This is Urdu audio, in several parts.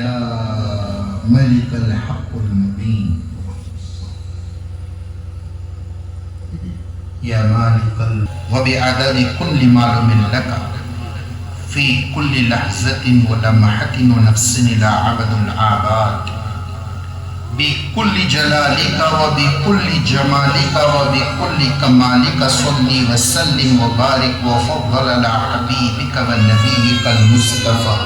يا ملك الحق المبين يا مالك وبعدد كل معلوم لك في كل لحظة ولمحة ونفس إلى عبد العباد بكل جلالك وبكل جمالك وبكل كمالك صلي وسلم وبارك وفضل على حبيبك ونبيك المصطفى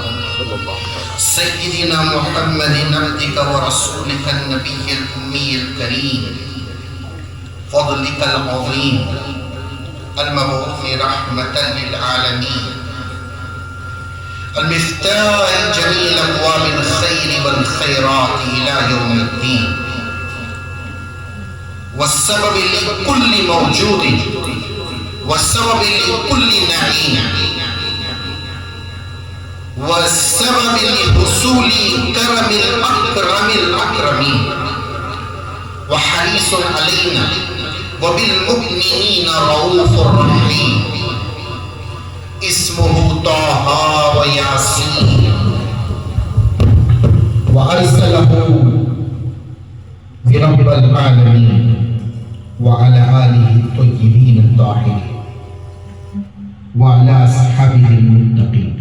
سيدنا محمد عبدك ورسولك النبي الأمي الكريم فضلك العظيم المبعوث رحمة للعالمين المفتاح جميل أبواب الخير والخيرات إلى يوم الدين والسبب لكل موجود والسبب لكل نعيم والسبب لحصول كرم الأكرم الأكرمين وحريص علينا وبالمؤمنين رؤوف رحيم اسمه طه وياسين وأرسله برب العالمين وعلى آله الطيبين الطاهرين وعلى أصحابه المتقين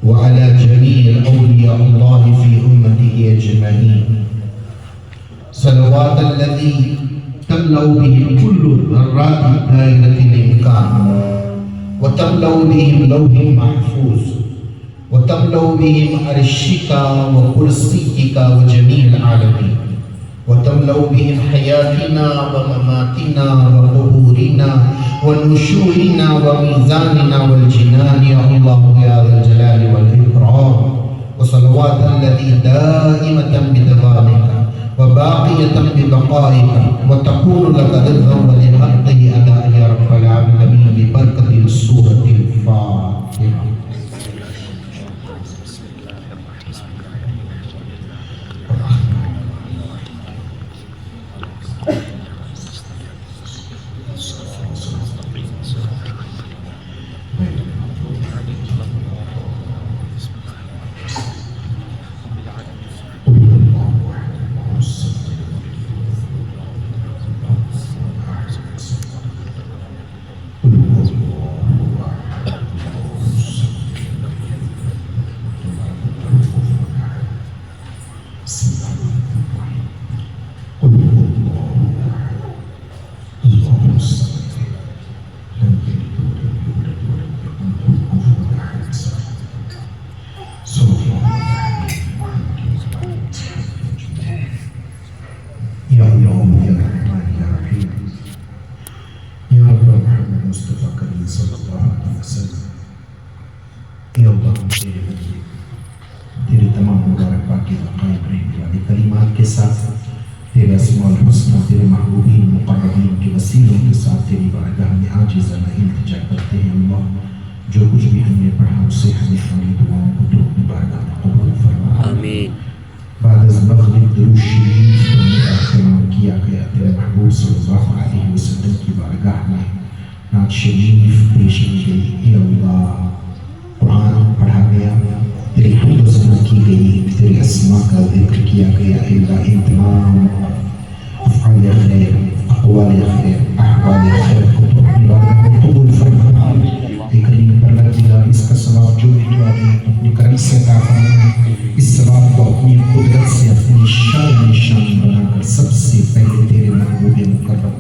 وعلى جميع أولياء الله في أمته أجمعين صلوات الذي تملأ به كل ذرات دائرة الإمكان وتملأ بهم لوح محفوظ وتملأ بهم عرشك وكرسيك وجميع العالمين وتملأ بهم حياتنا ومماتنا وقبورنا ونشورنا وميزاننا والجنان يا الله يا ذا الجلال والإكرام وصلوات التي دائمة بدوامك وباقية ببقائك وتكون لك رضا ولحقه أداء يا رب العالمين ببركة سورة الفاتحة. تیرے تمام مبارک پاکی قائم رہنے والے کلمات کے ساتھ تیرے اسماء الحسنى تیرے محبوبین مقربین کے وسیلوں کے ساتھ تیری بارگاہ میں عاجزانہ التجا کرتے ہیں اللہ جو کچھ بھی ہم نے پڑھا اسے ہمیں ہماری دعاؤں کو تو اپنی بارگاہ میں قبول فرما آمین. بعد از مغرب درود شریف کا اہتمام کیا گیا تیرے محبوب صلی اللہ علیہ وسلم کی بارگاہ میں نعت شریف پیش کی گئی اے اللہ قرآن پڑھا گیا تیری حمد و ثنا کی گئی تیرے اسماء کا ذکر کیا گیا اے اللہ ان تمام افعال خیر اقوال خیر احوال خیر کو تو اپنی بارگاہ میں قبول فرما اے کریم پروردگار اس کا ثواب جو بھی تو آپ نے اپنے کرم سے عطا فرمایا اس ثواب کو اپنی قدرت سے اپنی شان نشان بنا کر سب سے پہلے تیرے محبوب مکرم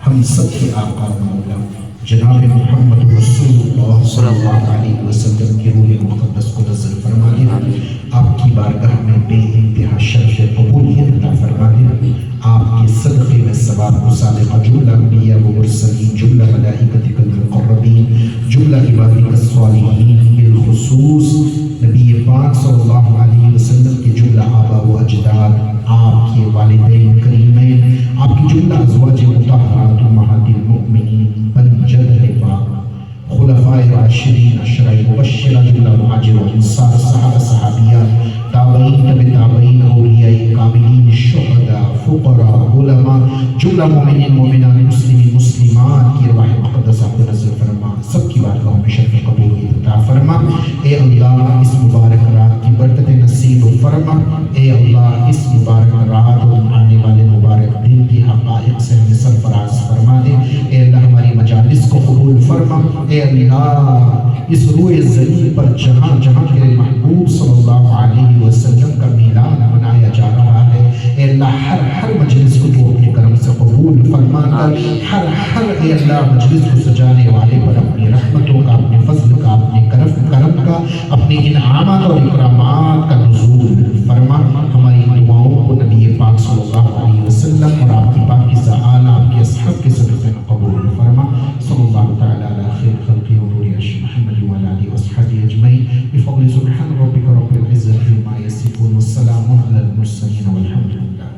ہم سب کے آقا مولا جناب محمد رسول اللہ صلی اللہ علیہ وسلم کی روح مقدس کو نزل فرما دے آپ کی بارگاہ میں بے انتہا شرف قبولیت عطا فرما دے آپ کے صدقے میں ثواب کو صادقہ جملہ انبیاء و مرسلین جملہ ملائکتک المقربین جملہ عبادک الصالحین بالخصوص نبی پاک صلی اللہ علیہ وسلم کے جملہ آبا و اجداد آپ کے والدین کریمین آپ کی جملہ ازواج مطہرات امہات المؤمنین بنجد پاک خلفاء راشدین عشرہ مبشرہ جملہ مہاجر و انصار صحابہ صحابیات تابعین تبع تابعین اولیاء کاملین شہداء فقراء علماء جملہ مومنین مومنان مسلمین مسلمات کی ارواح مقدسہ کو نزل فرما سب کی بارگاہوں میں شرف قبولیت عطا فرما اے اللہ اس مبارک رات کی برکت نصیب فرما۔ اے اللہ اس مبارک رات اور آنے والے مبارک دن کی حقائق سے ہمیں سرفراز فرما دے۔ اے اللہ ہماری مجالس کو قبول فرما۔ اے اللہ اس روئے زمین پر جہاں جہاں تیرے محبوب صلی اللہ علیہ وسلم کا میلاد منایا جا رہا ہے، اے اللہ ہر مجلس کو تو اپنے کرم سے قبول فرما کر ہر اے اللہ مجلس کو سجانے والے پر اپنی رحمتوں کا، اپنے فضل کا، اپنے کرم کا، اپنے انعامات اور اکرامات کا نزول فرما۔ ہماری دعاؤں کو نبی پاک صلی اللہ علیہ وسلم اور آپ کی پاکیزہ آل، آپ کے اصحاب کے صدقے میں قبول فرما۔ صلی اللہ تعالی علی خیر خلقہ ونور عرش محمد وعلی آلہ وصحبہ اجمعین بفضل سبحان ربک رب العزة عما یصفون والسلام علی المرسلین والحمد للہ۔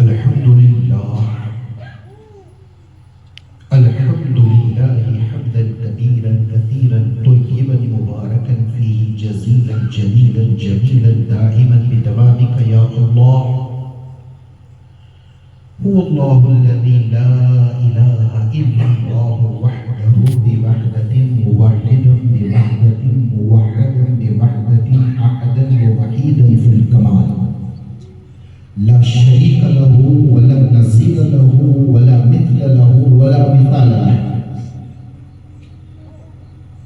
الحمد للہ الحمد للہ حمدا کبیرا کثیرا طیبا مبارکا فیہ جزیلا جلیلا جمیلا دائما بدوامک یا اللہ۔ هو الله الذي لا إله إلا الله وحده بوحدة موحدا بوحدة موحدا بوحدة أحدا ووحيدا في الكمال لا شريك له ولا نظير له ولا مثل له ولا مثال له،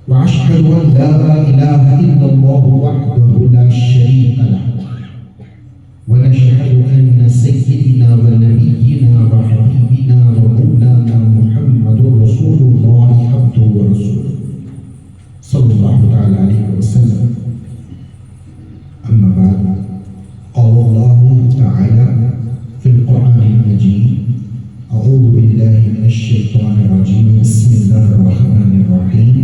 وأشهد أن لا إله إلا الله وحده لا شريك له، ونشهد أن سيدنا ونبينا وحبيبنا ومولانا محمد رسول الله عبده ورسوله صلى الله تعالى عليه وسلم. أما بعد، قال الله تعالى في القرآن المجيد: أعوذ بالله من الشيطان الرجيم، بسم الله الرحمن الرحيم،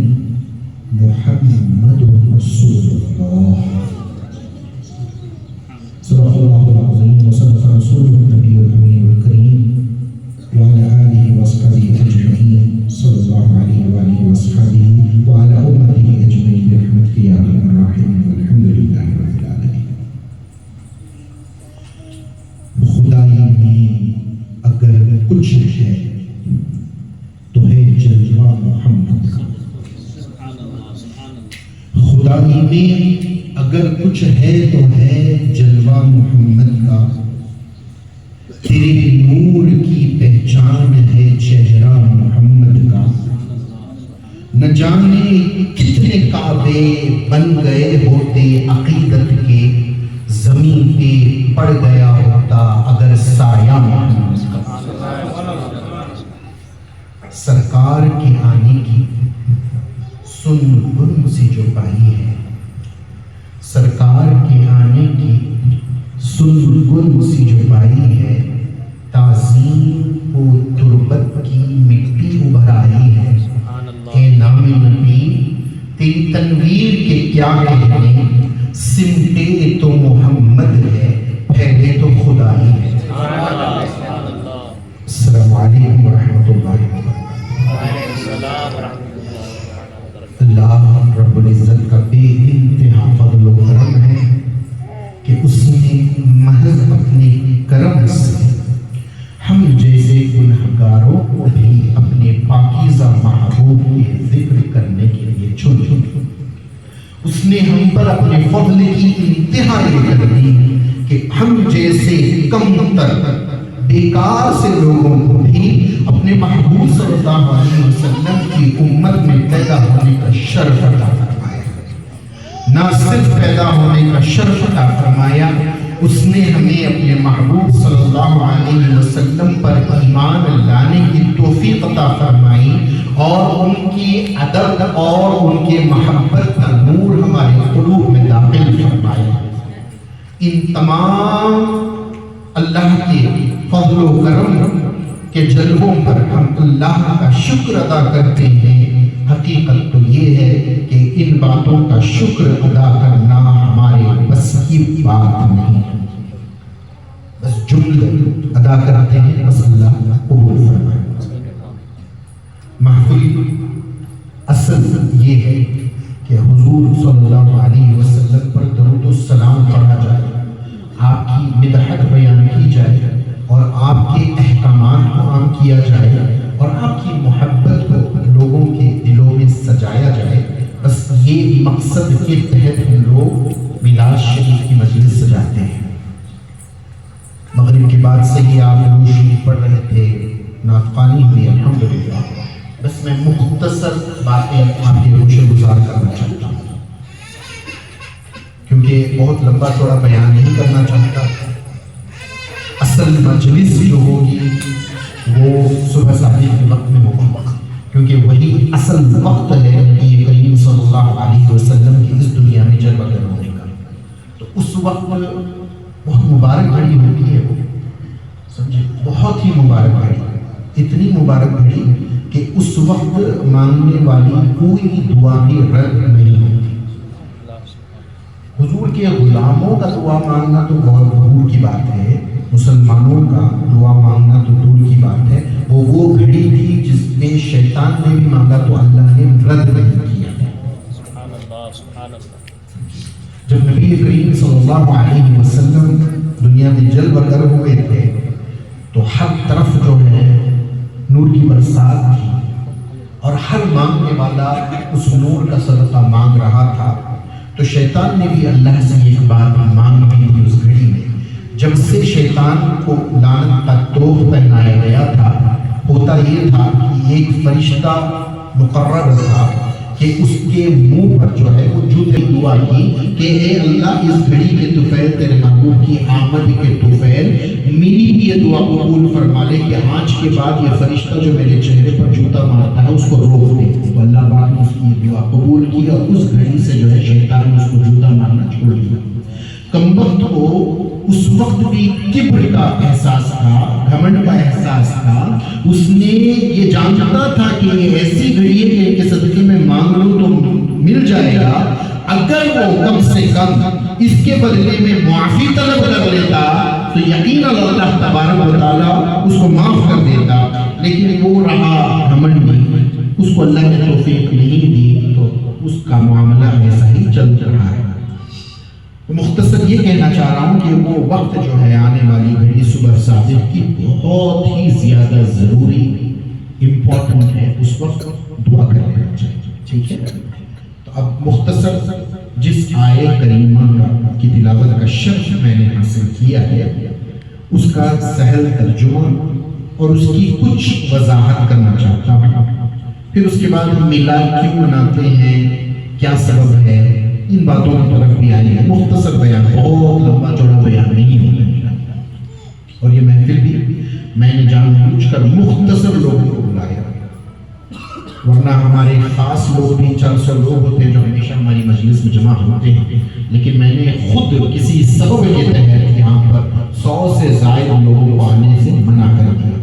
محمد رسول الله. صدق الله العظيم وصدق رسوله النبي الأمين الكريم وعلى آله وصحبه أجمعين صلى الله عليه وآله وصحبه وعلى أمته أجمعين برحمتك يا أرحم الراحمين والحمد لله رب العالمين. خدائی میں اگر کچھ ہے تو ہے جلوہ محمد کا۔ خدائی میں اگر کچھ ہے تو ہے جلوہ محمد کا۔ تیرے نور کی پہچان ہے چہرہ محمد کا۔ نہ جانے کتنے کعبے بن گئے ہوتے عقیدت کے، زمین پہ پڑ گیا ہوتا اگر سایہ محمد کا۔ سرکار کے آنے کی سن گن سی جو پائی ہے، سرکار کے آنے کی سنگن سی جو پائی ہے، تعظیم و تربت کی مٹی ابھر آئی ہے۔ اے نام نبی تیری تنویر کے کیا کہنے، سمٹے تو محمد ہے، پھیلے تو خدائی ہے۔ السلام علیکم ورحمۃ اللہ وبرکاتہ۔ اللہ رب العزت کا بے انتہا فضل و کرم ہے کہ اس نے محض اپنے کرم سے ہم جیسے گنہگاروں کو بھی اپنے پاکیزہ محبوب کے ذکر کرنے کے لیے چن۔ اس نے ہم پر اپنے فضل کی انتہا یہ کر دی کہ ہم جیسے کم تر بیکار سے لوگوں کو بھی اپنے محبوب صلی اللہ علیہ وسلم کی امت میں پیدا ہونے کا شرف عطا فرمایا۔ نہ صرف پیدا ہونے کا شرف عطا فرمایا، اس نے ہمیں اپنے محبوب صلی اللہ علیہ وسلم پر ایمان لانے کی توفیق عطا فرمائی اور ان کی ادب اور ان کے محبت کا نور ہمارے قلوب میں داخل فرمایا۔ ان تمام اللہ کے فضل و کرم کے جلووں پر ہم اللہ کا شکر ادا کرتے ہیں۔ حقیقت تو یہ ہے کہ ان باتوں کا شکر ادا کرنا ہمارے بس کی بات نہیں، بس جملے ادا کرتے ہیں، بس اللہ قبول فرمائے۔ محفل اصل یہ ہے کہ حضور صلی اللہ علیہ وسلم پر درود و سلام پڑھا جائے، آپ کی مدحت بیان کی جائے اور آپ کے احکامات کو عام کیا جائے اور آپ کی محبت کو لوگوں کے دلوں میں سجایا جائے۔ بس یہ مقصد کے تحت ہم لوگ اعلاج شریف کی مجلس سجاتے ہیں. مغرب کے بعد سے ہی آپ روشنی پڑھ رہے تھے، ناطقانی ہوئی الحمدللہ. بس میں مختصر باتیں آپ کے گوشے گزار کرنا چاہتا ہوں کیونکہ بہت لمبا چوڑا بیان نہیں کرنا چاہتا. اصل مجلس جو ہوگی وہ صبح صادق کے وقت میں ہوگا، کیونکہ وہی اصل وقت ہے نبی کریم صلی اللہ علیہ وسلم کی اس دنیا میں جلوہ گر ہونے کا. تو اس وقت بہت مبارک گھڑی ہوتی ہے، وہ سمجھے، بہت ہی مبارک گھڑی، اتنی مبارک گھڑی کہ اس وقت مانگنے والی کوئی دعا بھی رد نہیں ہوتی. حضور کے غلاموں کا دعا مانگنا تو بہت دور کی بات ہے، مسلمانوں کا دعا مانگنا تو دور کی بات ہے. وہ گھڑی تھی جس میں شیطان نے بھی مانگا تو اللہ نے رد نہیں کیا. جب نبی کریم صلی اللہ علیہ وسلم دنیا میں جلوہ گر ہوئے تھے تو ہر طرف جو ہے نور کی برسات تھی اور ہر مانگنے والا اس نور کا صدقہ مانگ رہا تھا. تو شیطان نے بھی اللہ سے ایک بات مانگی تھی اس گھڑی میں. جب سے شیطان کو لعنت کا توق پہنایا گیا تھا، ہوتا یہ تھا کہ ایک فرشتہ مقرر تھا کہ اس کے منہ پر جو ہے وہ جوتے دعا کی کہ اے اللہ اس گھڑی کے طفیل تیرے محبوب کی آمد کے طفیل میری بھی یہ دعا قبول فرما لے کہ آج کے بعد یہ فرشتہ جو میرے چہرے پر جوتا مارتا ہے اس کو روک دے. تو اللہ پاک نے اس کی یہ دعا قبول کی اور اس گھڑی سے جو ہے شیطان نے اس کو جوتا مارنا چھوڑ دیا. کمبخت کو اس وقت بھی کبر کا احساس تھا، گھمنڈ کا احساس تھا. اس نے یہ جانتا تھا کہ یہ ایسی گھڑی ہے کہ ان کے صدقے میں مانگ لوں تو مل جائے گا. اگر وہ کم سے کم اس کے بدلے میں معافی طلب کر لیتا تو یقیناً اللہ تبارک و تعالیٰ اس کو معاف کر دیتا. لیکن وہ رہا گھمنڈی، اس کو اللہ نے توفیق نہیں دی تو اس کا معاملہ ایسا ہی چل رہا ہے. مختصر یہ کہنا چاہ رہا ہوں کہ وہ وقت جو ہے آنے والی گھڑی صبح صادق کی بہت ہی زیادہ ضروری امپورٹنٹ ہے. اس وقت دعا کرنا چاہیے، ٹھیک ہے. تو اب مختصر جس آیت کریمہ کی تلاوت کا شرف میں نے حاصل کیا ہے اس کا سہل ترجمہ اور اس کی کچھ وضاحت کرنا چاہتا ہوں. پھر اس کے بعد میلاد کیوں مناتے ہیں، کیا سبب ہے، ان باتوں کی طرف بھی آئیں گے. مختصر بیان، بہت لمبا چوڑا بیان نہیں ہوگا. اور یہ محفل بھی میں نے جان بوجھ کر مختصر لوگوں کو بلایا، ورنہ ہمارے خاص لوگ بھی 400 لوگ ہوتے ہیں جو ہمیشہ ہماری مجلس میں جمع ہوتے ہیں. لیکن میں نے خود کسی سبب کے تحت یہاں پر 100 سے زائد لوگوں کو آنے سے منع کر دیا.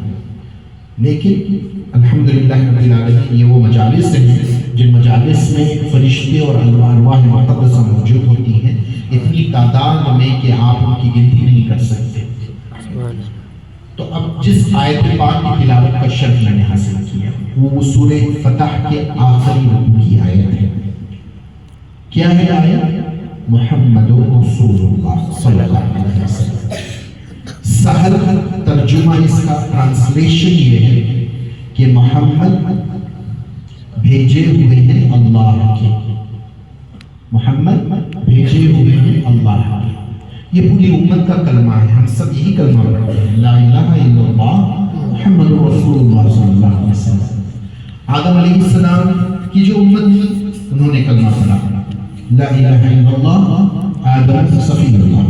لیکن الحمدللہ رب العالمین یہ وہ مجالس ہیں جن مجالس میں فرشتے اور ارواح مقدسہ موجود ہوتی ہیں، اتنی تعداد میں کہ آپ ان کی گنتی نہیں کر سکتے. تو اب جس آیت پاک کی تلاوت کا شرف میں نے حاصل کیا وہ سورہ فتح کے آخری رکوع کی آیت ہے. کیا ہے آیت؟ محمد رسول اللہ صلی اللہ علیہ وسلم. سہل ترجمہ اس کا ٹرانسلیشن یہ ہے کہ محمد بھیجے ہوئے ہیں اللہ کے، محمد بھیجے ہوئے ہیں اللہ کے. یہ پوری امت کا کلمہ ہے، ہم سب یہی کلمہ پڑھتے ہیں، لا الہ الا اللہ محمد رسول اللہ صلی اللہ علیہ وسلم. آدم علیہ السلام کی جو امت تھی انہوں نے کلمہ پڑھا لا الہ الا اللہ آدم صفی اللہ.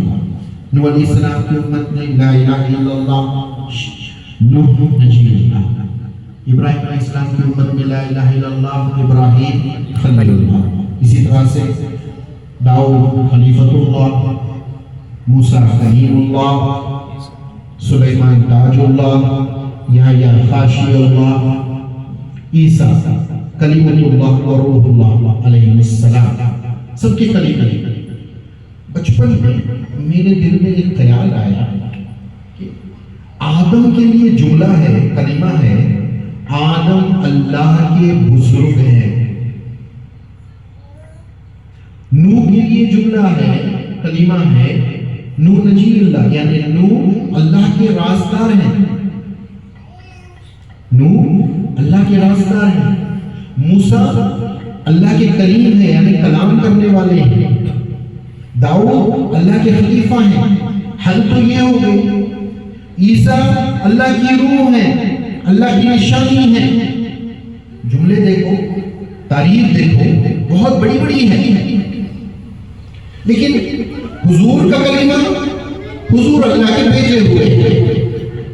نوح علیہ السلام کی امت نے لا الہ الا اللہ نوح نجی اللہ. ابراہیم علیہ السلام کی امت میں لا الہ الا اللہ ابراہیم خلیل اللہ. اسی طرح سے داؤد خلیفۃ اللہ، موسیٰ کلیم اللہ، سلیمان تاج اللہ، یحییٰ خاشع اللہ، عیسیٰ کلیمۃ اللہ و روح اللہ علیہ السلام، سب کے کلیم. بچپن میں میرے دل میں ایک خیال آیا کہ آدم کے لیے جملہ ہے، کلمہ ہے، آدم اللہ کے بزرگ ہیں. نوح کے لیے جملہ ہے، کلمہ ہے، نوح نجی اللہ، یعنی نوح اللہ کے رازدار ہیں. نوح اللہ کے رازدار ہیں. موسیٰ اللہ کے کلیم ہیں، یعنی کلام کرنے والے ہیں. داؤد اللہ کے خلیفہ ہیں، حل تو یہ ہو گئی. عیسیٰ اللہ کی روح ہے، اللہ کی نشانی ہے. جملے دیکھو، تعریف دیکھو، بہت بڑی بڑی ہے. لیکن حضور کا کلمہ، حضور اللہ کے بھیجے ہوئے.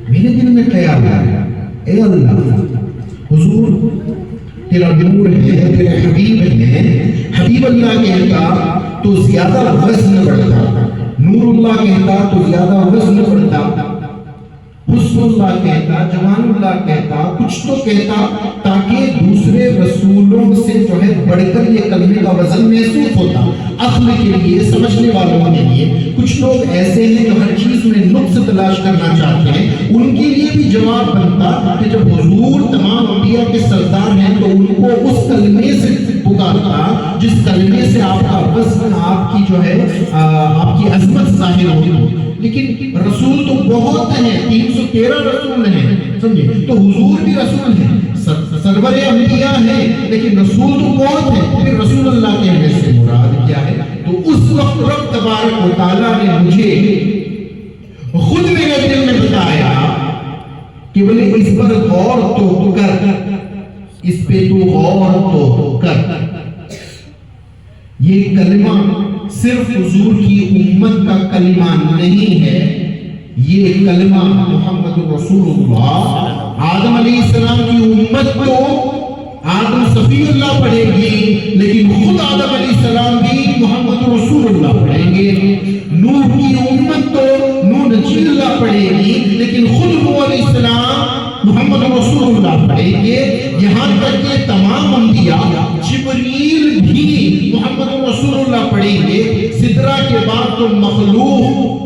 میرے دل میں خیال آیا، اے اللہ، حضور تیرا نور ہے، تیرے حبیب ہے. حبیب اللہ کہتا تو زیادہ وزن بڑھتا، نور اللہ کہتا تو زیادہ وزن بڑھتا، حسن اللہ کہتا، جمال اللہ کہتا، کچھ تو کہتا تاکہ دوسرے رسولوں سے جو ہے بڑھ کر یہ کلمے کا وزن محسوس ہوتا. عقل کے لیے، سمجھنے والوں کے لیے. کچھ لوگ ایسے ہیں جو ہر چیز میں نقص تلاش کرنا چاہتے ہیں، ان کے لیے بھی جواب بنتا کہ جب حضور تمام انبیاء کے سردار ہیں تو ان کو اس کلمے سے پکارتا جس کلمے سے آپ کا وزن، آپ کی جو ہے آپ کی عظمت ظاہر ہوگی. لیکن رسول تو بہت ہیں، 313 رسول ہیں، سمجھے؟ تو حضور بھی رسول ہیں، سرور انبیاء ہیں، لیکن رسول تو بہت ہیں. پھر رسول اللہ کہنے سے مراد کیا ہے؟ تو اس وقت رب تبارک و تعالیٰ نے مجھے خود میرے دل میں بتایا کہ بولے اس پر غور تو کر، اس پہ تو غور تو کر. یہ کلمہ صرف حضور کی امت کا کلمہ نہیں ہے، یہ کلمہ محمد رسول اللہ، آدم علیہ السلام کی امت کو آدم صفی اللہ پڑھے گی، لیکن خود آدم علیہ السلام بھی محمد رسول اللہ پڑھیں گے. نوح کی امت تو نوح نجی اللہ پڑھے گی، لیکن خود نوح علیہ السلام محمد رسول اللہ پڑھیں گے. یہاں تک کہ تمام انبیاء، جبریل بھی محمد رسول اللہ پڑھیں گے. سدرہ کے بعد تو مخلوق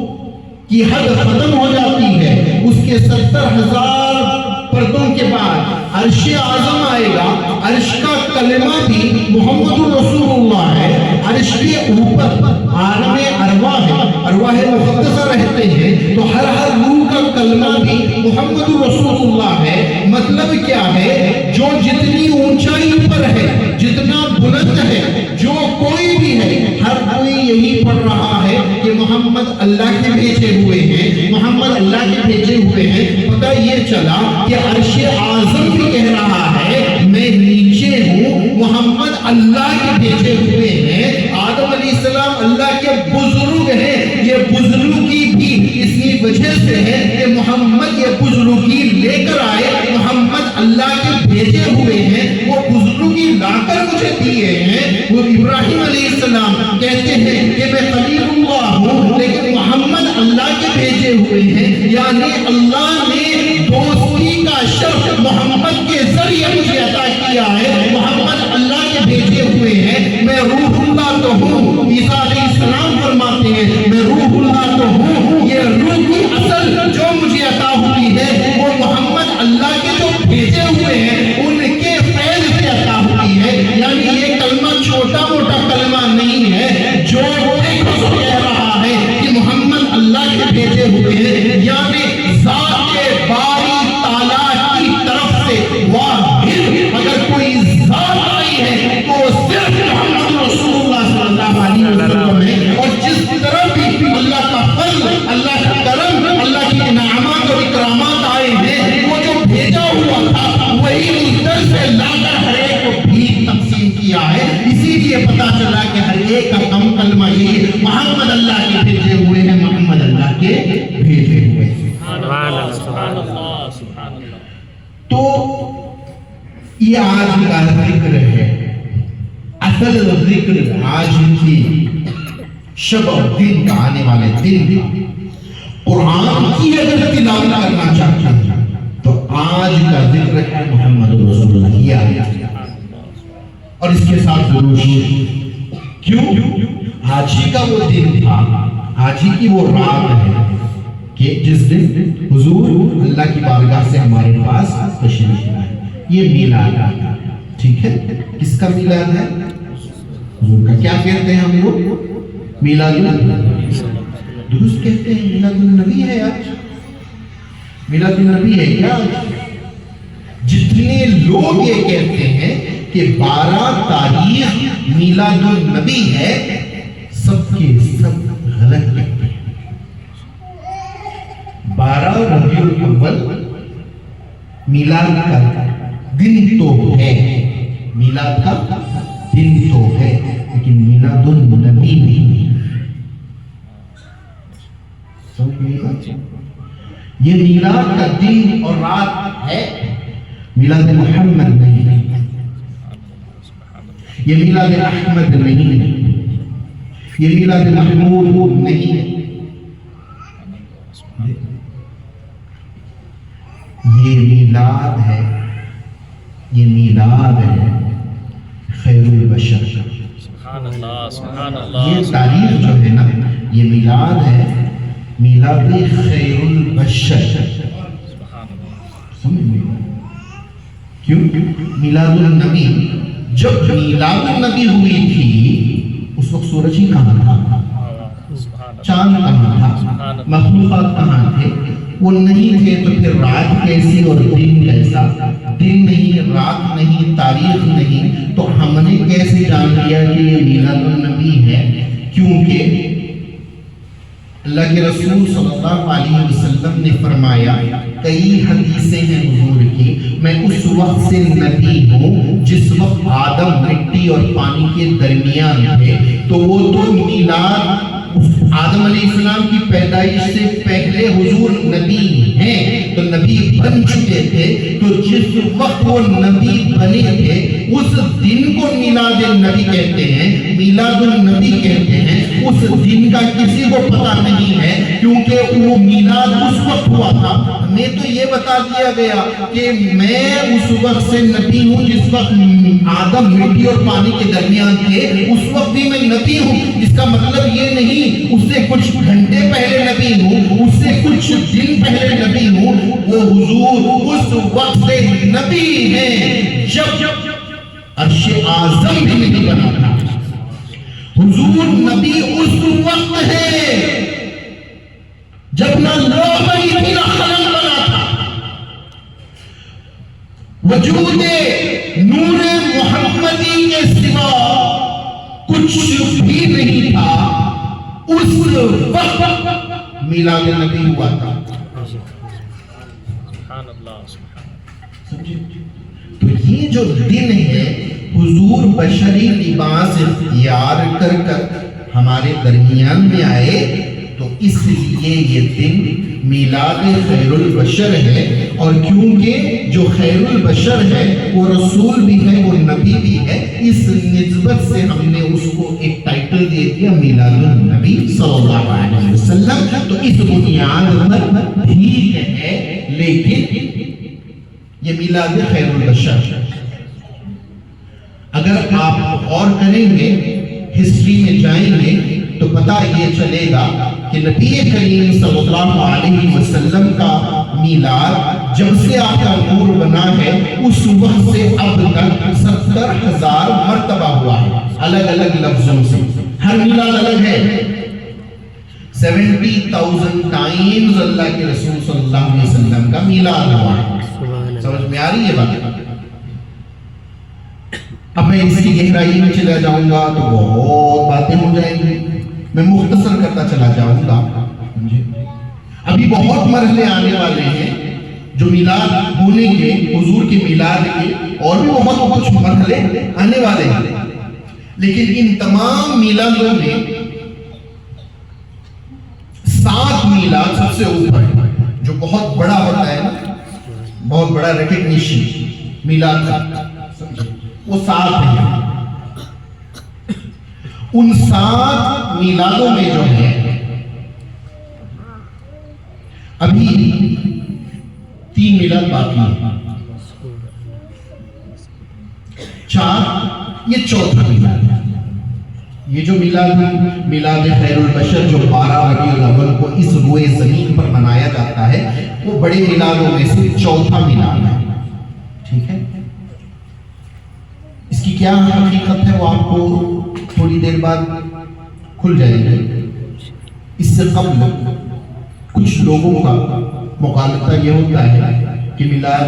کی حد ختم ہو جاتی ہے، اس کے 70,000 پردوں کے بعد عرش اعظم آئے گا. عرش کا کلمہ بھی محمد رسول اللہ ہے. عرش کے اوپر عالم ارواح ہے، ارواح مقدسہ رہتے ہیں، تو ہر روح کا کلمہ بھی محمد رسول اللہ ہے. مطلب کیا ہے؟ جو جتنی اونچائی پر ہے، جتنا بلند ہے، جو کوئی بھی ہے، ہر کوئی یہی پڑھ رہا ہے کہ محمد اللہ کے بھیجے ہوئے ہیں، محمد اللہ کے بھیجے ہوئے ہیں. پتہ یہ چلا کہ عرش اعظم بھی کہہ رہا ہے میں نیچے ہوں، محمد اللہ کے بھیجے ہوئے ہیں. آدم علیہ السلام اللہ کے بزرگ ہیں. یہ بزرگی بھی اسی وجہ سے ہے کہ محمد یہ بزرگی لے کر آئے، محمد اللہ کے بھیجے ہوئے ہیں. وہ بزرگی لا کر مجھے دیے ہیں. وہ ابراہیم علیہ السلام کہتے ہیں کہ میں خلیل اللہ ہوں، لیکن محمد اللہ کے بھیجے ہوئے ہیں. یعنی اللہ نے دوستی کا شرف محمد کے ذریعے مجھے عطا کیا ہے. محمد اللہ کے بھیجے ہوئے ہیں. میں روح اللہ تو ہوں. عیسیٰ علیہ السلام فرماتے ہیں میں روح اللہ تو ہوں. یہ روح کی اصل جو مجھے عطا ہوئی ہے وہ محمد اللہ کے جو بھیجے ہوئے ہیں ان کے فیض سے عطا ہوئی ہے. یعنی یہ کلمہ چھوٹا موٹا کلمہ نہیں ہے جو کہہ رہا ہے کہ محمد اللہ کے بھیجے ہوئے ہیں. یعنی ذات باری تعالیٰ کی طرف سے واحد اگر کوئی ذات آئی ہے تو صرف محمد رسول اللہ صلی اللہ علیہ وسلم ہے. اور جس طرح بھی اللہ کا فضل، اللہ کا کرم، اللہ کی انعامات اور اکرامات آئے ہیں، وہ جو بھیجا ہوا تھا وہی اس در سے لا کر ہر ایک کو بھی تقسیم کیا ہے. اسی لیے پتا چلا کہ ہر ایک کا کم کلمہ یہ محمد اللہ کے بھیجے ہوئے ہیں، محمد اللہ کے بھیجے ہوئے ہیں. تو یہ آج کا ذکر ہے. اصل ذکر آج کی شب اور دن کا آنے والے دن قرآن کی اگر تلاوت کرنا چاہتے ہیں تو آج کا ذکر ہے محمد رسول اللہ کی آیت اور اس کے ساتھ ضرور. کیوں؟ آج ہی کا وہ دن تھا، آج ہی کی وہ رات ہے کہ جس دن حضور اللہ کی بارگاہ سے ہمارے پاس تشریف لائے. یہ میلاد ہے. ٹھیک ہے، کس کا میلاد ہے؟ حضور کا. کیا کہتے ہیں ہم لوگ؟ میلاد النبی. درست کہتے ہیں، میلاد النبی ہے. آج میلاد النبی ہے کیا؟ جتنے لوگ یہ کہتے ہیں کہ 12 تاریخ میلاد النبی ہے، سب کے سب الاول میلاد کا دن تو ہے، میلاد کا دن تو ہے، لیکن میلاد النبی نہیں ہے۔ یہ میلاد کا دن اور رات ہے، میلاد محمد نہیں ہے، یہ میلاد احمد نہیں ہے، یہ میلاد محمود نہیں ہے، یہ میلاد ہے، یہ میلاد ہے خیر البشر۔ سبحان اللہ، سبحان اللہ۔ یہ تاریخ جو ہے نا، یہ میلاد ہے، میلاد خیر البشر۔ سمجھ میں کیوں؟ میلاد النبی، جب میلاد النبی ہوئی تھی اس وقت سورج ہی کہاں تھا، چاند کہاں تھا، مخلوقات کہاں تھے؟ وہ نہیں تھے تو پھر رات کیسی اور دن کیسا؟ دن نہیں، رات نہیں، تاریخ نہیں، تو ہم نے کیسے جان لیا کہ یہ میلاد النبی ہے؟ کیونکہ اللہ کے رسول صلی اللہ علیہ وسلم نے فرمایا، کئی حدیثیں ہیں حضور کی، میں اس وقت سے نبی ہوں جس وقت آدم مٹی اور پانی کے درمیان تھے، تو وہ تو میلاد آدم علیہ السلام کی پیدائش سے پہلے حضور نبی ہیں، تو نبی بن چکے تھے، تو جس وقت وہ نبی بنے تھے اس دن کو میلاد النبی کہتے ہیں، میلاد النبی کہتے ہیں۔ اس دن کا کسی کو پتہ نہیں ہے کیونکہ وہ میلاد اس وقت ہوا تھا۔ ہمیں تو یہ بتا دیا گیا کہ میں اس وقت سے نبی ہوں جس وقت آدم مٹی اور پانی کے درمیان تھے، اس وقت بھی میں نبی ہوں۔ اس کا مطلب یہ نہیں اس سے کچھ گھنٹے پہلے نبی ہوں، اس سے کچھ دن پہلے نبی ہوں، وہ حضور اس وقت سے نبی ہیں جب عرش اعظم بھی نہیں بنا تھا۔ حضور نبی اس وقت ہے جب نہ لوح بنی تھی نہ قلم بنا تھا۔ وجود نور محمدی کے سوا کچھ بھی نہیں تھا، اس وقت میلاد نبی ہوا تھا۔ تو یہ جو دن ہے، حضور بشری لباس اختیار کر کر ہمارے درمیان میں آئے، تو اس لیے یہ دن میلاد خیر البشر ہے۔ اور کیونکہ جو خیر البشر ہے وہ رسول بھی ہے، وہ نبی بھی ہے، اس نسبت سے ہم نے اس کو ایک ٹائٹل دے دیا میلاد النبی صلی اللہ علیہ وسلم۔ تو اس بنیاد پر ٹھیک ہے، لیکن یہ میلاد خیر البشر، اگر آپ غور کریں گے، ہسٹری میں جائیں گے، تو پتہ یہ چلے گا کہ نبی کریم صلی اللہ علیہ وسلم کا میلاد جب سے آپ کا نور بنا ہے اس وقت سے اب تک 70,000 مرتبہ ہوا ہے، الگ الگ لفظوں سے۔ ہر میلاد الگ ہے، 70,000 ٹائمز اللہ کے رسول صلی اللہ علیہ وسلم کا میلاد ہوا ہے۔ سمجھ میں آ رہی ہے بات؟ اب میں اس کی گہرائی میں چلا جاؤں گا تو بہت باتیں ہو جائیں گی، میں مختصر کرتا چلا جاؤں گا۔ ابھی بہت مرحلے آنے والے ہیں جو میلاد ہونے کے، حضور کے میلاد کے، اور بھی بہت کچھ مرحلے آنے والے ہیں، لیکن ان تمام میلادوں میں 7 میلاد سب سے اوپر ہے، جو بہت بڑا ہوتا ہے نا، بہت بڑا ریکگنیشن میلاد کا، وہ 7 ہیں۔ ان 7 میلادوں میں جو ہے ابھی 3 میلاد باقی ہیں، 4، یہ چوتھا میلاد ہے۔ یہ جو میلاد ہے، میلاد خیر البشر، جو 12 ربیع الاول کو اس روئے زمین پر منایا جاتا ہے، وہ بڑے میلادوں میں سے چوتھا میلاد ہے، ٹھیک ہے؟ اس کی کیا حقیقت ہے وہ آپ کو تھوڑی دیر بعد کھل جائے گی۔ اس سے قبل کچھ لوگوں کا مغالطہ یہ ہوتا ہے کہ میلاد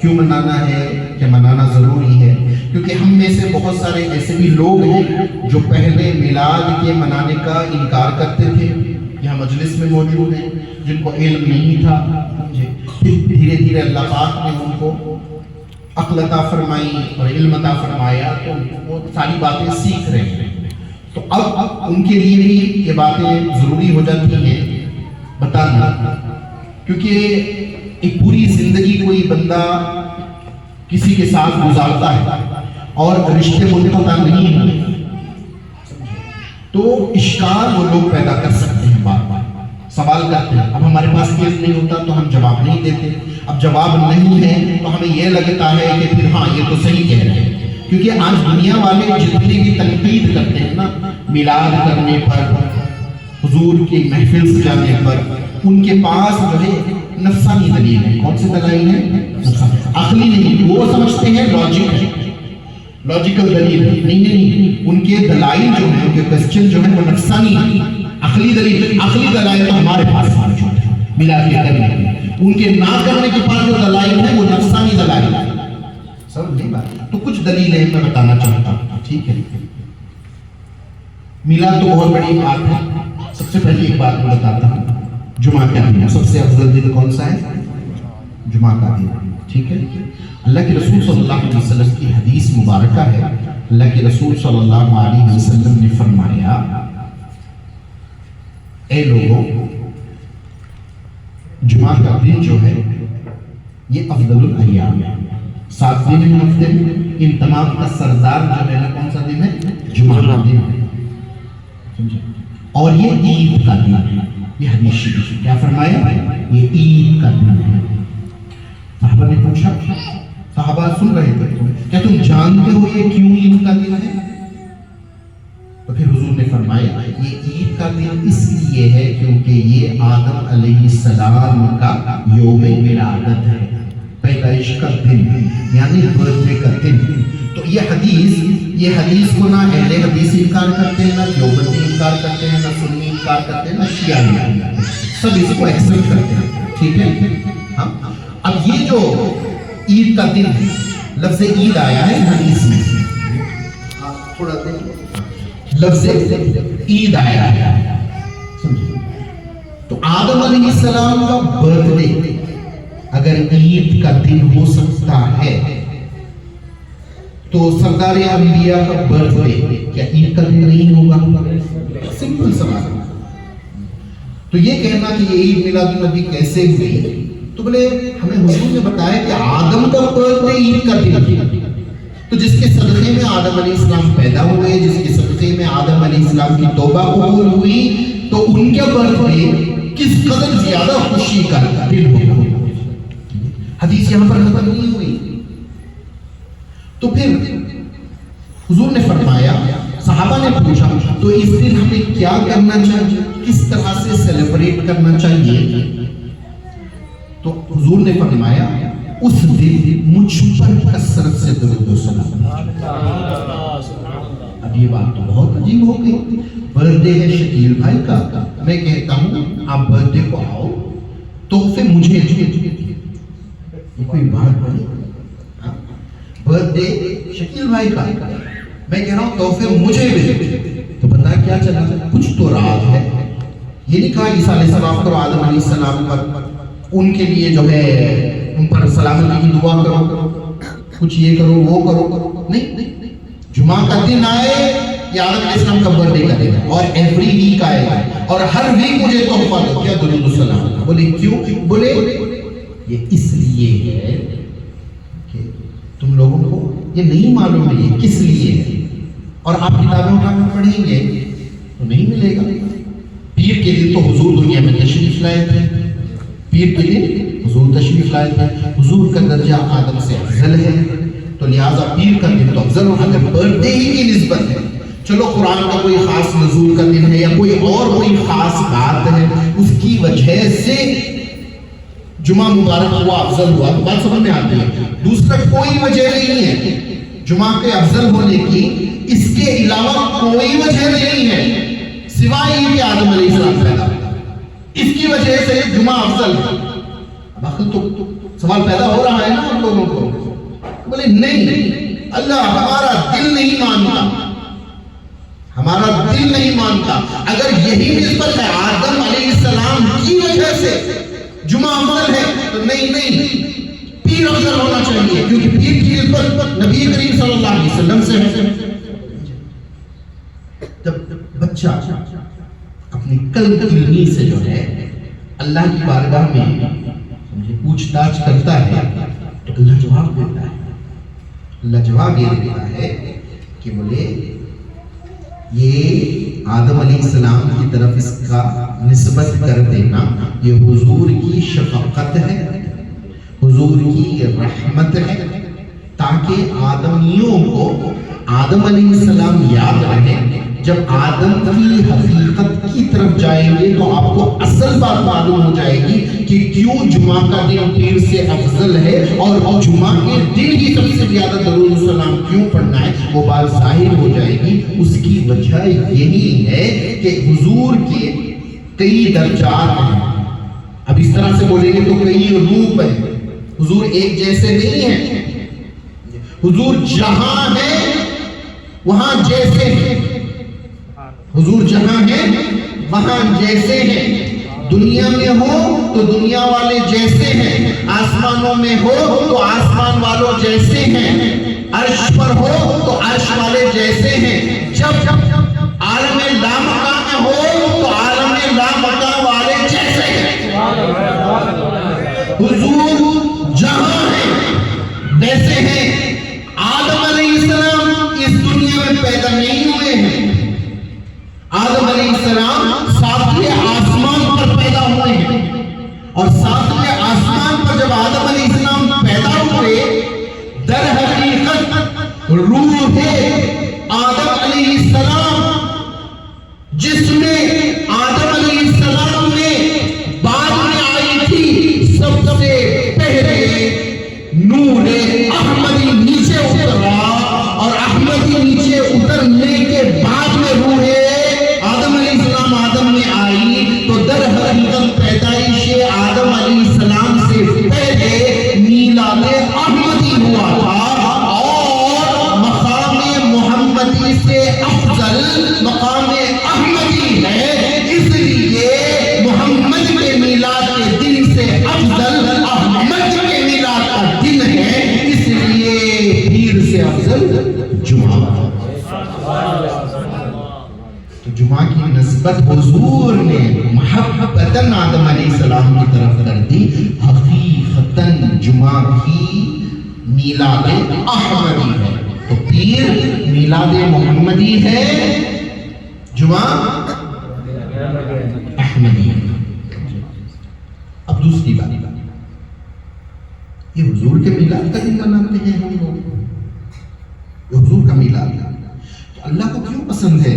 کیوں منانا ہے، کہ منانا ضروری ہے، کیونکہ ہم میں سے بہت سارے ایسے بھی لوگ ہیں جو پہلے میلاد کے منانے کا انکار کرتے تھے، یہاں مجلس میں موجود ہیں، جن کو علم نہیں تھا، پھر دھیرے دھیرے اللہ پاک نے ان کو عقل عطا فرمائی اور علم عطا فرمایا، تو وہ ساری باتیں سیکھ رہے ہیں۔ تو اب ان کے لیے بھی یہ باتیں ضروری ہو جاتی ہیں بتانا، کیونکہ ایک پوری زندگی کوئی بندہ کسی کے ساتھ گزارتا ہے اور رشتے منقطع نہیں ہوتے تو اشکال وہ لوگ پیدا کر سکتے ہیں، بار بار سوال کرتے ہیں۔ اب ہمارے پاس کیس نہیں ہوتا تو ہم جواب نہیں دیتے، اب جواب نہیں ہے تو ہمیں یہ لگتا ہے کہ پھر ہاں یہ تو صحیح کہہ رہے ہیں، کیونکہ آج دنیا والے جتنی بھی تنقید کرتے ہیں نا، میلاد کرنے پر، حضور کی محفل سجانے پر، ان کے پاس جو ہے نفسانی دلیل ہے۔ کون سی دلائل ہے؟ عقلی نہیں، وہ سمجھتے ہیں لاجیکل دلیل ہے، نہیں، ان کے دلائل جو ہیں، ان کے کوسچن جو ہیں وہ نفسانی ہیں۔ عقلی دلائل تو ہمارے پاس موجود ہے میلاد کے کرنے، ان کے نہ کرنے کے پاس جو دلائل ہیں وہ نفسانی دلائل ہیں۔ سمجھ نہیں بات؟ تو کچھ دلیلیں میں بتانا چاہتا ہوں، ٹھیک ہے؟ میلاد تو بہت بڑی بات ہے۔ سب سے پہلے ایک بات میں بتاتا ہوں، جمعہ کا دن سب سے افضل دن کون سا ہے؟ جمعہ کا دن، ٹھیک ہے؟ اللہ کے رسول صلی اللہ علیہ وسلم کی حدیث مبارکہ ہے، اللہ کے رسول صلی اللہ علیہ وسلم نے فرمایا، اے لوگوں، جمعہ کا دن جو ہے یہ افضل الایام ہے۔ 7 دن ہیں ہفتے میں، ان تمام کا سردار جو ہے نا کون سا دن ہے؟ جمعہ کا دن ہے، اور یہ عید کا دن ہے۔ یہ حدیث شریف کیا فرمایا؟ یہ عید کا دن ہے۔ صحابہ نے پوچھا، صحابہ سن رہے تھے، کیا تم جانتے ہو یہ کیوں عید کا دن ہے؟ تو پھر حضور نے فرمایا، یہ عید کا دن اس لیے ہے کیونکہ یہ آدم علیہ السلام کا یوم ولادت ہے، پیدائش کا دن، یعنی برتھ ڈے کا دن۔ تو یہ حدیث کو نہ اہل حدیث انکار کرتے ہیں، نہ دیوبندی انکار کرتے ہیں، نہ سنی انکار کرتے ہیں، نہ شیعہ انکار کرتے ہیں، سب اس کو ایکسپٹ کرتے ہیں، ٹھیک ہے؟ ہاں، اب یہ جو عید کا دن ہے، لفظ عید آیا ہے حدیث میں، تھوڑا لفظ عید آیا ہے، سمجھے؟ تو آدم علیہ السلام کا برتھ ڈے اگر عید کا دن ہو سکتا ہے تو سردار انبیاء کا برتھ ڈے کیا عید کا دن نہیں ہوگا؟ سمپل سوال۔ تو یہ کہنا کہ یہ عید میلاد النبی کیسے ہوئی، تو بولے ہمیں حضور نے بتایا کہ آدم کا برتھ ڈے عید کا دن، تو جس کے صدقے میں آدم علیہ السلام پیدا ہوئے، جس کے صدقے میں آدم علیہ السلام کی توبہ قبول ہوئی، تو ان کے برتھ ڈے کس قدر زیادہ خوشی کا دن ہوگا۔ حدیث یہاں پر ختم نہیں ہوئی۔ تو پھر حضور نے فرمایا، صحابہ نے پوچھا تو اس دن ہمیں کیا کرنا چاہیے، کس طرح سے سیلیبریٹ کرنا چاہیے؟ تو حضور نے فرمایا، اس دن مجھ پر کثرت سے درود و سلام۔ اب یہ بات تو بہت عجیب ہو گئی، برتھ ڈے ہے شکیل بھائی کا، میں کہتا ہوں آپ برتھ ڈے کو آؤ، تحفے مجھے یہ کوئی بات نہیں۔ برتھ ڈے شکیل بھائی کا، میں کہہ رہا ہوں تحفے مجھے بھی، تو پتا کیا چلا، کچھ تو راز ہے۔ یہ نہیں کہا عیسیٰ علیہ السلام کرو، آدم علیہ السلام پر، ان کے لیے جو ہے ان پر سلامتی کی دعا کرو، کچھ یہ کرو وہ کرو، نہیں۔ جمعہ کا دن آئے یہ آدم علیہ السلام کا برتھ ڈے کا دن ہے، اور ایوری ویک آئے گا، اور ہر ویک مجھے تحفہ دو، کیا درود و سلام۔ بولے کیوں؟ بولے یہ اس لیے ہے کہ تم لوگوں کو یہ نہیں معلوم ہے یہ کس لیے ہے، اور آپ کتابیں اٹھا کر پڑھیں گے تو نہیں ملے گا۔ پیر کے دن تو حضور دنیا میں تشریف لائے تھے، پیر کے دن حضور تشریف لائے تھے، حضور کا درجہ آدم سے افضل ہے، تو لہٰذا پیر کا دن تو افضل ہوگا۔ اگر برتھ ڈے ہی کی نسبت ہے، چلو قرآن کا کوئی خاص نزول کا دن ہے یا کوئی اور کوئی خاص بات ہے، اس کی وجہ سے جمعہ مبارک ہوا، افضل ہوا، تو بات سمجھ میں آتی ہے۔ دوسرا کوئی وجہ نہیں ہے جمعہ کے افضل ہونے کی، اس کے علاوہ کوئی وجہ نہیں ہے سوائے یہ کہ آدم علیہ السلام پیدا ہوا، اس کی وجہ سے جمعہ افضل ہے۔ اب آخر تو سوال پیدا ہو رہا ہے نا ہم لوگوں کو، بولے نہیں، اللہ ہمارا دل نہیں مانتا، ہمارا دل نہیں مانتا۔ اگر یہی نسبت ہے آدم علیہ السلام کی وجہ سے جمعہ افضل ہے، تو تو نہیں، پیر افضل ہونا چاہیے، کیونکہ پیر کی نسبت نبی کریم صلی اللہ علیہ وسلم سے ہے۔ جب بچہ اپنی قلب کی علمی سے جو ہے اللہ کی بارگاہ میں پوچھ تاچھ کرتا ہے تو اللہ جواب دیتا ہے۔ اللہ جواب یہ دیتا ہے کہ بولے یہ آدم علیہ السلام کی طرف اس کا نسبت کر دینا یہ حضور کی شفقت ہے، حضور کی رحمت ہے، تاکہ آدمیوں کو آدم علیہ السلام یاد رہے۔ جب آدم کی حقیقت کی طرف جائیں گے تو آپ کو اصل بات معلوم ہو جائے گی کہ کیوں جمعہ کا دن پیر سے افضل ہے، اور جمعہ کے دن ہی سب سے زیادہ درود السلام کیوں پڑھنا ہے، وہ بات ظاہر ہو جائے گی۔ اس کی وجہ یہی ہے کہ حضور کے کئی درجات ہیں، اب اس طرح سے بولیں گے تو کئی روپ ہیں، حضور ایک جیسے نہیں ہیں، حضور جہاں ہے وہاں جیسے ہیں، حضور جہاں ہے وہاں جیسے ہیں، دنیا میں ہو تو دنیا والے جیسے ہیں، آسمانوں میں ہو تو آسمان والوں جیسے ہیں، عرش پر ہو تو عرش والے جیسے ہیں، جب عالم لامکان میں ہو تو عالم لامکان والے جیسے ہیں۔ حضور جہاں ہے ویسے ہیں۔ آدم علیہ السلام اس دنیا میں پیدا نہیں ہوئے ہیں، آدم علیہ السلام ساتویں آسمان پر پیدا ہوئے ہیں، اور ساتویں آسمان پر جب آدم علیہ السلام پیدا ہوئے در حقیقت روح آدم علیہ السلام جس میں آدم علیہ السلام میں بعد میں آئی تھی، سب سے پہلے نور احمدی نیچے اترا، اور احمدی نیچے اترنے کے بعد میں روح آدم میں آئی، تو در حقیقت پیدائش آدم علیہ السلام سے پہلے میلاد احمدی ہوا تھا، اور مقام محمدی سے افضل مقام احمدی ہے، اس لیے محمد کے میلاد کے دن سے افضل احمد کے میلاد کا دن ہے، اس لیے پیر سے افضل جمعہ۔ جمعہ کی نسبت حضور نے محبتاً آدم علیہ السلام کی طرف کر دی، حقیقتاً جمعہ بھی میلاد احمدی ہے، تو پیر میلاد محمدی ہے، جمعہ احمدی ہے۔ اب دوسری بات، یہ حضور کے میلاد کا دن مناتے ہیں ہم لوگ، یہ حضور کا میلاد ہے، تو اللہ کو کیوں پسند ہے؟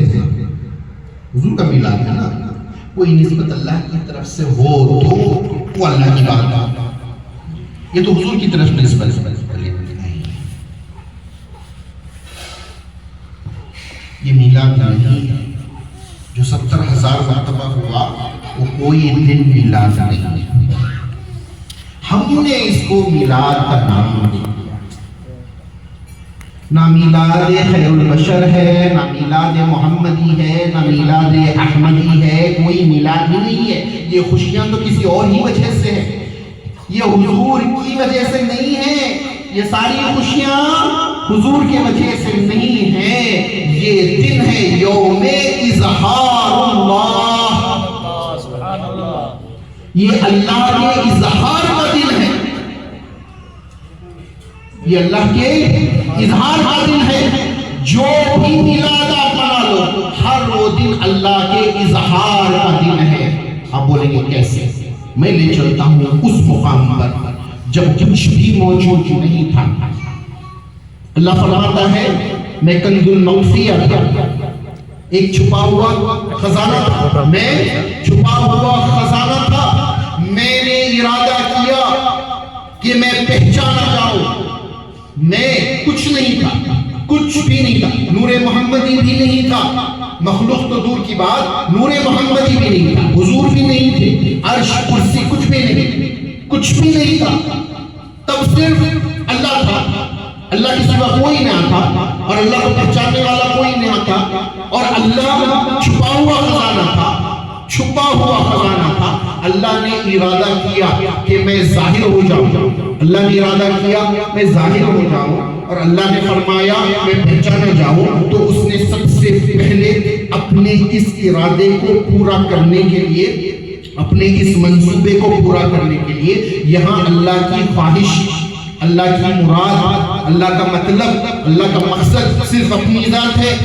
حضور کا میلاد ہے نا، کوئی نسبت اللہ کی طرف سے ہو تو وہ اللہ کی بات ہے، یہ تو حضور کی طرف نسبت نہیں، یہ میلاد نہیں ہے جو 70,000 مرتبہ ہوا، وہ کوئی دن میلاد نہیں، ہم نے اس کو میلاد کا نام دیا، نہ میلاد خیر البشر ہے، نہ میلاد محمدی ہے، نہ میلاد احمدی ہے، کوئی میلاد ہی نہیں ہے۔ یہ خوشیاں تو کسی اور ہی وجہ سے ہے، یہ حضور کی وجہ سے نہیں ہے، یہ ساری خوشیاں حضور کی وجہ سے نہیں ہیں، یہ دن ہے یوم اظہار اللہ، یہ اللہ کے اظہار کا دن ہے، یہ اللہ کے اظہار کا دن ہے۔ جو بھی میلاد آپ منا لو، ہر وہ دن اللہ کے اظہار کا دن ہے۔ آپ بولیں گے کیسے؟ میں لے چلتا ہوں اس مقام پر جب کچھ بھی موجود نہیں تھا۔ اللہ فرماتا ہے میں کنز المخفیہ تھا، ایک چھپا ہوا خزانہ تھا، میں چھپا ہوا خزانہ تھا، میں نے ارادہ کیا کہ میں پہچانا جاؤں، میں کچھ نہیں تھا، کچھ بھی نہیں تھا، نور محمدی بھی نہیں تھا، مخلوق تو دور کی بات، نور محمدی بھی نہیں تھا، حضور بھی نہیں تھے، عرش کرسی کچھ بھی نہیں، کچھ بھی نہیں تھا، تب صرف اللہ تھا، اللہ کے سوا کوئی نہ تھا، اور اللہ کو پہچاننے والا کوئی نہ تھا، اور اللہ چھپا ہوا خزانہ تھا، چھپا ہوا خزانہ تھا، اللہ نے ارادہ کیا کہ میں ظاہر ہو جاؤں، اللہ نے ارادہ کیا میں ظاہر ہو جاؤں، اور اللہ نے فرمایا میں پہچانا جاؤں، تو اس نے سب سے پہلے اپنے اس ارادے کو پورا کرنے کے لیے، اپنے اس منصوبے کو پورا کرنے کے لیے یہاں اللہ کی خواہش، اللہ کی مراد، اللہ کا مطلب، اللہ کا مقصد صرف اپنی ذات ہے،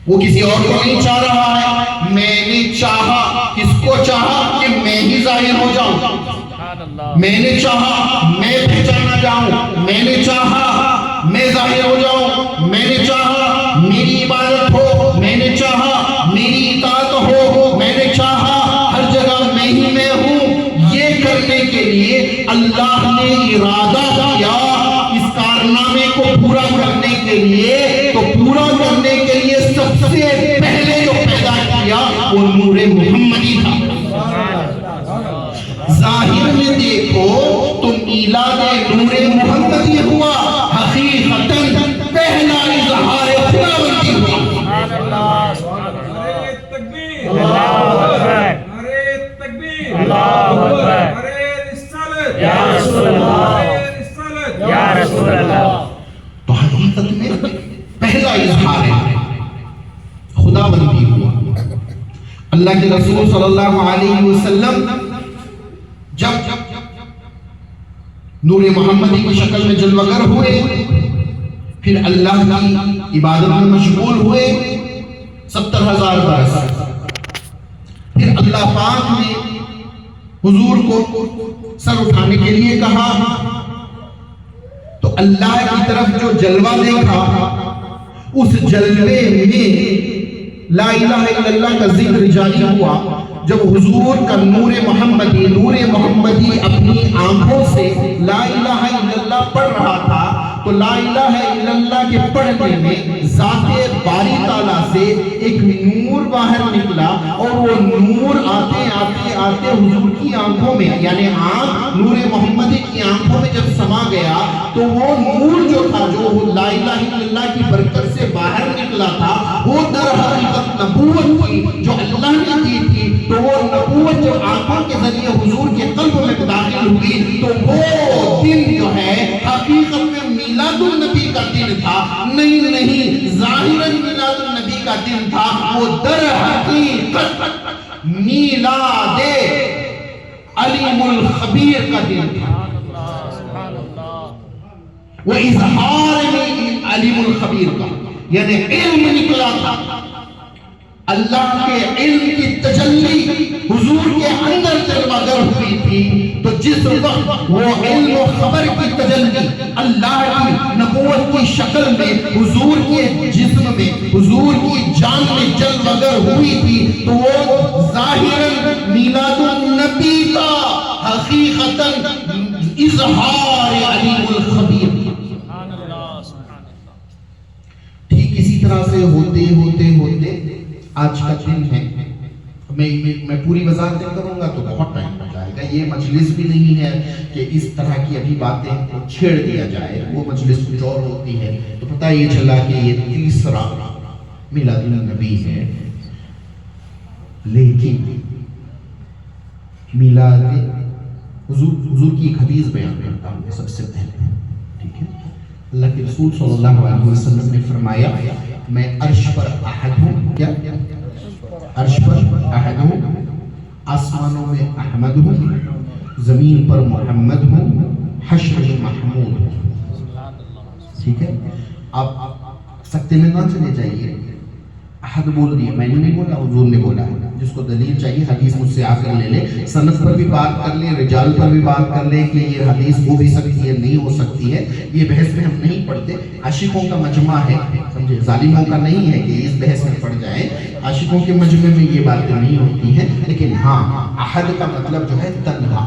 وہ کسی اور کو نہیں چاہ رہا ہے۔ میں نے چاہا، کس کو چاہا؟ کہ میں ہی ظاہر ہو جاؤں، میں نے چاہا میں پہچانا جاؤں، میں نے چاہا میں ظاہر ہو جاؤں، میں نے چاہا میری عبادت ہو، میں نے چاہا میری اطاعت ہو، میں نے چاہا ہر جگہ میں ہی میں ہوں۔ یہ کرنے کے لیے اللہ نے ارادہ کیا اس کارنامے کو پورا کرنے کے لیے، تو پورا کرنے کے لیے سب سے پہلے جو پیدا کیا وہ نور محمدی تھا۔ ظاہر میں دیکھو تو میلاد نور محمدی ہوا، حقیقتاً پہلا اظہار خداوندی ہوا۔ نعرہ تکبیر، نعرہ تکبیر، نعرہ رسالت، یا رسول اللہ، نعرہ رسالت، یا رسول اللہ۔ تو حقیقت میں پہلا اظہار خداوندی ہوا۔ اللہ کے رسول صلی اللہ علیہ وسلم جب نور محمدی کی شکل میں جلوگر ہوئے، پھر اللہ کی عبادت میں مشغول ہوئے 70,000 برس، پھر اللہ پاک نے حضور کو سر اٹھانے کے لیے کہا، تو اللہ کی طرف جو جلوہ دیکھا، اس جلوے میں لا الہ الا اللہ کا ذکر جاری ہوا۔ جب حضور کا نور محمدی اپنی آنکھوں سے لا الہ الا اللہ پڑھ رہا تھا، تو لا الہ الا اللہ کے پڑھنے میں ذات باری تعالیٰ سے ایک نور باہر نکلا، اور وہ نور آتے آتے آتے حضور کی آنکھوں میں، یعنی آنکھ نور محمدی کی آنکھوں میں جب سما گیا، تو وہ نور جو تھا، جو لا الہ الا اللہ کی برکت سے باہر نکلا تھا، وہ در حقیقت نبوت تھی جو اللہ نے دی تھی۔ تو وہ نبوت جب آنکھوں کے ذریعے حضور کے قلب میں داخل ہوئی، تو وہ دن جو ہے حقیقت میں میلاد النبی کا دن تھا، نہیں ظاہراً میلاد النبی کا دن تھا، وہ در حقیقت میلاد علیم الخبیر کا دن تھا۔ وہ اظہار میں علیم الخبیر کا، یعنی علم نکلا تھا، اللہ کے علم کی تجلی حضور کے اندر جلوہ گر ہوئی تھی۔ تو جس وقت وہ علم و خبر کی تجلی اللہ کی نبوت کی شکل میں حضور کے جسم میں، حضور کی جان میں جلوہ گر ہوئی تھی، تو وہ ظاہراً میلاد النبی کا، حقیقتاً اظہار علیم الخبیر۔ ٹھیک اسی طرح سے ہوتے ہوتے ہوتے آج کا دن ہے۔ میں پوری وضاحت کروں گا تو بہت ٹائم ہو جائے گا۔ یہ مجلس بھی نہیں ہے کہ اس طرح کی ابھی باتیں کو چھیڑ دیا جائے، وہ مجلس کچھ اور ہوتی ہے۔ تو پتہ یہ چلا کہ یہ تیسرا میلاد النبی ہے، لیکن میلاد حضور کی ایک حدیث بیان کرتا ہوں سب سے پہلے، ٹھیک ہے؟ اللہ کے رسول صلی اللہ علیہ وسلم نے فرمایا، میں عرش پر احد ہوں، کیا؟ عرش پر احد ہوں، آسمانوں میں احمد ہوں، زمین پر محمد ہوں، حشر میں محمود ہوں۔ ٹھیک ہے؟ آپ سکتے میں نہ چلے جائیے، احد بول دیے، میں نے نہیں بولا، حضور نے بولا ہے۔ جس کو دلیل چاہیے حدیث مجھ سے آ کر لے لے، سند پر بھی بات کر لیں، رجال پر بھی بات کر لیں کہ یہ حدیث ہو بھی سکتی ہے، نہیں ہو سکتی ہے۔ یہ بحث میں ہم نہیں پڑھتے، عاشقوں کا مجمع ہے، سمجھے، ظالموں کا نہیں ہے کہ اس بحث میں پڑھ جائیں۔ عاشقوں کے مجمع میں یہ باتیں نہیں ہوتی ہیں، لیکن ہاں احد کا مطلب جو ہے تنہا۔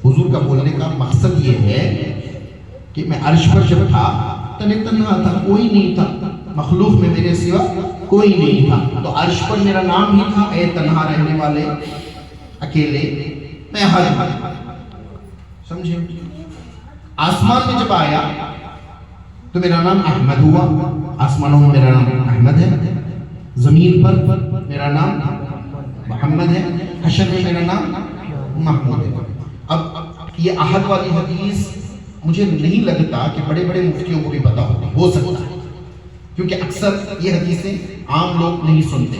حضور کا بولنے کا مقصد یہ ہے کہ میں عرش پر جب تھا تنہا تھا، کوئی نہیں تھا، مخلوق میں میرے سوا کوئی نہیں تھا، تو عرش پر میرا نام ہی تھا، اے تنہا رہنے والے، اکیلے، میں ہر سمجھے۔ آسمان میں جب آیا تو میرا نام احمد ہوا، آسمانوں میں میرا نام احمد ہے، زمین پر میرا نام محمد ہے، حشر میں میرا نام محمود ہے۔ اب یہ احد والی حدیث مجھے نہیں لگتا کہ بڑے بڑے مفتیوں کو بھی پتا ہو سکتا ہے، کیونکہ اکثر یہ حدیثیں عام لوگ نہیں سنتے،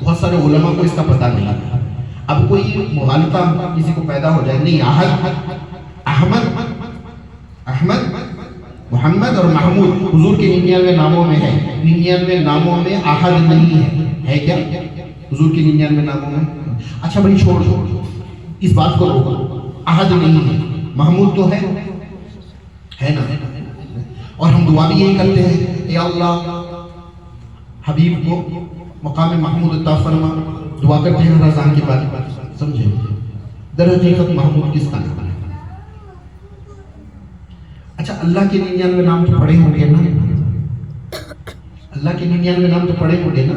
بہت سارے علماء کو اس کا پتہ نہیں ہے۔ اب کوئی مغالطہ کسی کو پیدا ہو جائے، نہیں احمد محمد اور محمود حضور کے 99 ناموں میں ہے، 99 ناموں میں احد نہیں ہے کیا حضور کے 99 ناموں میں؟ اچھا بھائی چھوڑ اس بات کو روکو، احد نہیں ہے، محمود تو ہے نا، اور ہم دعا بھی یہی کرتے ہیں، اے اللہ حبیب کو مقام محمود عطا فرما، دعا کرتے ہیں رمضان کے بعد، سمجھے؟ در حقیقت محمود کس کا نام ہے؟ اچھا اللہ کے 99 نام تو پڑھے ہوں گے نا، اللہ کے 99 نام تو پڑھے ہوں گے نا،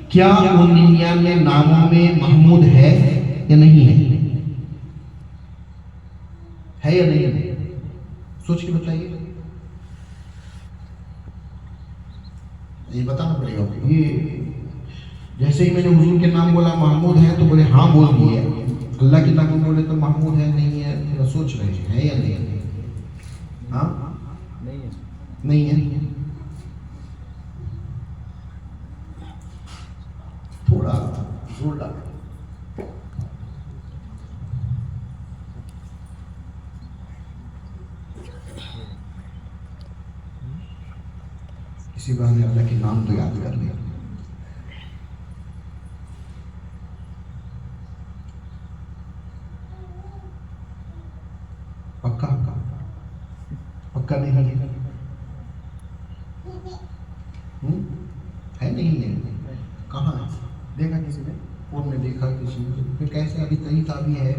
کیا ان 99 ناموں میں محمود ہے یا نہیں ہے یا نہیں ہے؟ سوچ کے بتائیے، یہ بتانا پڑے گا۔ یہ جیسے ہی میں نے حضور کے نام بولا محمود ہے تو بولے ہاں بول دیے، اللہ کے نام بولے تو محمود ہے نہیں ہے، تھوڑا سوچ رہے ہیں یا نہیں ہے؟ ہاں نہیں ہے، تھوڑا زور ڈال۔ اسی بہانے اللہ کے نام تو یاد کر لیا۔ پکا نہیں ہے نہیں ہے، کہاں دیکھا کسی نے؟ فون میں دیکھا کسی نے، پھر کیسے ابھی کہیں کا بھی ہے؟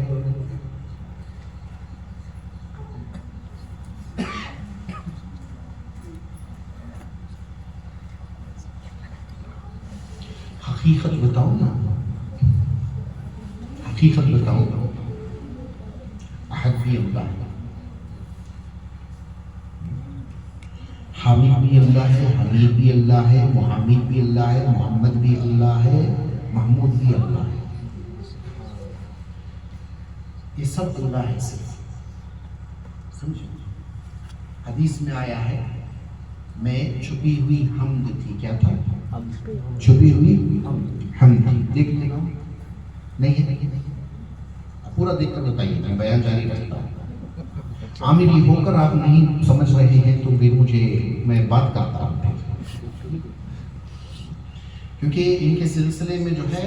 حقیقت بتاؤ نا، حقیقت بتاؤ، احد بھی اللہ ہے، حامد بھی اللہ ہے، حمید بھی اللہ ہے، محمد بھی اللہ ہے، محمد بھی اللہ ہے، محمود بھی اللہ ہے، یہ سب اللہ ہے صرف، سمجھو؟ حدیث میں آیا ہے میں چھپی ہوئی حمد تھی، کیا تھا؟ چھپی ہوئی حمد تھی، دیکھ لینا نہیں ہے، پورا دیکھ کر بتائیے، میں بیان جاری رکھتا ہوں۔ عاملی ہو کر آپ نہیں سمجھ رہے ہیں تو پھر میں بات کرتا ہوں، کیونکہ ان کے سلسلے میں جو ہے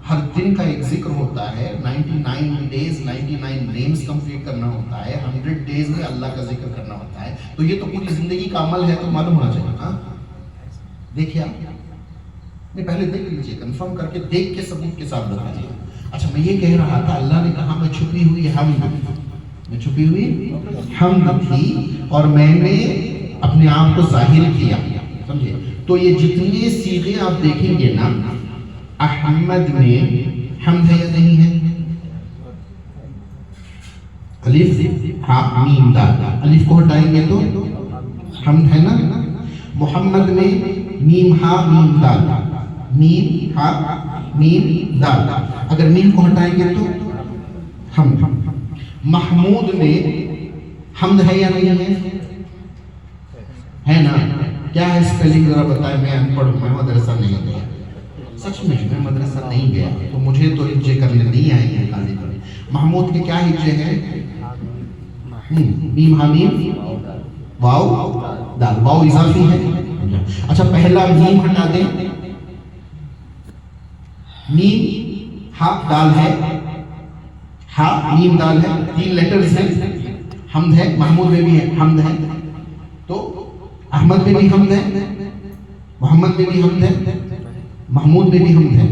ہر دن کا ایک ذکر ہوتا ہے، 99 ڈیز 99 نیمز کمپلیٹ کرنا ہوتا ہے، 100 ڈیز میں اللہ کا ذکر کرنا ہوتا ہے، تو یہ تو پوری زندگی کا عمل ہے، تو معلوم ہونا چاہیے۔ دیکھیے آپ نہیں، پہلے دیکھ لیجیے، کنفرم کر کے دیکھ کے ثبوت کے ساتھ بتائیے۔ اچھا میں یہ کہہ رہا تھا، اللہ نے کہا میں چھپی ہوئی حمد تھی اور میں نے اپنے آپ کو ظاہر کیا، سمجھے؟ تو یہ جتنے صیغے آپ دیکھیں گے نا، احمد میں حمد ہے یا نہیں ہے؟ الف ہاں میم دال، الف کو ہٹائیں گے تو حمد ہے نا۔ محمد میں میم ہا میم دال، میم ہا میم دال، اگر میم کو ہٹائیں گے تو حمد۔ محمود میں حمد ہے یا نہیں ہے نا؟ کیا ہے اسپیلنگ ذرا بتائیں، میں ان پڑھ ہوں، میں مدرسہ نہیں گیا، سچ میں میں مدرسہ نہیں گیا تو مجھے تو ہجے کرنے نہیں آئی ہیں خالی کرنے۔ محمود کے کیا ہجے ہیں؟ میم ہا میم واو دال، واو اضافی ہے۔ اچھا پہلا میم ہٹا دیں، میم ہا دال ہے، ہا میم دال ہے، 3 لیٹرز ہیں، حمد ہے، محمود میں بھی حمد ہے، تو احمد میں بھی حمد ہے، محمد میں بھی حمد ہے، محمود میں بھی حمد ہے،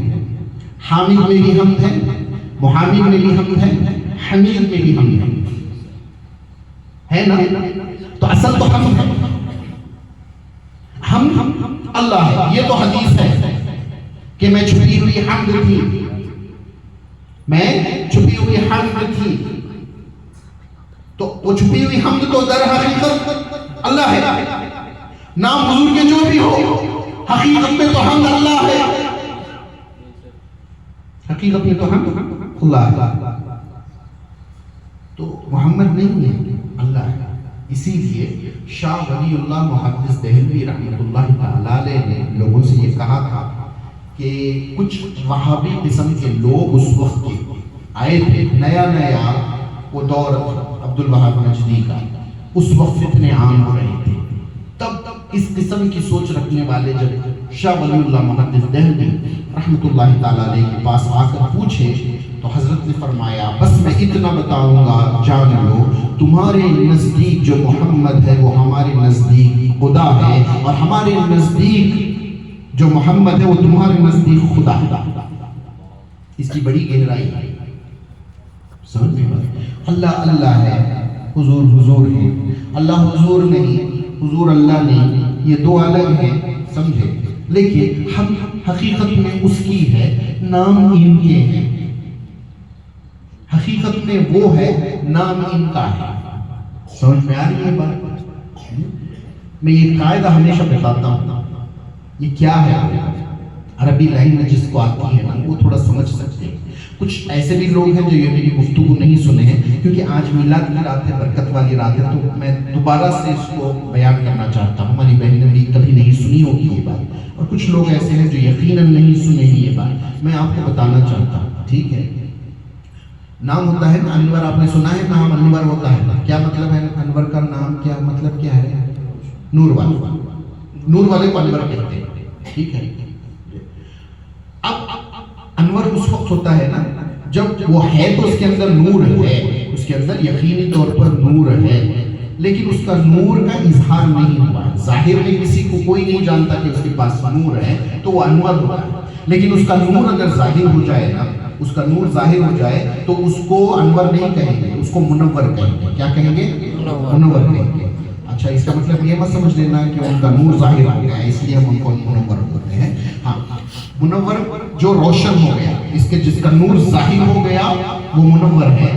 حامد میں بھی حمد ہے، محامد میں بھی حمد ہے، حمید میں بھی حمد ہے نا؟ تو اصل تو حمد ہے، ہم اللہ ہے، یہ تو حدیث ہے کہ میں چھپی ہوئی حمد تھی، میں چھپی ہوئی حمد تھی، تو وہ چھپی ہوئی حمد تو در حقیقت اللہ ہے، نام حضور کے جو بھی ہو، حقیقت میں تو حمد اللہ ہے، حقیقت میں تو ہم اللہ ہے، تو محمد نہیں ہے، اللہ ہے۔ اسی لیے شاہ ولی اللہ محدث دہلوی رحمۃ اللہ تعالیٰ علیہ نے لوگوں سے یہ کہا تھا کہ کچھ وہابی قسم کے لوگ اس وقت کے آئے تھے، نیا نیا وہ دور عبد الوہاب نجدی کا، اس وقت فتنے عام ہو رہے تھے، تب اس قسم کی سوچ رکھنے والے جب شاہ ولی اللہ محدث دہلوی رحمۃ اللہ تعالیٰ علیہ کے پاس آ کر پوچھے تو حضرت نے فرمایا بس میں اتنا بتاؤں گا، جان لو تمہارے نزدیک جو محمد ہے وہ ہمارے نزدیک خدا ہے، اور ہمارے نزدیک جو محمد ہے وہ تمہارے نزدیک خدا ہے۔ اس کی بڑی گہرائی ہے، سمجھ میں بات؟ اللہ اللہ ہے، حضور حضور ہے، اللہ حضور نہیں، حضور اللہ نہیں، یہ دو الگ ہیں، سمجھے؟ لیکن ہم حقیقت میں اس کی ہے، نام ان کے ہیں، حقیقت میں وہ ہے، نام ان کا ہے۔ سمجھ میں آ رہی ہے بات؟ میں یہ قاعدہ ہمیشہ بتاتا ہوں، یہ کیا ہے؟ عربی لینگویج جس کو آتی ہے نا وہ تھوڑا سمجھ سکتے ہیں۔ کچھ ایسے بھی لوگ ہیں جو یہ میری گفتگو نہیں سنے ہیں، کیونکہ آج میلاد کی رات ہے، برکت والی رات ہے، تو میں دوبارہ سے اس کو بیان کرنا چاہتا ہوں۔ ہماری بہن نے بھی کبھی نہیں سنی ہوگی یہ بات، اور کچھ لوگ ایسے ہیں جو یقیناً نہیں سنے ہیں یہ بات، میں آپ کو بتانا چاہتا ہوں، ٹھیک ہے؟ نام ہوتا ہے نا انور، آپ نے سنا ہے نام انور ہوتا ہے، کیا مطلب ہے انور کا نام؟ کیا مطلب کیا ہے؟ نور والا، نور والے کو انور کہتے ہیں، ٹھیک ہے؟ اب انور اس وقت ہوتا ہے نا جب وہ ہے تو اس کے اندر نور ہے، اس کے اندر یقینی طور پر نور ہے، لیکن اس کا نور کا اظہار نہیں ہوا ہے، ظاہر میں کسی کو کوئی نہیں جانتا کہ اس کے پاس نور ہے تو وہ انور ہوتا ہے، لیکن اس کا نور اگر ظاہر ہو جائے نا، اس کا نور ظاہر ہو جائے تو اس کو انور نہیں کہیں گے، اس کو منور کہیں گے۔ کیا کہیں گے؟ منور کہیں گے۔ اچھا، اس کا مطلب یہ مت سمجھ لینا کہ ان کا نور ظاہر ہو گیا ہے اس لیے ہم ان کو منور ہوتے ہیں۔ ہاں، منور جو روشن ہو گیا، اس کے جس کا نور ظاہر ہو گیا وہ منور ہے۔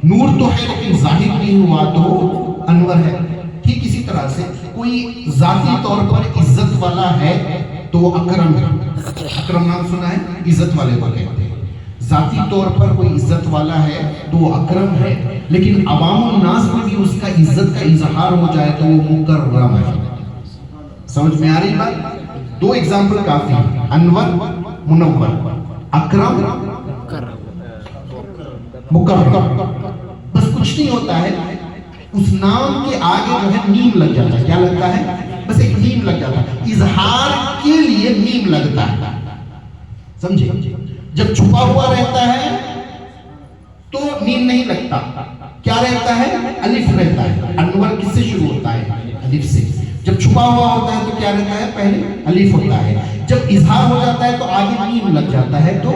نور تو ہے لیکن ظاہر نہیں ہوا تو انور ہے۔ ٹھیک اسی طرح سے کوئی ذاتی طور پر عزت والا ہے تو وہ اکرم ہے۔ اکرم نام سنا ہے؟ عزت والے کو کہتے ہیں۔ ذاتی طور پر کوئی عزت والا ہے تو وہ اکرم ہے، لیکن عوام الناس میں بھی اس کا عزت کا اظہار ہو جائے تو وہ مکرم ہے۔ سمجھ میں آ رہی بات؟ دو ایگزامپل کافی ہیں، انور منور، اکرم مکرم۔ بس کچھ نہیں ہوتا ہے، اس نام کے آگے جو ہے میم لگ جاتا ہے۔ کیا لگتا ہے؟ بس ایک میم لگ جاتا ہے، اظہار کے لیے میم لگتا ہے، سمجھے؟ جب چھپا ہوا رہتا ہے تو میم نہیں لگتا، کیا رہتا ہے؟ الف رہتا ہے۔ انور کس سے شروع ہوتا ہے؟ الف سے۔ جب چھپا ہوا ہوتا ہے تو کیا رہتا ہے؟ پہلے الف ہوتا ہے۔ جب اظہار ہو جاتا ہے تو آگے میم لگ جاتا ہے تو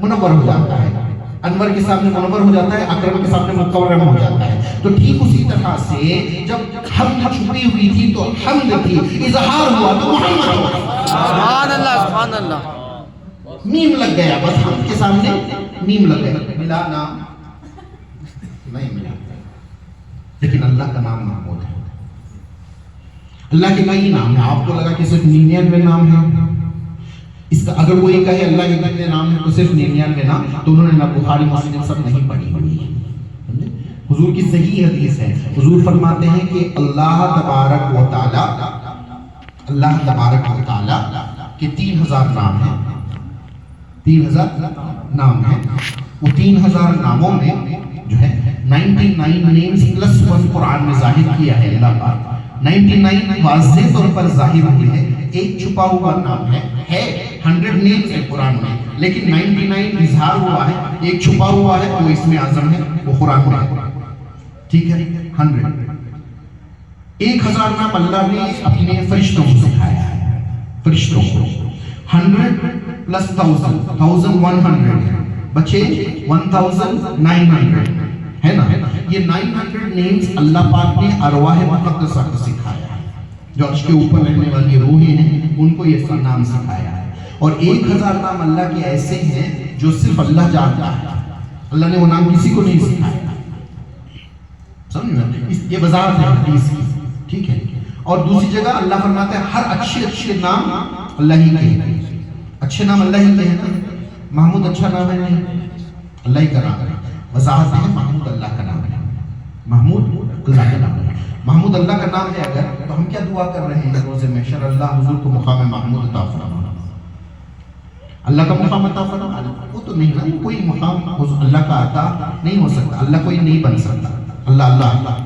منور ہو جاتا ہے۔ انور کے سامنے منور ہو جاتا ہے، اکرم کے سامنے مکرم ہو جاتا ہے۔ تو ٹھیک اسی طرح سے جب حمد چھپی ہوئی تھی تو حمد تھی، اظہار ہوا تو محمد ہوا۔ سبحان اللہ، سبحان اللہ۔ میم لگ گیا، بس حمد کے سامنے میم لگ گیا، ملا نام نہیں ملا، لیکن اللہ کا نام محمود ہے۔ اللہ کے کئی نام ہیں، آپ کو لگا کہ صرف 99 نام ہیں، اس کا اگر کوئی کہے اللہ کے کتنے نام ہیں تو صرف 99 نام، تو انہوں نے نہ بخاری مسلم سب نہیں پڑھی ہوئی ہے۔ حضور کی صحیح حدیث ہے، حضور فرماتے ہیں کہ اللہ تبارک و تعالی کے 3000 نام ہیں، 3000 نام ہیں۔ وہ 3000 ناموں میں جو ہے 99 نیمز پلس 1 قرآن میں ظاہر کیا ہے اللہ پاک۔ 99 واضح طور پر ظاہر ہوئے ہیں، ایک چھپا ہوا نام ہے 100 نیمز ہے قرآن میں، لیکن 99 اظہار ہوا ہے، ایک چھپا ہوا ہے وہ اسم اعظم ہے، وہ قرآن میں ہے، ٹھیک ہے؟ 100 1000 نام اللہ نے اپنے فرشتوں کو سکھایا ہے، فرشتوں کو 100 پلس 1000 1100 بچے 1900 ہے نا؟ یہ 900 نیمز اللہ پاک نے ارواح مقدسہ کو سکھایا ہے، جو عرش کے اوپر رہنے والی روحیں ہیں ان کو یہ نام سکھایا ہے۔ اور 1000 نام اللہ کے ایسے ہیں جو صرف اللہ جانتا ہے، اللہ نے وہ نام کسی کو نہیں سکھایا، سمجھ؟ یہ وضاحت ہے حدیث کی، ٹھیک ہے؟ اور دوسری جگہ اللہ فرماتا ہے ہر اچھے نام اللہ ہی کے ہیں، اچھے نام اللہ ہی کے ہیں۔ محمود اچھا نام ہے نہیں، اللہ ہی کا نام ہے. وضاحت ہے محمود اللہ کا نام ہے. محمود اللہ کا نام ہے. محمود اللہ کا نام ہے اگر تو ہم کیا دعا کر رہے ہیں روز محشر؟ اللہ حضور کو مقام محمود عطا فرما. اللہ کا مقام عطا فرما وہ تو نہیں نا، کوئی مقام اللہ کا عطا نہیں ہو سکتا، اللہ کوئی نہیں بن سکتا. اللہ اللہ اللہ.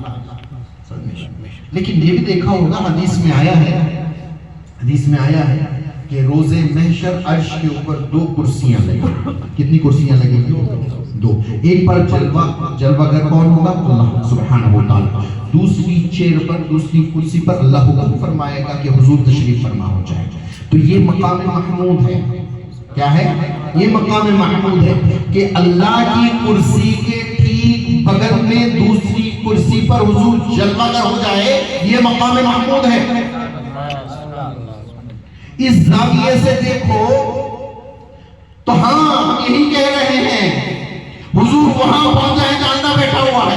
لیکن یہ بھی دیکھا ہوگا حدیث میں آیا ہے کہ روز محشر عرش کے اوپر 2 کرسیاں لگیں. کتنی کرسیاں لگیں گی؟ 2. ایک پر جلوہ گر کون ہوگا؟ اللہ سبحانہ و تعالی. دوسری چیئر پر، دوسری کرسی پر اللہ حکم فرمائے گا کہ حضور تشریف فرما ہو جائے. تو یہ مقام محمود ہے. کیا ہے یہ مقام محمود ہے کہ اللہ کی کرسی کے ٹھیک بغل میں دوسری کرسی پر حضور جلوہ گر ہو جائے. یہ مقام محمود ہے. اس زاویے سے دیکھو تو ہاں ہم یہی کہہ رہے ہیں حضور وہاں پہنچ جائے جہاں اللہ بیٹھا ہوا ہے.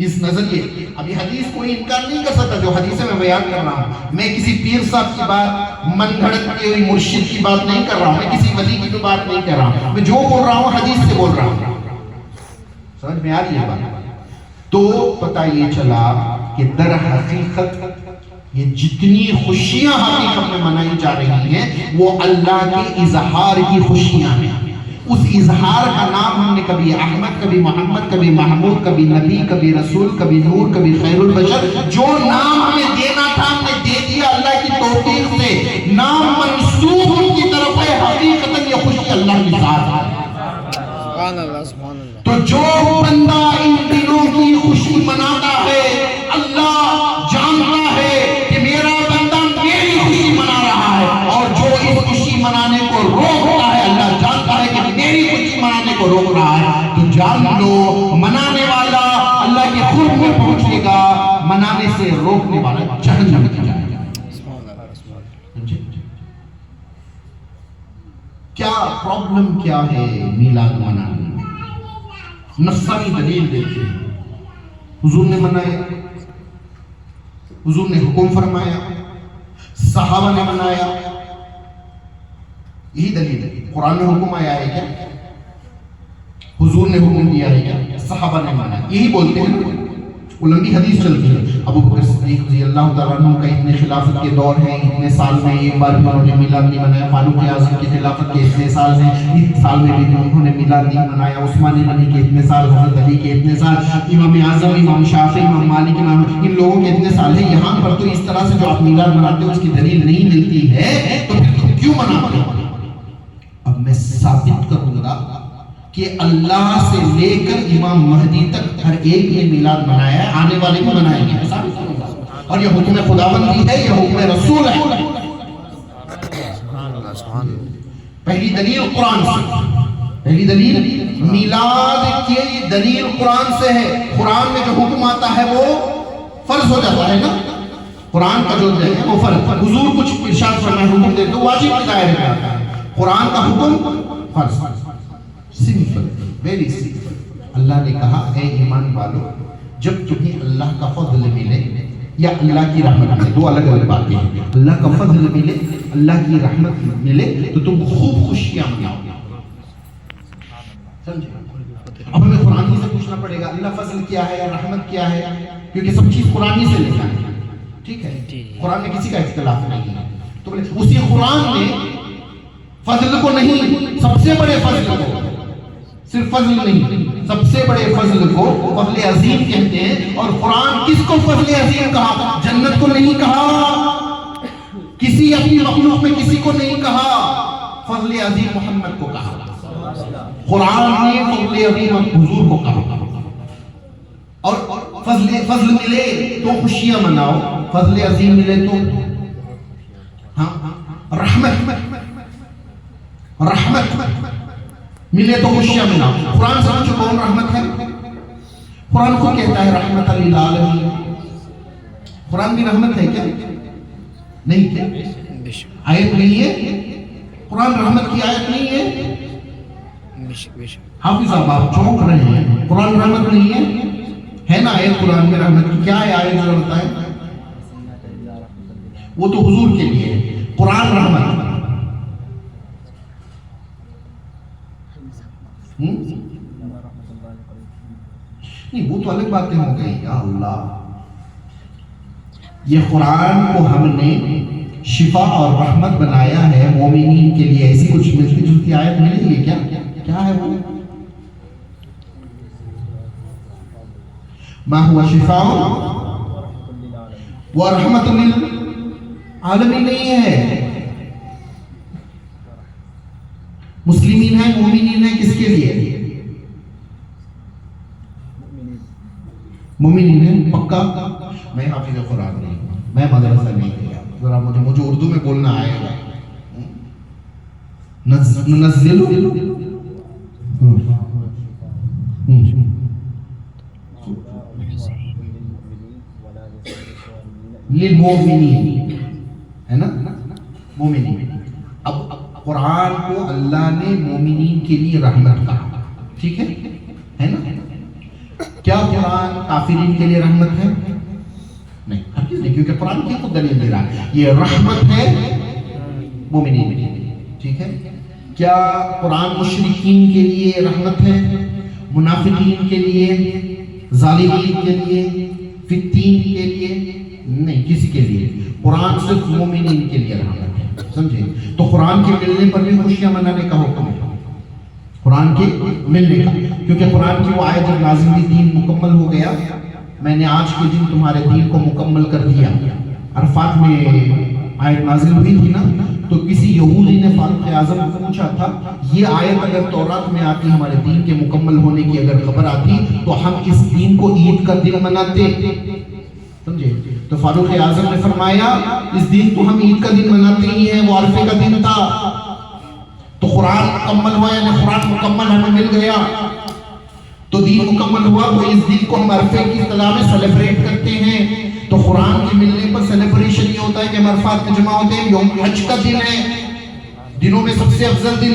اس نظریے اب یہ حدیث کوئی انکار نہیں کر سکتا جو حدیث میں بیان کر رہا ہوں. میں کسی پیر صاحب کی بات، من گھڑت کی ہوئی مرشد کی بات نہیں کر رہا ہوں، میں کسی ولی کی بات نہیں کر رہا ہوں. میں جو بول رہا ہوں حدیث سے بول رہا ہوں. سمجھ میں آ رہی ہے بات؟ تو پتہ یہ چلا کہ در حقیقت یہ جتنی خوشیاں حقیقت میں منائی جا رہی ہیں وہ اللہ کے اظہار کی خوشیاں ہیں. اس اظہار کا نام ہم نے کبھی احمد، کبھی محمد، کبھی محمود، کبھی نبی، کبھی رسول، کبھی نور، کبھی خیر البشر. جو نام ہمیں دینا تھا ہم نے دے دیا اللہ کی توفیق سے. نام منسوب ان کی طرف ہے، حقیقتاً یہ خوشی اللہ کی ذات ہے. سبحان اللہ سبحان اللہ. تو جو بندہ ان دنوں کی خوشی مناتا ہے اللہ جانتا ہے کہ میرا بندہ میری خوشی منا رہا ہے، اور جو اس خوشی منانے کو روکتا ہے اللہ جانتا ہے کہ میری خوشی منانے کو روک رہا ہے. تو جان لو منانے والا اللہ کے قرب میں پہنچے گا، منانے سے روکنے والا جہنم میں جائے گا. کیا پرابلم کیا ہے میلاد منانے؟ نصانی دلیل دیکھیں. حضور نے منایا، حضور نے حکم فرمایا، صحابہ نے منایا. یہی دلیل ہے. قرآن میں حکم آیا ہے کیا؟ حضور نے حکم دیا ہے کیا؟ صحابہ نے منایا. یہی بولتے ہیں. وہ لمبی حدیث چلتی ہے. ابو بکر صدیق رضی اللہ تعالیٰ عنہ کا اتنے خلافت کے دور ہیں، اتنے سال میں ایک بار بھی انہوں نے میلاد نہیں منایا. فاروق اعظم کی خلافت کے اتنے سال ہیں، اس سال میں بھی انہوں نے میلاد نہیں منایا. عثمان غنی کے اتنے سال، حضرت علی کے اتنے سال، امام اعظم، امام شافعی، امام مالک، ان لوگوں کے اتنے سال ہیں. یہاں پر تو اس طرح سے جو آپ میلاد مناتے ہو اس کی دلیل نہیں ملتی ہے، تو پھر کیوں مناتے ہو؟ اب میں ثابت کروں گا کہ اللہ سے لے کر امام مہدی تک ہر ایک نے میلاد منایا ہے، آنے والے بھی منائیں گے. ثابت کروں گا. اور یہ حکم خداوندی ہے، یہ حکم رسول ہے. پہلی دلیل قرآن سے، پہلی دلیل میلاد کی دلیل قرآن سے ہے. قرآن میں جو حکم آتا ہے وہ فرض ہو جاتا ہے نا. قرآن کا جو ہے وہ فرض. حضور کچھ ارشاد فرمائے حکم دے تو واجب کی دائرے میں آتا ہے. قرآن کا حکم فرض. Simple, very simple. اللہ نے کہا اے ایمان والو، جب تمہیں اللہ کا فضل ملے یا اللہ کی رحمت ملے، دو الگ الگ باتیں ہیں. اللہ کا فضل ملے، اللہ کی رحمت ملے تو تم خوب خوشیاں مناؤ. سمجھے؟ اب ہمیں قرآن ہی سے پوچھنا پڑے گا اللہ فضل کیا ہے یا رحمت کیا ہے، کیونکہ سب چیز قرآن ہی سے لکھا ہے. ٹھیک ہے، قرآن میں کسی کا اختلاف نہیں ہے. تو بولے اسی قرآن نے فضل کو نہیں، سب سے بڑے فضل کو، صرف فضل نہیں، سب سے بڑے فضل کو فضل عظیم کہتے ہیں. اور قرآن کس کو فضل عظیم کہا؟ جنت کو نہیں کہا، کسی اپنی مخلوق میں کسی کو نہیں کہا، فضل عظیم محمد کو کہا. قرآن نے فضل عظیم حضور کو کہا. اور فضل ملے تو خوشیاں مناؤ، فضل عظیم ملے تو ہاں رحمت ملے تو خوشیاں مناؤ. قرآن سمجھو کون رحمت ہے؟ قرآن کو کہتا ہے رحمت للعالمین. قرآن بھی رحمت ہے کیا؟ نہیں کیا؟ آیت نہیں ہے؟ قرآن رحمت کی آیت نہیں ہے؟ حافظ صاحب آپ چونک رہے ہیں. قرآن رحمت نہیں ہے نا آیت قرآن میں رحمت کی؟ کیا ہے آیت ذرا بتائیں. وہ تو حضور کے لیے ہے. قرآن رحمت نہیں وہ تو الگ باتیں ہو گئی. یا اللہ، یہ قرآن کو ہم نے شفا اور رحمت بنایا ہے مومنین کے لیے. ایسی کچھ ملتی جلتی آیت ملی ہے کیا؟ کیا ہے وہ؟ ما ہوا شفا ورحمت للعالمین نہیں ہے. مسلمین ہیں، مومنین ہیں، کس کے لیے؟ مومنین ہیں. پکا؟ میں حافظ قرآن نہیں ہوں، میں مدرسہ نہیں گیا، ذرا مجھے اردو میں بولنا آئے گا. ننزل للمؤمنین، ہے نا، مومنین. اب قرآن کو اللہ نے مومنین کے لیے رحمت کہا، ٹھیک ہے نا. کیا قرآن کافرین کے لیے رحمت ہے؟ نہیں، ہرگز نہیں، کیونکہ قرآن کی خود دلیل دے رہا ہے یہ رحمت ہے مومنین کے لیے، ٹھیک ہے. کیا قرآن مشرکین کے لیے رحمت ہے؟ منافقین کے لیے، ظالمین کے لیے، فتین کے لیے؟ نہیں، کسی کے لیے. قرآن صرف مومنین کے لیے رحمت ہے، سمجھے. تو قرآن کے ملنے پر بھی خوشیاں منانے کا حکم ہے، قرآن کے ملنے کا، کیونکہ قرآن کی وہ آیت جب نازل ہوئی دین مکمل ہو گیا. میں نے آج کے دن تمہارے دین کو مکمل کر دیا. عرفات میں آیت نازل ہوئی تھی نا، تو کسی یہودی نے فاروق اعظم کو پوچھا تھا یہ آیت اگر تورات میں آتی، ہمارے دین کے مکمل ہونے کی اگر خبر آتی تو ہم اس دین کو عید کا دن مناتے، سمجھے. تو فاروق اعظم نے فرمایا اس دن تو ہم عید کا دن مناتے ہی ہیں، وہ عرفے کا دن تھا. تو قرآن مکمل ہوا، یعنی قرآن مکمل ہمیں مل گیا تو دین مکمل ہوا. تو اس دن کو ہم عرفے کی اصطلاح میں سیلیبریٹ کرتے ہیں. تو قرآن کے ملنے پر سیلیبریشن یہ ہوتا ہے کہ ہم عرفات میں جمع ہوتے ہیں. یوم حج کا دن ہے، دنوں میں سب سے افضل دن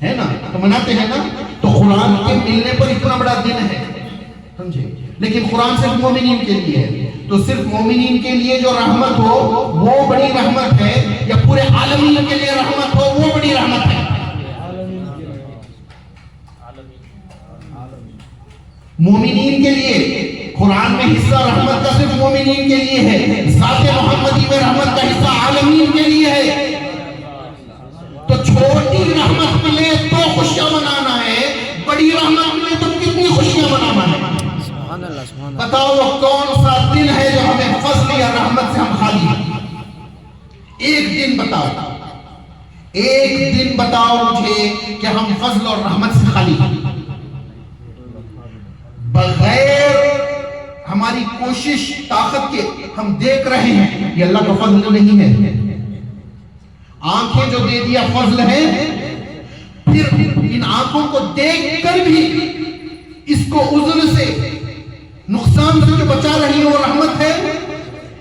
ہے نا، تو مناتے ہیں نا. تو قرآن کے ملنے پر اتنا بڑا دن ہے، سمجھے. لیکن قرآن صرف مومنین کے لیے ہے. تو صرف مومنین کے لیے جو رحمت ہو وہ بڑی رحمت ہے، یا پورے عالمین کے لیے رحمت ہو وہ بڑی رحمت ہے؟ مومنین کے لیے. قرآن میں حصہ رحمت کا صرف مومنین کے لیے ہے. ذات محمدی میں رحمت کا حصہ عالمین کے لیے ہے. تو چھوٹی رحمت ملے تو خوشیاں منانا ہے، بڑی رحمت ملے تو کتنی خوشیاں منانا ہے. بتاؤ وہ کون سا دن ہے جو ہمیں فضل یا رحمت سے ہم خالی ہیں؟ ایک دن بتاؤ، ایک دن بتاؤ مجھے کہ ہم فضل اور رحمت سے خالی ہیں. بغیر ہماری کوشش طاقت کے ہم دیکھ رہے ہیں، یہ اللہ کا فضل نہیں ہے. آنکھیں جو دے دیا فضل ہے، پھر ان آنکھوں کو دیکھ کر بھی اس کو عذر سے، نقصان سے جو بچا رہی ہے وہ رحمت ہے.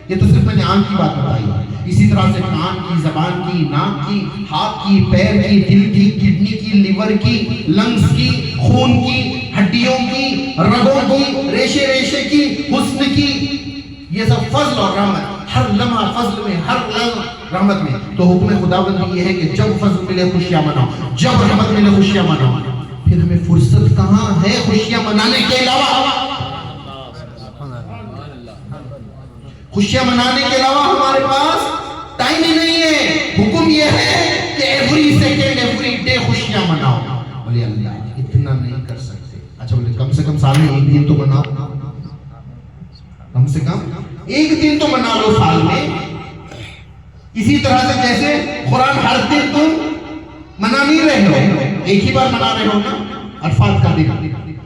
یہ تو صرف میں نے آنکھ کی بات بتائی. اسی طرح سے کان کی، زبان کی، ناک کی، ہاتھ کی، پیر کی، دل کی، کڈنی کی، لیور کی، لنگز کی، خون کی، ہڈیوں کی، رگوں کی، ریشے ریشے کی، حسن کی، یہ سب فضل اور رحمت. ہر لمحہ فضل میں، ہر لمحہ رحمت میں. تو حکم خداوند یہ ہے کہ جب فضل ملے خوشیاں مناؤ، جب رحمت ملے خوشیاں مناؤ. پھر ہمیں فرصت کہاں ہے خوشیاں منانے کے علاوہ؟ خوشیاں منانے کے علاوہ ہمارے پاس ٹائم ہی نہیں ہے. حکم یہ ہے کہ ایوری سیکنڈ، ایوری ڈے خوشیاں مناؤ. بولے اللہ اتنا نہیں کر سکتے. اچھا بولے کم سے کم سال میں ایک دن تو مناؤ، کم سے کم ایک دن تو منا لو سال میں. اسی طرح سے جیسے قرآن ہر دن تم منا نہیں رہے ہو، ایک ہی بار منا رہے ہو نا عرفات کا دن،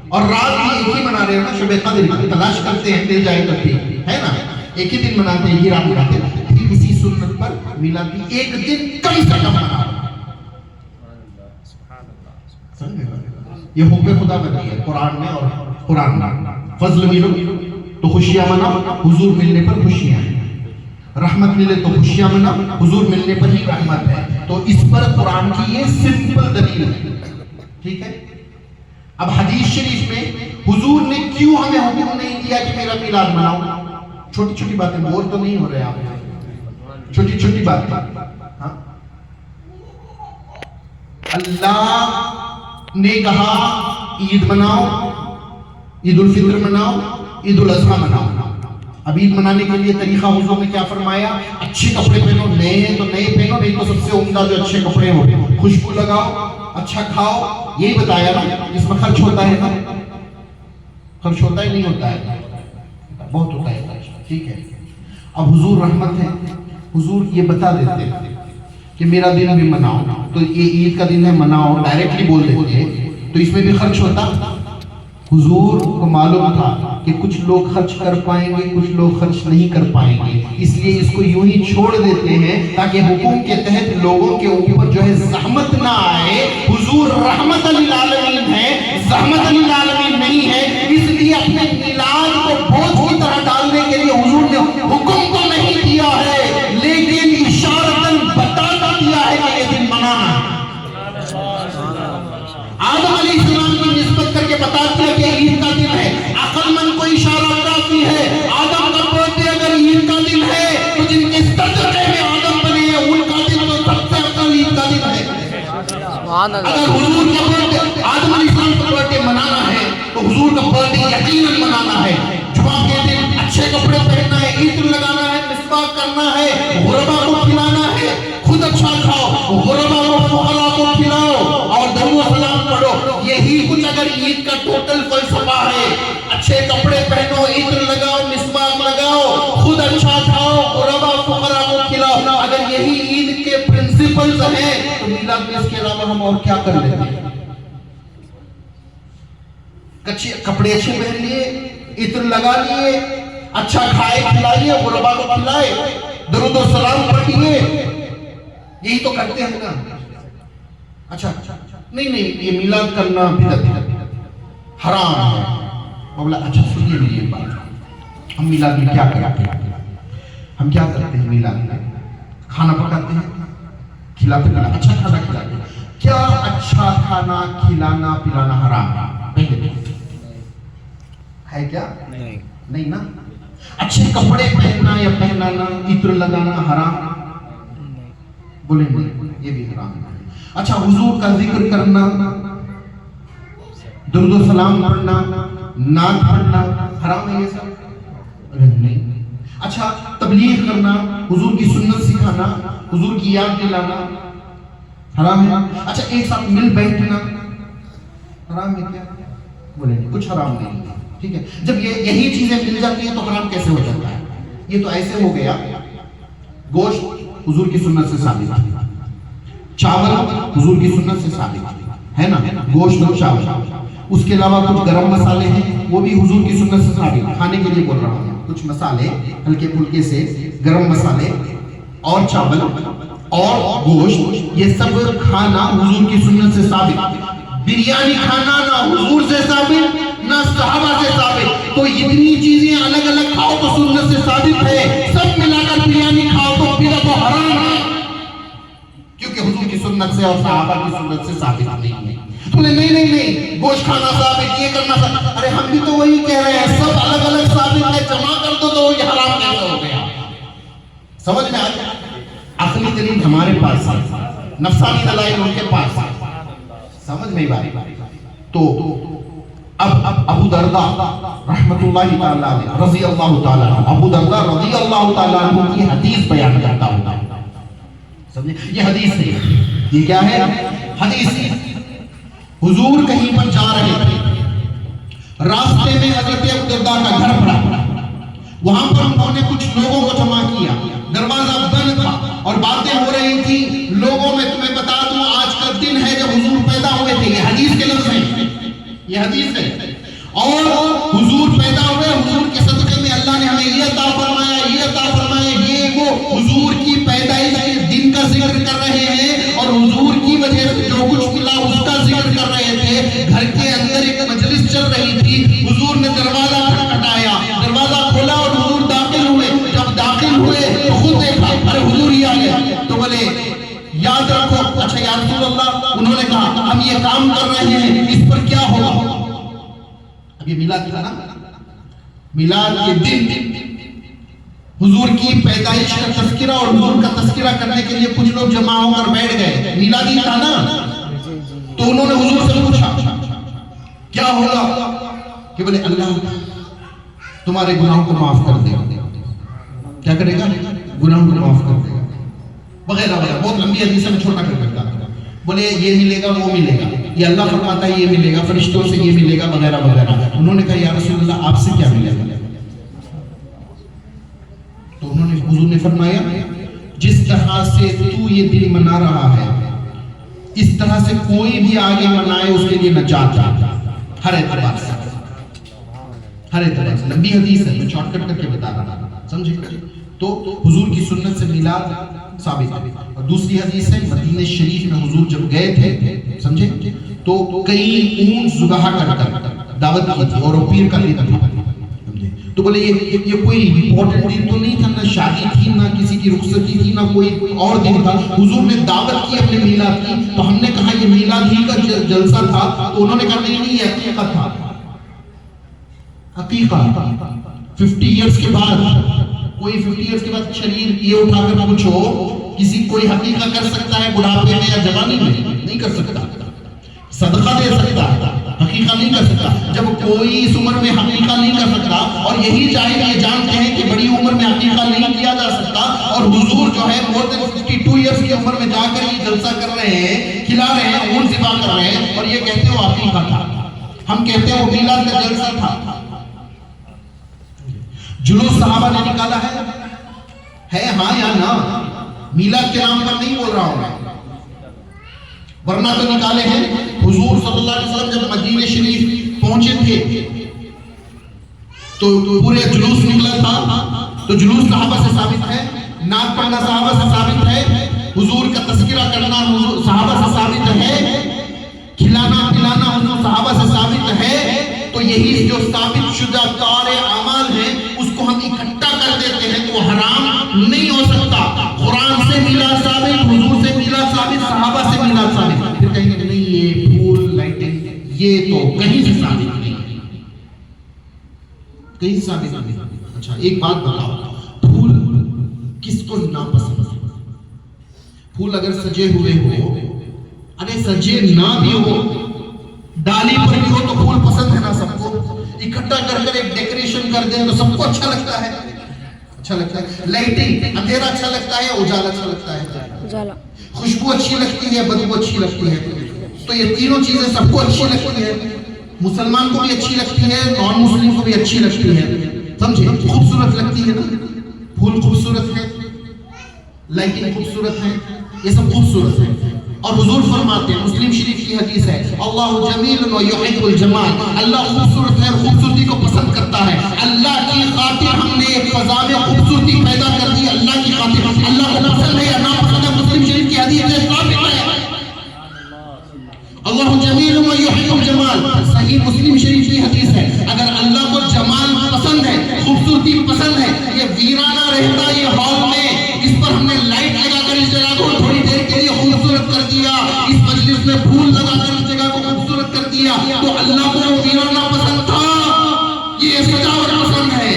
اور رات بھی ایک ہی منا رہے ہو نا شب قدر کی. تلاش کرتے ہیں مل جائے تب بھی، ہے نا، ایک ہی دن مناتے ہیں، ایک ہی رات مناتے ہیں. پھر اسی سنت پر میلاد بھی ایک دن کم سے کم مناؤ. یہ حکم خدا بندی ہے قرآن میں اور قرآن میں. فضل ملو تو خوشیاں مناؤ، حضور ملنے پر خوشیاں ہیں. رحمت ملے تو خوشیاں مناؤ، حضور ملنے پر ہی رحمت ہے. تو اس پر قرآن کی یہ سمپل دلیل ہے، ٹھیک ہے. اب حدیث شریف میں حضور نے کیوں ہمیں حکم نہیں دیا کہ میرا میلاد مناؤ؟ چھوٹی چھوٹی باتیں، بور تو نہیں ہو رہے آپ؟ چھوٹی چھوٹی باتیں. اللہ نے کہا عید مناؤ، عید الفطر مناؤ، عید الاضحیٰ مناؤ۔ اب عید منانے کے لیے طریقہ حضور نے کیا فرمایا؟ اچھے کپڑے پہنو، نئے ہیں تو نئے پہنو، نہیں تو سب سے عمدہ جو اچھے کپڑے ہو، خوشبو لگاؤ، اچھا کھاؤ، یہی بتایا نا۔ اس میں خرچ ہوتا ہے نا؟ خرچ ہوتا ہے نہیں ہوتا ہے؟ بہت ہوتا ہے، ٹھیک ہے۔ اب حضور رحمت ہے، حضور یہ بتا دیتے کہ میرا دن بھی مناؤ، تو یہ عید کا دن ہے مناؤ، ڈائریکٹلی بول دیتے تو اس میں بھی خرچ ہوتا۔ حضور کو معلوم تھا کہ کچھ لوگ خرچ کر پائیں گے، کچھ لوگ خرچ نہیں کر پائیں گے، اس لیے اس کو یوں ہی چھوڑ دیتے ہیں تاکہ حکم کے تحت لوگوں کے اوپر جو ہے زحمت نہ آئے۔ حضور رحمت للعالمین ہے، زحمت للعالمین نہیں ہے، اس لیے اپنے میلاد کو بوجھ کی طرح ڈالنے کے لیے حضور نے حکم تو نہیں دیا ہے، لیکن اشارتاً بتا دیا ہے کہ یہ دن منانا ہے۔ آدم علیہ السلام کی نسبت کر کے بتا دیا کہ عید کا دن ہے، عقل مند کو اشارہ کافی ہے۔ آدم کا برتھ ڈے اگر عید کا دن ہے تو جن کے صدقے میں آدم بنے ہیں ان کا دن تو سب سے افضل عید کا دن ہے۔ اگر حضور کا برتھ ڈے، آدم علیہ السلام کا برتھ ڈے منانا ہے تو حضور کا برتھ ڈے یقیناً منانا ہے۔ جمعہ کے دن اچھے کپڑے پہننا ہے، عطر لگانا ہے، مسواک کرنا ہے، غربا کو کھلانا ہے، خود اچھا کھاؤ، غربا کو فقراء کو کھلاؤ اور درود و سلام پڑھو۔ یہی کچھ اگر عید کا ٹوٹل فلسفہ ہے، اچھے کپڑے پہنو، عطر لگاؤ، مسواک لگاؤ، خود اچھا کھاؤ، غربا فقراء کو کھلاؤ، اگر یہی عید کے پرنسپلز ہیں تو میلاد میں اس کے علاوہ ہم اور کیا کر لیتے ہیں؟ کپڑے اچھے پہن لیے، عطر لگا لیے، اچھا کھائے کھلائیے، غربا کو کھلائے، درود و سلام پڑھیے، یہی تو کرتے ہیں نا۔ اچھا نہیں یہ میلاد کرنا بدعت ہے، حرام ہے۔ بولا اچھا سنیے میری ایک بات، ہم میلاد میں کیا کرتے ہیں؟ ہم کیا کرتے ہیں میلاد میں؟ کھانا پکاتے ہیں، کھلاتے ہیں، اچھا کھانا کھلاتے ہیں۔ کیا اچھا کھانا کھلانا پلانا حرام ہے؟ ہے کیا؟ نہیں نا۔ اچھے کپڑے پہننا یا پہنانا، عطر لگانا حرام؟ بولیں نہیں، یہ بھی حرام ہے۔ اچھا حضور کا ذکر کرنا، درود و سلام پڑھنا، نعت پڑھنا حرام ہے یہ سب؟ نہیں۔ اچھا تبلیغ کرنا، حضور کی سنت سکھانا، حضور کی یاد دلانا حرام ہے۔ اچھا ایک ساتھ مل بیٹھنا حرام ہے کیا؟ بولیں نہیں، کچھ حرام نہیں ہے، ٹھیک ہے۔ جب یہی چیزیں مل جاتی ہیں تو حرام کیسے ہو جاتا ہے؟ یہ تو ایسے ہو گیا، گوشت حضور کی سنت سے ثابت ہے، چاول حضور کی سنت سے ثابت ہے نا، گوشت اور چاول۔ اس کے علاوہ کچھ گرم مسالے ہیں، وہ بھی حضور کی سنت سے ثابت ہے۔ کھانے کے لیے بول رہا ہوں، کچھ مسالے ہلکے پھلکے سے، گرم مسالے اور چاول اور گوشت، یہ سب کھانا حضور کی سنت سے ثابت۔ بریانی کھانا نہ حضور سے ثابت نہ صحابہ سے ثابت، تو اتنی چیزیں الگ الگ کھاؤ تو سنت سے ثابت ہے، سب ملا کر بریانی کھاؤ تو بدعت و حرام ہے، کیونکہ حضور کی سنت سے اور صحابہ کی سنت سے ثابت نہیں ہے۔ تو نہیں گوشت کھانا ثابت، یہ کرنا ثابت، ارے ہم بھی تو وہی کہہ رہے ہیں، سب الگ الگ ثابت ہے، جمع کر دو تو یہ حرام کیسے ہو گیا؟ سمجھ میں آیا؟ عقلی دلیل ہمارے پاس ہے، نفسانی دلائل ان کے پاس ہے، سمجھ میں باری تو اب ابو درداء رحمت اللہ تعالیٰ علیہ رضی اللہ تعالیٰ عنہ، ابو درداء رضی اللہ تعالیٰ عنہ کی حدیث بیان کرتا ہوں، سمجھے؟ یہ حدیث ہے، یہ کیا ہے؟ حدیث ہے۔ حضور کہیں پر جا رہے تھے، راستے میں حضرت ابو درداء کا گھر پڑا، وہاں پر انہوں نے کچھ لوگوں کو جمع کیا، دروازہ بند تھا اور باتیں ہو رہی تھی لوگوں میں۔ تمہیں بتا دوں آج کا دن ہے جب حضور پیدا ہوئے تھے، یہ حدیث کے لفظ ہیں، یہ حدیث ہے، اور حضور پیدا ہوئے، حضور کے صدقے میں اللہ نے ہمیں یہ عطا فرمایا، یہ عطا فرمایا، یہ وہ حضور کی پیدائش کے دن کا ذکر کر رہے ہیں اور حضور کی وجہ سے جو کچھ ملا اس کا ذکر کر رہے تھے۔ گھر کے اندر ایک مجلس چل رہی تھی، حضور نے دروازہ کھٹکھٹایا، دروازہ کھولا اور حضور داخل ہوئے۔ جب داخل ہوئے تو خود دیکھا، ارے حضور ہی آ گیا، تو بولے یاد رکھو، اچھا یا رسول اللہ، انہوں نے کہا ہم یہ کام کر رہے ہیں، اس پر کیا ہوگا؟ اب یہ میلاد تھا نا، میلاد کے دن حضور کی پیدائش کا تذکرہ اور حضور کا تذکرہ کرنے کے لیے کچھ لوگ جمع ہو کر بیٹھ گئے، میلادی تھا نا، تو تو انہوں نے حضور سے پوچھا کیا ہوگا؟ کہ بولے اللہ تمہارے گناہوں کو معاف کر دے گا. کیا کرے گا؟ گناہوں کو معاف کر دے گا وغیرہ وغیرہ. بہت لمبی حدیث میں چھوٹا کر دیتا. بولے یہ ملے گا وہ ملے گا، یہ اللہ فرماتا ہے یہ ملے گا، فرشتوں سے یہ ملے گا وغیرہ وغیرہ. انہوں نے کہا یا رسول اللہ آپ سے کیا ملے گا؟ تو انہوں نے حضور نے فرمایا جس طرح سے تو یہ دل منا رہا ہے اس طرح سے کوئی بھی آگے منائے اس کے لیے نجات ہے ہر اعتبار سے. ہر اعتبار سے لمبی حدیث ہے، میں شارٹ کٹ کر کے بتا رہا ہوں، سمجھے؟ تو حضور کی سنت سے میلاد ثابت ہے. اور دوسری حدیث ہے مدینہ شریف میں حضور جب گئے تھے، سمجھے، تو کئی اونٹ ذبح کر کر دعوت کی تھی اور وہ پیر کا دن تھا. تو بولے یہ کوئی امپورٹنٹ دن تو نہیں تھا، نہ شادی تھی نہ کسی کی رخصتی تھی نہ کوئی اور دن تھا. حضور نے دعوت کی اپنے میلاد کی. تو ہم نے کہا یہ میلاد ہی کا جلسہ تھا. تو انہوں نے کہا نہیں یہ عقیقہ تھا. عقیقہ 50 ایئرس کے بعد کوئی 50 ایئرس کے بعد شریر یہ اٹھا کر پوچھو کسی کوئی حقیقہ کر سکتا ہے بڑھاپے میں یا جوانی میں؟ نہیں کر سکتا. صدقہ دے سکتا حقیقہ نہیں کر سکتا. جب کوئی اس عمر میں حقیقہ نہیں کر سکتا اور یہی جاہل یہ جانتے ہیں کہ بڑی عمر میں حقیقہ نہیں کیا جا سکتا اور حضور جو ہے more than 52 ایئرس کی عمر میں جا کر یہ جلسہ کر رہے ہیں، کھلا رہے ہیں، اونٹ ذبح کر رہے ہیں اور یہ کہتے ہیں وہ حقیقہ تھا. ہم کہتے ہیں وہ میلاد کا جلسہ تھا. جلوس صحابہ نے نکالا ہے ہاں یا نہ؟ میلاد کے نام پر نہیں بول رہا ہوں میں، ورنہ تو نکالے ہیں. حضور صلی اللہ علیہ وسلم جب مدینہ شریف پہنچے تھے تو پورے جلوس نکلا تھا. تو جلوس صحابہ سے ثابت ہے، ناک پڑھنا صحابہ سے ثابت ہے، حضور کا تذکرہ کرنا صحابہ سے ثابت ہے، کھلانا پلانا حضور صحابہ سے ثابت ہے. تو یہی جو ثابت شدہ کار اعمال ہیں اس کو ہم اکٹھا کر دیتے ہیں تو حرام نہیں ہو سکتا. قرآن سے میلاد ثابت، حضور سے میلاد ثابت، صحابہ سے میلاد ثابت. پھر کہیں گے کہ نہیں یہ پھول لائٹنگ یہ تو کہیں سے ثابت نہیں، کہیں سے ثابت نہیں. اچھا ایک بات بتاؤ، پھول کس کو ناپسند ہے؟ پھول اگر سجے ہوئے ہو، ارے سجے نہ بھی ہو، ڈالی پر بھی ہو تو پھول پسند ہے نا سب کو. اکٹھا کر کر ایک ڈیکوریشن کر دیں تو سب کو اچھا لگتا ہے. اچھا لگتا ہے. لائٹنگ اندھیرا اچھا لگتا ہے، اجالا اچھا لگتا ہے، اجالا. خوشبو اچھی لگتی ہے، بدبو اچھی لگتی ہے. تو یہ تینوں چیزیں سب کو اچھی لگتی ہے. مسلمان کو بھی اچھی لگتی ہے، نان مسلم کو بھی اچھی لگتی ہے. سمجھے؟ خوبصورت لگتی ہے نا. پھول خوبصورت ہے، لائٹنگ خوبصورت ہے، یہ سب خوبصورت ہے. اور حضور فرماتے ہیں مسلم شریف کی حدیث ہے اللہ جمیل و یحب الجمال، اللہ خوبصورت ہے اور خوبصورتی کو پسند کرتا ہے. اللہ کی خاطر ہم نے ایک فضا میں خوبصورتی پیدا کر دی. اللہ کی خاطر اللہ کو پسند ہے یا ناپسند ہے؟ مسلم شریف کی حدیث ہے، ثابت ہے. اللہ جمیل و یحب الجمال، صحیح مسلم شریف کی حدیث ہے. اگر اللہ کو جمال پسند ہے، خوبصورتی پسند ہے، یہ ویرانہ رہتا یہ ہال میں، اس پر ہم نے لائٹ لگا کر اس جگہ کو تھوڑی دیر کے لیے خوبصورت کر دیا، اس مجلس میں پھول لگا کر اس جگہ کو خوبصورت کر دیا، تو اللہ کو وہ ویرانہ پسند تھا، یہ سجاوٹ پسند ہے؟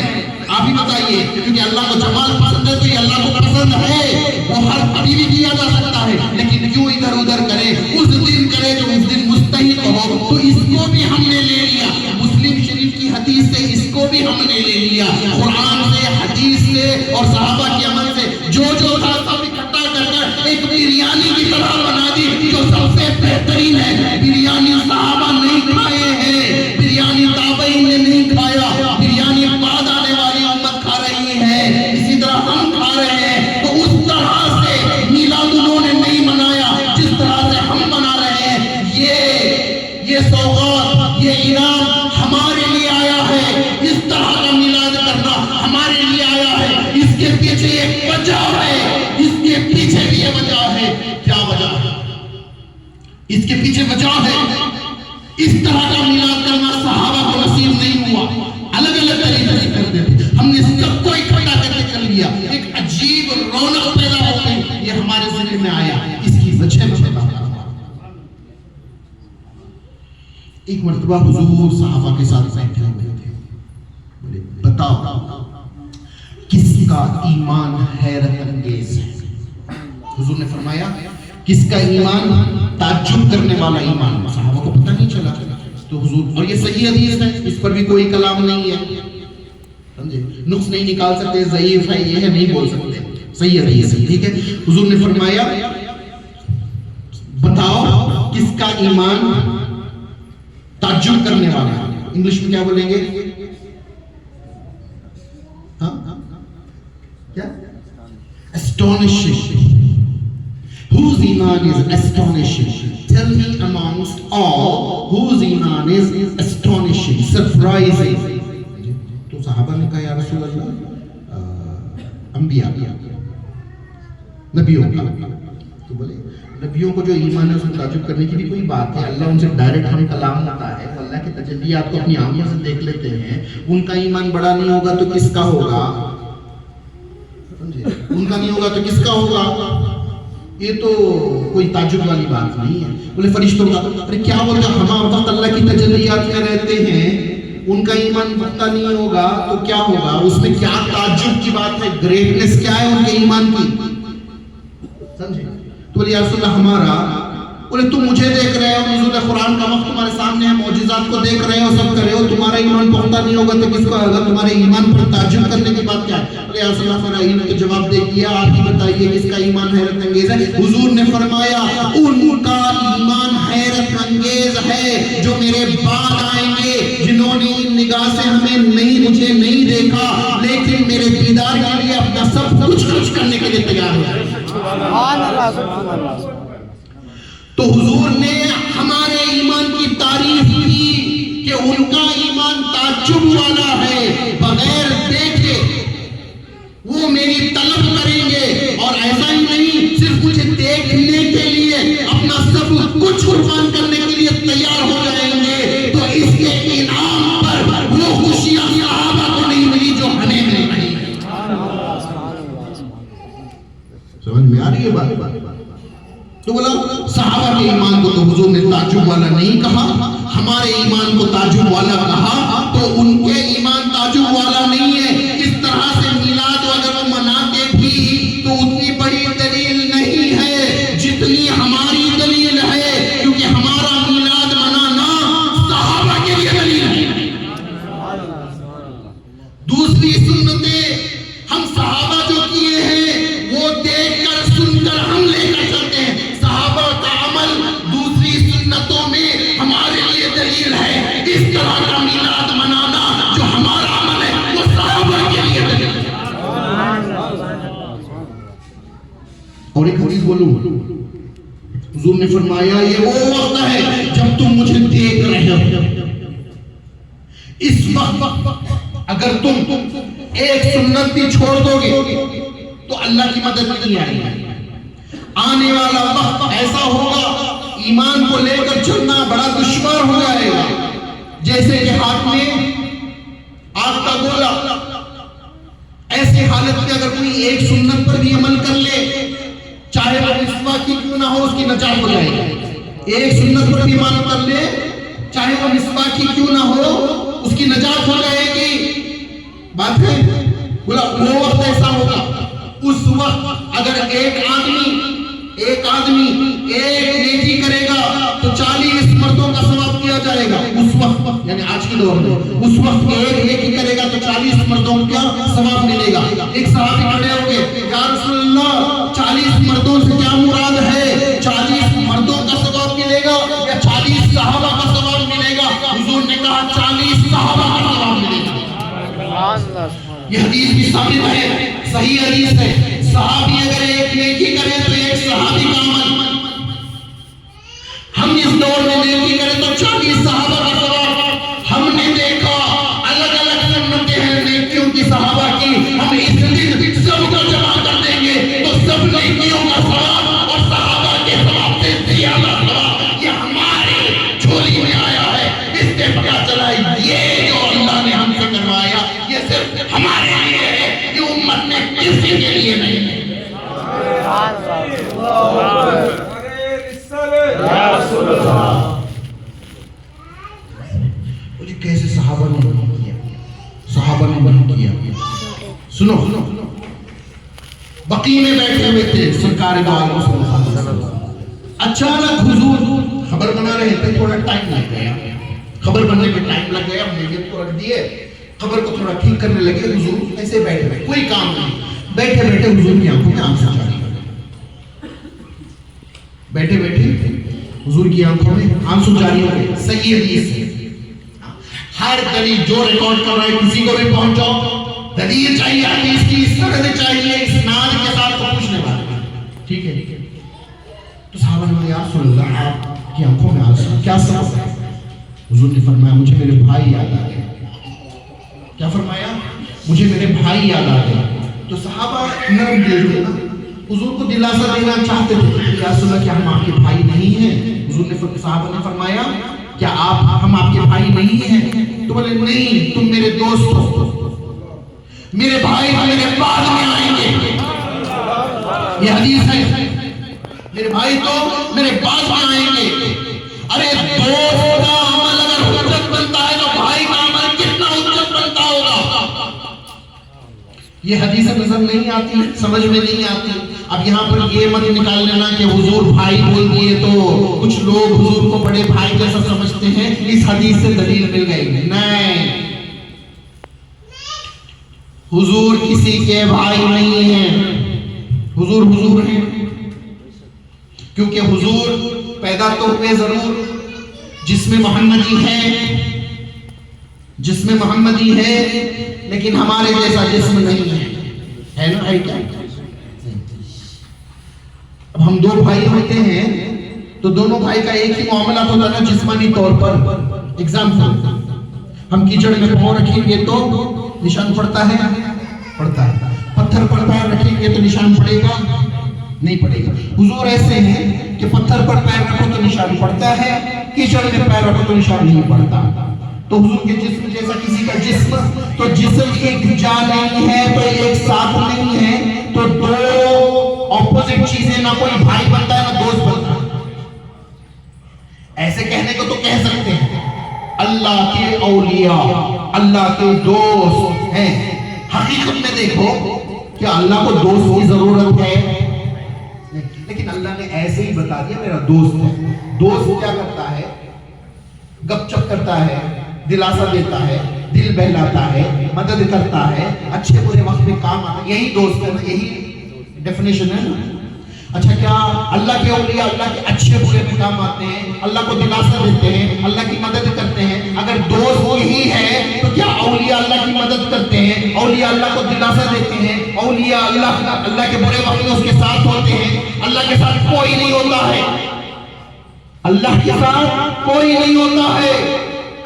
آپ ہی بتائیے. کیونکہ اللہ کو جمال پسند ہے تو یہ اللہ کو پسند ہے. وہ ہر ابھی بھی کیا جا سکتا ہے لیکن کیوں ادھر ادھر کرے؟ اس دن کرے جو اس دن مستحق ہو. تو اس کو بھی ہم نے لے لیا مسلم شریف کی حدیث سے، اس کو بھی ہم نے لے لیا قرآن سے، حدیث سے اور صحابہ کے عمل سے. جو تھا سب اکٹھا کر کر ایک بریانی کی طرح بنا دی جو سب سے بہترین ہے. بریانی صحابہ نہیں کھائے ہیں، بریانی تابعین نے نہیں کھایا، بریانی بعد آنے والی امت کھا رہی ہے، اسی طرح ہم کھا رہے ہیں. تو اس طرح سے میلاد انہوں نے نہیں منایا جس طرح سے ہم منا رہے ہیں. یہ سوغات، یہ انعام ہمارے لیے آیا ہے. اس طرح کا میلاد کرنا ہمارے لیے آیا ہے. اس کے پیچھے ایک وجہ ہے، اس کے پیچھے بھی یہ وجہ ہے. کیا وجہ ہے؟ اس کے پیچھے وجہ ہے اس طرح کا میلاد کرنا صحابہ کو نصیب نہیں ہوا. الگ الگ طریقے سے کرتے تھے، ہم نے سب کو اکٹھا کر کے کر لیا. ایک عجیب رونق پیدا ہو گئی. یہ ہمارے ذہن میں آیا، اس کی وجہ میں بتا رہا ہوں. ایک مرتبہ حضور صحابہ کے ساتھ بیٹھے ہوئے تھے. بولے بتاؤ کس کا ایمان حیرت انگیز ہے؟ حضور نے فرمایا کس کا ایمان تعجب کرنے والا ایمان، صحابہ کو پتہ نہیں چلا تو حضور، اور یہ صحیح حدیث ہے، اس پر بھی کوئی کلام نہیں ہے، سمجھے، نقص نہیں نکال سکتے، ضعیف ہے یہ ہے نہیں بول سکتے، صحیح حدیث ہے، ٹھیک ہے۔ حضور نے فرمایا بتاؤ کس کا ایمان تعجب کرنے والا ہے، انگلش میں کیا بولیں گے؟ ہاں کیا؟ astonishing. Whose iman is astonishing? Tell me amongst all whose iman is astonishing, surprising. تو صحابہ نے کہا یا رسول اللہ انبیاء نبیوں کا، تو بولے نبیوں کو جو ایمان ہے اس میں تعجب کرنے کی بھی کوئی بات ہے، اللہ ان سے ڈائریکٹ ہم کلام ہوتا ہے، وہ اللہ کے تجلیات کو اپنی آنکھوں سے دیکھ لیتے ہیں، ان کا ایمان بڑا نہیں ہوگا تو کس کا ہوگا؟ ان کا نہیں ہوگا تو کس کا ہوگا؟ یہ تو کوئی تعجب والی بات نہیں ہے۔ بولے فرشتوں کا، ارے کیا بولتے ہیں، ہم وقت اللہ کی تجلیات میں رہتے ہیں، ان کا ایمان پختہ نہیں ہوگا تو کیا ہوگا؟ اس میں کیا تعجب کی بات ہے، گریٹنس کیا ہے ان کے ایمان کی، سمجھے؟ تو بولے یا رسول اللہ ہمارا، بولے تم مجھے دیکھ رہے ہو، نزول قرآن کا وقت تمہارے سامنے ہے، معجزات کو دیکھ رہے ہو، سب کر رہے ہو، تمہارا ایمان پختہ نہیں ہوگا تو کس کو ہوگا؟ تمہارے ایمان پر تعجب کرنے کی بات کیا ہے؟ بولے یا رسول اللہ فرمایا انہوں نے جواب دے دیا، آپ ہی بتائیے کس کا ایمان حیرت انگیز ہے؟ حضور نے فرمایا ان کا ایمان حیرت انگیز ہے جو میرے بعد آئیں گے، جنہوں نے نگاہ سے ہمیں نہیں، مجھے نہیں دیکھا، لیکن میرے دیدار کے لیے اپنا سب کچھ خرچ کرنے کے لیے تیار ہے۔ سبحان اللہ، سبحان اللہ۔ تو حضور نے ہمارے ایمان کی تعریف کی کہ ان کا ایمان تعجب والا ہے، بغیر دیکھے وہ میری طلب کریں گے، اور ایسا ہی نہیں صرف مجھے دیکھنے کے لیے اپنا سب کچھ قربان کرنے کے لیے تیار ہو جائیں گے، تو اس کے انعام پر وہ خوشیاں صحابہ کو نہیں ملی جو ہمیں مل رہی ہیں۔ سمجھ میں آ رہی ہے بات؟ تو بولا صحابہ کے ایمان کو تو حضور نے تعجب والا نہیں کہا، ہمارے ایمان کو تعجب والا کہا، تو ان کے ایمان تعجب والا نہیں ہے۔ اس طرح سے میلاد اگر وہ مناتے بھی تو اتنی بڑی دلیل نہیں ہے جتنی ہماری دلیل ہے، کیونکہ ہمارا میلاد منانا صحابہ کے لیے دلیل ہے۔ دوسری سنتیں ہم صحابہ جو کیے ہیں وہ دیکھ کر سن کر ہم لے کر چلتے ہیں، ہمارے لیے دلیل ہے۔ اس طرح کا میلاد منانا جو ہمارا عمل ہے وہ صحابہ کے لیے دلیل ہے۔ اور ایک حدیث بولوں، حضور نے فرمایا یہ وہ وقت ہے جب تم مجھے دیکھ رہے ہو، اس وقت اگر تم ایک سنت بھی چھوڑ دو گے تو اللہ کی مدد نہیں آئے گی۔ آنے والا وقت ایسا ہوگا ایمان کو لے کر چلنا بڑا دشوار ہو جائے گا، جیسے کہ ہاتھ میں آگ کا گولا، ایسی حالت میں اگر کوئی ایک سنت پر بھی عمل کر لے، چاہے وہ مسواک کی کیوں نہ ہو، اس کی نجات ہو جائے گی۔ ایک سنت پر بھی عمل کر لے، چاہے وہ مسواک کی کیوں نہ ہو، اس کی نجات ہو جائے گی۔ بات ہے بولا وہ وقت ایسا ہوگا، اس وقت اگر ایک آدمی ایک نیکی کرے گا تو 40 مردوں کا ثواب دیا جائے گا۔ اس وقت یعنی آج کے دور میں اس وقت ایک نیکی کرے گا تو 40 مردوں کا ثواب ملے گا۔ ایک صحابی کھڑے ہو گئے، یا رسول اللہ 40 مردوں سے کیا مراد ہے؟ 40 مردوں کا ثواب ملے گا یا 40 صحابہ کا ثواب ملے گا؟ حضور نے کہا 40 صحابہ کا ثواب ملے گا۔ یہ حدیث بھی ثابت ہے، صحیح حدیث ہے۔ صحابی اگر ایک نیکی کرے تو ایک صحابی کا عمل، ہم اس دور میں نیکی کرے تو 40 صحابہ کا ثواب۔ ہم نے دیکھا الگ الگ سنتیں ہیں نیکیوں کی صحابہ کی، ہم اس دن سب کو جمع کر دیں گے تو سب نیکیوں کا ثواب اور صحابہ کے ثواب سے زیادہ ثواب یہ ہمارے جھولی میں آیا ہے۔ اس سے پتہ چلا یہ جو اللہ نے ہم سے کروایا یہ صرف ہمارے لیے ہے، یہ امت میں کسی کے لیے نہیں ہے۔ کیسے صحابہ نے بند کیا، صحابہ نے بند کیا۔ سنو بقیع میں بیٹھے ہوئے تھے سرکار دو عالم صلی اللہ علیہ وسلم، اچانک حضور خبر بنا رہے تھے، تھوڑا ٹائم لگ گیا، خبر بننے میں ٹائم لگ گیا، میڈیم کو رکھ دیے، خبر کو تھوڑا ٹھیک کرنے لگے، حضور ایسے بیٹھے ہوئے، کوئی کام نہیں، بیٹھے بیٹھے حضور کی آنکھوں میں آنسو جاری ہو گئے، بیٹھے بیٹھے حضور کی آنکھوں میں آنسو جاری ہو گئے۔ صحیح حدیث ہے، ہر گلی جو ریکارڈ کر رہا ہے کسی کو بھی پہنچاؤ، دلیل چاہیے حدیث کی، اس طرح سے چاہیے، اسناد کے ساتھ کو پوچھنے والا، ٹھیک ہے ٹھیک ہے۔ تو صحابہ نے کہا یا رسول اللہ آپ کی آنکھوں میں آنسو کیا سبب ہے؟ حضور نے فرمایا مجھے میرے بھائی یاد آ گئے۔ کیا فرمایا؟ مجھے میرے بھائی یاد آ گئے۔ تو صحابہ نرم دل تھے نا، حضور کو دلاسا دینا چاہتے تھے، یا رسول اللہ کیا ہم آپ کے بھائی نہیں ہیں؟ حضور نے صحابہ نے فرمایا کیا ہم آپ کے بھائی نہیں ہیں؟ تو بولے نہیں، تم میرے دوست ہو، میرے بھائی میرے بعد میں آئیں گے، یہ حدیث ہے، میرے بھائی تو میرے بعد میں آئیں گے۔ ارے دوست کا عمل اگر حجت بنتا ہے تو بھائی کا عمل کتنا حجت بنتا ہوگا؟ یہ حدیث نظر نہیں آتی، سمجھ میں نہیں آتی۔ اب یہاں پر یہ مت نکال لینا کہ حضور بھائی بول دیے تو کچھ لوگ حضور کو بڑے بھائی جیسا سمجھتے ہیں، اس حدیث سے دلیل مل گئی، نہیں، حضور کسی کے بھائی نہیں ہیں، حضور حضور ہیں، کیونکہ حضور پیدا تو ہوئے ضرور، جسم محمدی ہے، جسم محمدی ہے، لیکن ہمارے جیسا جسم نہیں ہے نا، ہے کیا؟ اب ہم دو بھائی ہوتے ہیں تو دونوں بھائی کا ایک ہی معاملات ہوتا ہے نا جسمانی طور پر۔ ایگزامپل، ہم کیچڑ میں پاؤں رکھیں گے تو نشان پڑتا ہے، پڑتا ہے، پتھر پر پیر رکھیں گے تو نشان پڑے گا، نہیں پڑے گا۔ حضور ایسے ہیں کہ پتھر پر پیر رکھو تو نشان پڑتا ہے، کیچڑ میں پیر رکھو تو نشان نہیں پڑتا۔ تو حضور کے جسم جیسا کسی کا جسم، تو جسم ایک جا نہیں ہے تو ایک ساتھ نہیں ہے، تو دو اپوزٹ چیزیں، نہ کوئی بھائی بنتا ہے نہ دوست بنتا ہے۔ ایسے کہنے کو تو کہہ سکتے ہیں اللہ کے اولیاء اللہ کے دوست ہیں، حقیقت میں دیکھو کہ اللہ کو دوست کی ضرورت ہے، لیکن اللہ نے ایسے ہی بتا دیا میرا دوست ہے۔ دوست کیا کرتا ہے؟ گپ چپ کرتا ہے، دلاسا دیتا ہے، دل بہلاتا ہے، مدد کرتا ہے، اچھے برے وقت میں کام آتا ہے، یہی دوست ہے نا، یہی ڈیفینیشن ہے نا۔ اچھا کیا اللہ کے اولیاء اللہ کے اچھے برے میں کام آتے ہیں، اللہ کو دلاسا دیتے ہیں، اللہ کی مدد کرتے ہیں؟ اگر دوست یہی ہے تو کیا اولیاء اللہ کی مدد کرتے ہیں، اولیاء اللہ کو دلاسا دیتے ہیں، اولیاء اللہ کے برے وقت میں اس کے ساتھ ہوتے ہیں؟ اللہ کے ساتھ کوئی نہیں ہوتا ہے، اللہ کے ساتھ کوئی نہیں ہوتا ہے۔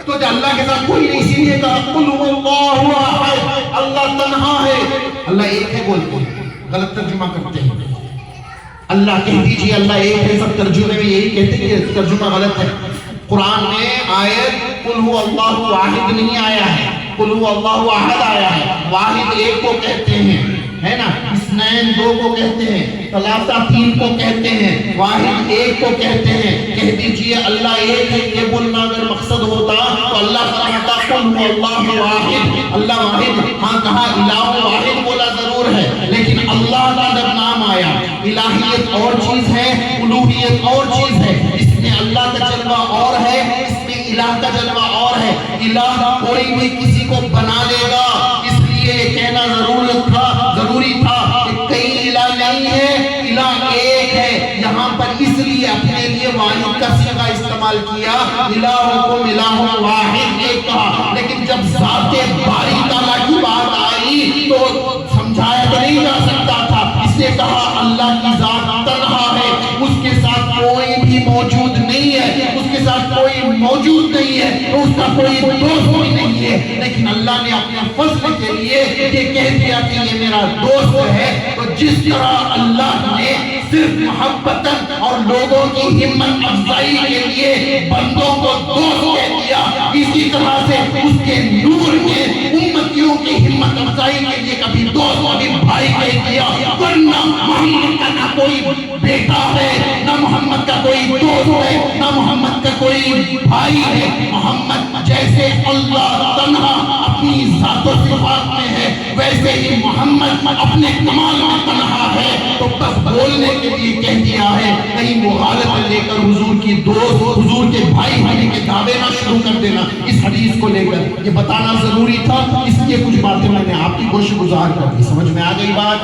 تو اللہ کے ساتھ کوئی نہیں، اسی لیے کہا قل هو اللہ احد، اللہ تنہا ہے، اللہ ایک ہے بولتے ہیں، غلط ترجمہ کرتے ہیں۔ اللہ کہہ دیجئے اللہ ایک ہے، سب ترجمے میں یہی کہتے ہیں کہ ترجمہ غلط ہے۔ قرآن میں آیت قل هو اللہ واحد نہیں آیا ہے، قل هو اللہ احد آیا ہے۔ واحد ایک کو کہتے ہیں، ہے نا، اثنین دو کو کہتے ہیں، ثلاثہ تین کو کہتے ہیں، واحد ایک کو کہتے ہیں۔ کہہ دیجئے اللہ ایک ہے، یہ بولنا اگر مقصد ہوتا تو اللہ فرماتا قل هو اللہ واحد، اللہ واحد۔ ہاں کہا الہ واحد بولا ضرور ہے، لیکن اللہ کا جب نام آیا، الہیت اور چیز ہے، الوہیت اور چیز ہے، اس میں اللہ کا جلوہ اور ہے، اس میں الہ کا جلوہ اور ہے۔ الہ کوئی بھی کسی کو بنا دے گا، اس لیے کہنا ضروری تھا کہ کئی الہ نہیں ہے، الہ ایک ہے۔ یہاں پر اس لیے اپنے لیے واحد کا صیغہ استعمال کیا، الہکم الہ واحد ایک کہا، لیکن جب ذات باری تعالیٰ کی بات آئی تو سمجھایا تو نہیں جا سکتا تھا، اس نے کہا اللہ کی ذات تنہا ہے، اس کے ساتھ کوئی بھی موجود نہیں ہے، اس کے ساتھ کوئی موجود نہیں ہے، تو اس کا کوئی دوست بھی نہیں ہے۔ لیکن اللہ نے اپنے فضل کے لیے یہ کہہ دیا کہ یہ میرا دوست ہے۔ تو جس طرح اللہ نے صرف محبتاً اور لوگوں کی ہمت افزائی کے لیے بندوں کو دوست کہہ دیا، اسی طرح سے اس کے نور نے امتیوں کی ہمت افزائی کے لیے کبھی دوست کبھی بھائی کہہ دیا۔ ورنہ محمد کا نہ کوئی بیٹا ہے، نہ محمد کا کوئی دوست ہے، نہ محمد کا کوئی بھائی ہے۔ محمد جیسے اللہ تنہا اپنی ذات و صفات میں ہے، ویسے ہی محمد اپنے کمال میں تنہا ہے۔ تو بس بولنے کے لیے کہہ دیا ہے، کہیں مغالطہ لے کر حضور کی دوست، حضور کے بھائی ہونے کے دعوے نہ شروع کر دینا اس حدیث کو لے کر۔ یہ بتانا ضروری تھا، اس لیے کچھ باتیں میں نے آپ کی گوش گزار کر دی۔ سمجھ میں آ گئی بات؟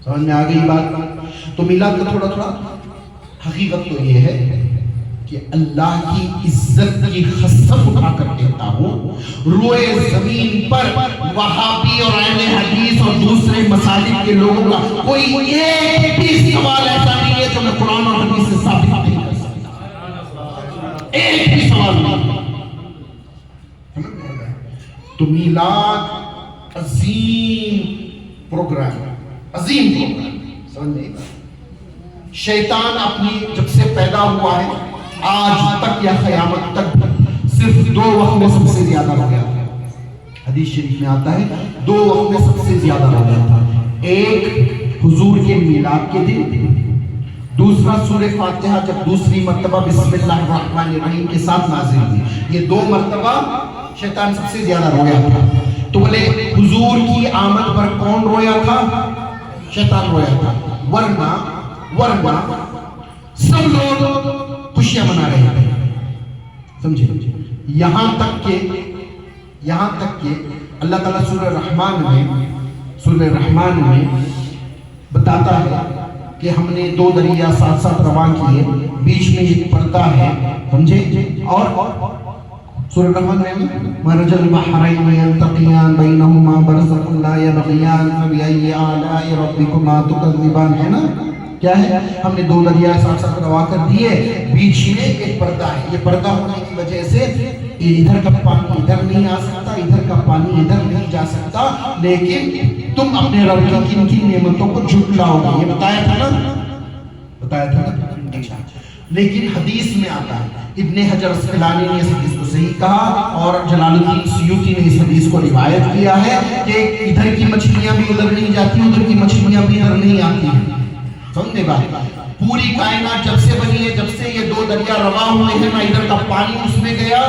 سمجھ میں آ گئی بات؟ تو میلاد کا تھوڑا تھوڑا حقیقت تو یہ ہے کہ اللہ کی عزت کی قسم اٹھا کر کہتا ہوں، روئے زمین پر وہابی اور اہل حدیث اور دوسرے مسالک کے لوگوں کا کوئی ایک بھی سوال ایسا نہیں ہے جو میں قرآن اور حدیث سے ثابت نہیں کر سکتا، ایک بھی سوال نہیں۔ تو میلاد عظیم پروگرام، عظیم پروگرام، سمجھ نہیں؟ شیطان اپنی جب سے پیدا ہوا ہے آج تک یا قیامت تک صرف 2 وقت میں سب سے زیادہ ہو گیا تھا۔ حدیث شریف میں آتا ہے 2 وقت میں سب سے زیادہ ہو گیا تھا، ایک حضور کے میلاد کے دن، دوسرا سورہ فاتحہ جب دوسری مرتبہ بسم اللہ الرحمن الرحیم کے ساتھ نازل ہوئی۔ یہ 2 مرتبہ شیطان سب سے زیادہ رویا تھا۔ تو بولے حضور کی آمد پر کون رویا تھا؟ شیطان رویا تھا، ورنہ سب لوگ خوشیاں منا رہے تھے، سمجھے؟ یہاں تک کہ اللہ تعالیٰ سورہ رحمان میں بتاتا ہے کہ ہم نے 2 دریا ساتھ ساتھ رواں کیے، بیچ میں ایک پردہ ہے، سمجھے؟ اور سورہ رحمان میں مرج البحرین یلتقیان بینہما برزخ لا یبغیان فبأی آلاء ربکما تکذبان، ہے نا؟ کیا ہے؟ ہم نے 2 دریا ساتھ ساتھ روا کر دیے، بیچ میں ایک پردہ ہے۔ یہ پردہ ہونے کی وجہ سے ادھر کا پانی ادھر نہیں آ سکتا، ادھر کا پانی ادھر نہیں جا سکتا، لیکن تم اپنے رب کی کن کن نعمتوں کو جھٹلاؤ گے، یہ بتایا تھا نا؟ لیکن حدیث میں آتا ہے، ابن حجر اسقلانی نے اس حدیث کو صحیح کہا اور جلال الدین سیوطی نے اس حدیث کو روایت کیا ہے کہ ادھر کی مچھلیاں بھی ادھر نہیں جاتی، ادھر کی مچھلیاں بھی ادھر نہیں آتی ہیں۔ سمجھے بات؟ پوری کائنات جب سے بنی ہے، جب سے یہ 2 دریا روا ہوئے ہیں، نہ ادھر کا پانی اس میں گیا،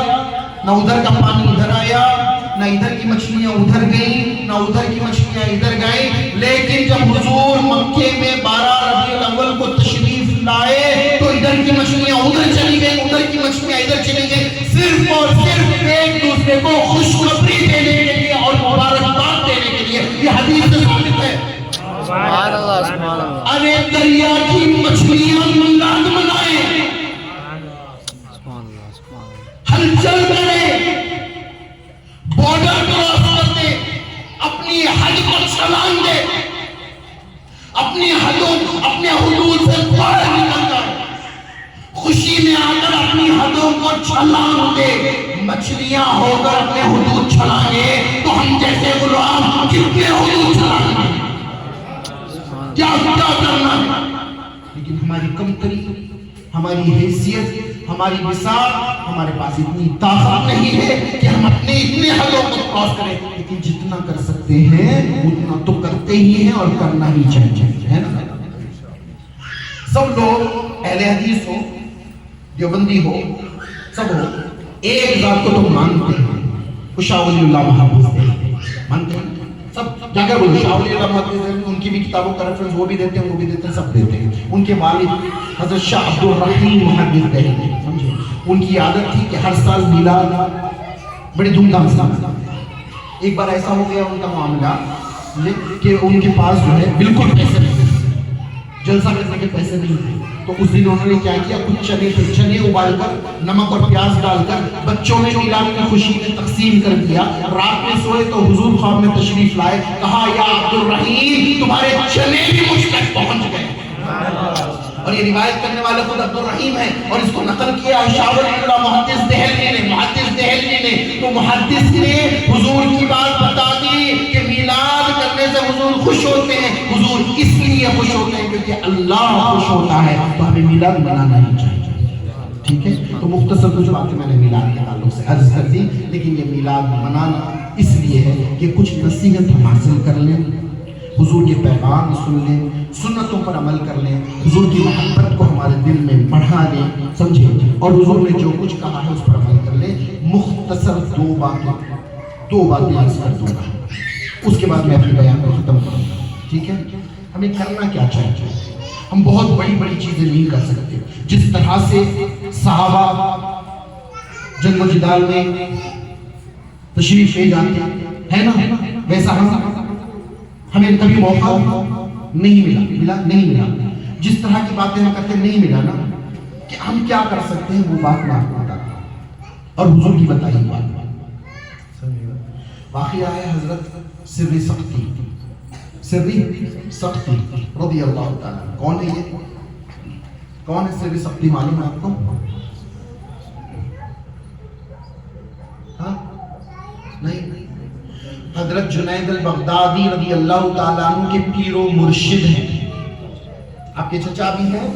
نہ ادھر کا پانی ادھر آیا، نہ ادھر کی مچھلیاں ادھر گئیں، نہ ادھر کی مچھلیاں ادھر گئیں۔ لیکن جب حضور مکے میں 12 ربیع الاول کو تشریف لائے تو ادھر کی مچھلیاں ادھر چلی گئیں، ادھر کی مچھلیاں ادھر چلی گئیں، صرف اور صرف ایک دوسرے کو خوشخبری دینے کے لیے اور مبارکباد دینے کے لیے۔ یہ حدیث سے ثابت ہے۔ سبحان اللہ، سبحان اللہ، ارے دریا کی مچھلیاں میلاد منائیں، سبحان اللہ، سبحان اللہ، ہلچل کریں، بارڈر کراس کرتے، اپنی حد پر چھلانگ دے، اپنی حدود سے باہر نکل کر خوشی میں آ کر اپنی حدوں کو چھلانگ دے۔ مچھلیاں ہو کر اپنے حدود چھلانگے تو ہم جیسے غلام کتنے حدود چھلانگے، کیا کرنا ہے؟ لیکن ہماری کمتری، ہماری حیثیت، ہماری مثال، ہمارے پاس اتنی طاقت نہیں ہے کہ ہم اپنے اتنے حدوں کو کراس کریں، لیکن جتنا کر سکتے ہیں اتنا تو کرتے ہی ہیں اور کرنا ہی چاہیے، ہے نا؟ سب لوگ اہل حدیث ہو، دیوبندی ہو، سب ہو، ایک ذات کو تو مانتے ہیں، وہ شاہ ولی اللہ محافظ مانتے ہیں، سب جا کر بولو شاہ ولی اللہ محافظ، ان کی بھی کتابوں کا ریفرنس وہ بھی دیتے ہیں، وہ بھی دیتے ہیں، سب دیتے ہیں۔ ان کے والد حضرت شاہ عبد الرحیم محدث دہلوی، سمجھے؟ ان کی عادت تھی کہ ہر سال میلاد بڑی دھوم دھام سے مناتے ہیں۔ ایک بار ایسا ہو گیا ان کا معاملہ کہ ان کے پاس جو ہے بالکل پیسے نہیں تھے، جلسہ کرنے کے پیسے نہیں تھے، تو اس دن انہوں نے کیا کیا، کچھ چنے ابال کر نمک اور پیاز ڈال کر بچوں میں میلاد کی خوشی میں تقسیم کر دیا۔ رات میں سوئے تو حضور خواب میں تشریف لائے، کہا یا عبد الرحیم تمہارے چنے بھی مجھ تک پہنچ گئے۔ اور یہ روایت کرنے والے خود عبد الرحیم ہے اور اس کو نقل کیا شاہ ولی اللہ محدث دہلوی نے۔ تو محدث نے حضور کی بات بتا دی کہ میلاد کرنے سے حضور خوش ہوتے ہیں، حضور اس لیے خوش ہوتے ہیں کیونکہ اللہ خوش ہوتا ہے، تو ہمیں میلاد منانا ہی چاہیے، ٹھیک ہے؟ تو مختصر کچھ باتیں میں نے میلاد کے تعلق سے عرض کر دی، لیکن یہ میلاد منانا اس لیے ہے کہ کچھ نصیحت ہم حاصل کر لیں، حضور کے پیغام سن لیں، سنتوں پر عمل کر لیں، حضور کی محبت کو ہمارے دل میں بڑھا لیں، سمجھے؟ اور حضور نے جو کچھ کہا ہے اس پر عمل کر لیں۔ مختصر دو باتیں عرض کر دوں گا، اس کے بعد میں اپنے بیان کو ختم کروں گا، ٹھیک ہے؟ ہمیں کرنا کیا چاہیے؟ ہم بہت بڑی بڑی چیزیں نہیں کر سکتے. جس طرح سے صحابہ جنگ و جدال میں تشریف لے جاتے ہیں نا، ویسا ہمیں کبھی موقع نہیں ملا. جس طرح کی باتیں ہم کرتے نہیں ملا نا، کہ ہم کیا کر سکتے ہیں وہ بات میں آپ کو بتاتا ہوں اور حضور کی بتائی بات. واقعہ ہے حضرت سر سختی رضی اللہ تعالیٰ. کون ہے یہ؟ کون ہے سر سختی؟ معلوم ہے آپ کو؟ ہاں نہیں. حضرت جنید البغدادی رضی اللہ تعالیٰ عنہ کے پیر و مرشد ہیں. آپ کے چچا بھی ہیں،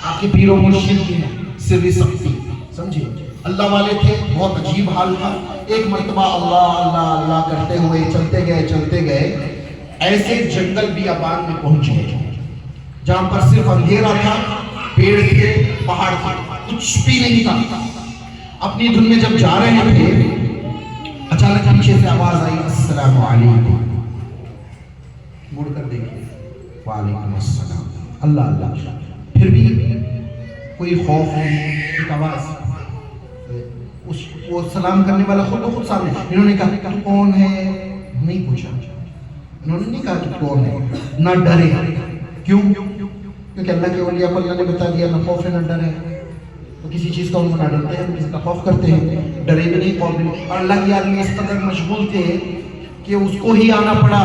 آپ کے پیر و مرشد بھی ہیں. سر سختی سمجھے، اللہ والے تھے. بہت عجیب حال تھا. ایک مرتبہ اللہ اللہ اللہ کرتے ہوئے چلتے گئے ایسے جنگل بیابان میں پہنچے جہاں پر صرف اندھیرا تھا، پیڑ تھے، پہاڑ تھا، کچھ بھی نہیں تھا. اپنی دھن میں جب جا رہے تھے اچانک پیچھے سے آواز آئی السلام علیکم. مڑ کر دیکھے وعلیکم السلام. اللہ اللہ. پھر بھی کوئی خوف نہیں. ایک آواز، وہ سلام کرنے والا خود سامنے. انہوں نے کہا تو کون ہے؟ نہیں پوچھا. انہوں نے نہیں کہا کہ کون ہے. نہ ڈرے. کیوں؟ کیونکہ اللہ کے اولیاء کو اللہ نے بتا دیا نہ خوف ہے نہ ڈر ہے. تو کسی چیز کا ان کو نہ ڈرتے ہیں، کسی کا خوف کرتے ہیں، ڈرے بھی نہیں، خوف بھی نہیں. اور اللہ کے آدمی اس قدر مشغول تھے کہ اس کو ہی آنا پڑا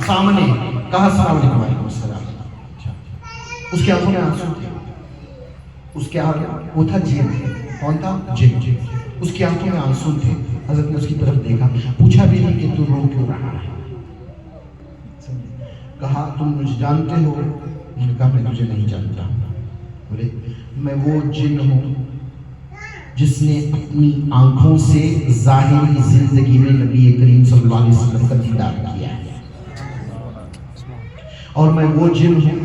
سامنے. کہا السلام علیکم. وعلیکم السلام. اس کے آنکھوں میں آنسو تھے. اس کے آگے وہ تھا جن. کون تھا؟ جن. اس کی آنکھوں میں آنسو تھے. حضرت نے اس کی طرف دیکھا، پوچھا بھی نہیں کہ تو رو کیوں رہا ہے. کہا تم مجھے جانتے ہو؟ میں نے کہا میں تجھے نہیں جانتا. بولے میں وہ جن ہوں جس نے اپنی آنکھوں سے ظاہری زندگی میں نبی کریم صلی اللہ علیہ وسلم کا دیدار کیا ہے. اور میں وہ جن ہوں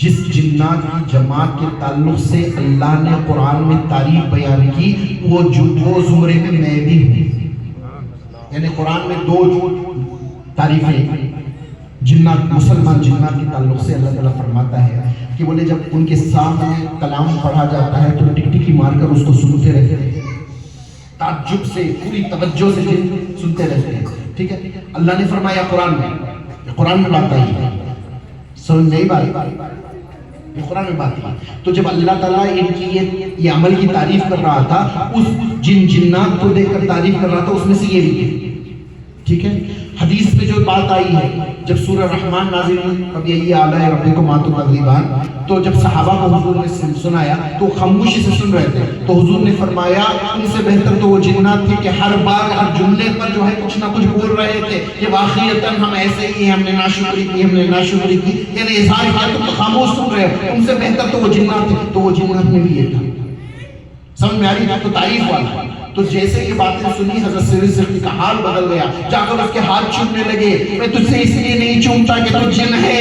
جس جنات کی جماعت کے تعلق سے اللہ نے قرآن میں تعریف بیان کی، وہ زمرے میں بھی ہوں. یعنی قرآن میں دو تعریفیں جنات، مسلمان جنات کے تعلق سے اللہ تعالیٰ فرماتا ہے کہ بولے جب ان کے سامنے کلام پڑھا جاتا ہے تو ٹک ٹکی مار کر اس کو سنتے رہتے ہیں، تعجب سے پوری توجہ سے جن سنتے رہتے ہیں. ٹھیک ہے. اللہ نے فرمایا قرآن میں بات آئی ہے. سمجھ نہیں بات؟ یہ قرآن میں بات ہے. تو جب اللہ تعالیٰ ان کی یہ عمل کی تعریف کر رہا تھا، اس جنات کو دیکھ کر تعریف کر رہا تھا، اس میں سے یہ بھی. ٹھیک ہے. حدیث میں جو بات آئی ہے، جب سورہ رحمان نازل ہوئی، فَبِأَيِّ آلَاءِ رَبِّكُمَا تُكَذِّبَانِ، تو جب صحابہ کو حضور نے سنایا تو خاموشی سے سن رہے تھے. تو حضور نے فرمایا ان سے بہتر تو وہ جنات تھے کہ ہر بار ہر جملے پر جو ہے کچھ نہ کچھ بول رہے تھے کہ واقعیتاً ہم ایسے ہی ہم نے ناشکری کی، ہم نے ناشکری کی، یعنی اظہار کیا. تم تو خاموش سن رہے ہو. ان سے بہتر تو وہ جنات تھے. تو وہ جنات میں بھی یہ تھا. سمجھ میں آ رہی؟ تو تعریف والا. تو جیسے کہ باتیں سنی، حضرت سر سختی کا حال بدل گیا. جا کر اس کے ہاتھ چومنے لگے. میں تجھ سے اس لیے نہیں چومتا کہ تو جن ہے،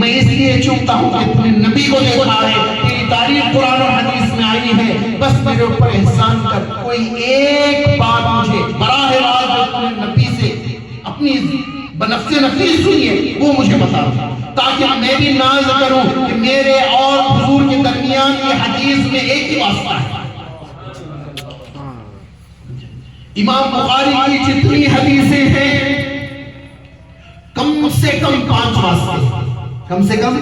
میں اس لیے چومتا ہوں کہ تم نے نبی کو دیکھا ہے، تیری تعریف قرآن اور حدیث میں آئی ہے. بس میرے اوپر احسان کر، کوئی ایک بات مجھے براہ راست اپنے نبی سے اپنی بنفس نفیس سنی ہے وہ مجھے بتا، تاکہ میں بھی ناز کروں کہ میرے اور حضور کے درمیان یہ حدیث میں ایک ہی واسطہ ہے. امام بخاری کی جتنی حدیثیں ہیں کم سے کم 5 واسطے، کم سے کم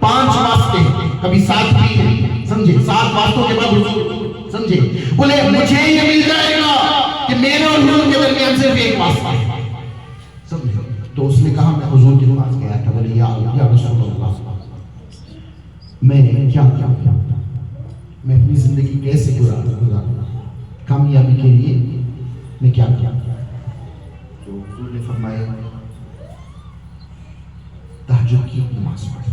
5 واسطے، کبھی 7 بھی نہیں. سمجھے؟ 7 واسطوں کے بعد حضور سمجھے بولے مجھے یہ مل جائے گا کہ میرے اور حضور کے درمیان صرف ایک واسطہ ہے. سمجھے؟ تو اس نے کہا میں حضور کے پاس گیا تھا. بولے یا رسول اللہ، میں کیا میں اپنی زندگی کیسے گزاروں کامیابی کے لیے میں کیا کیا؟ تو حضور نے فرمایا تہجد کی نماز پڑھ.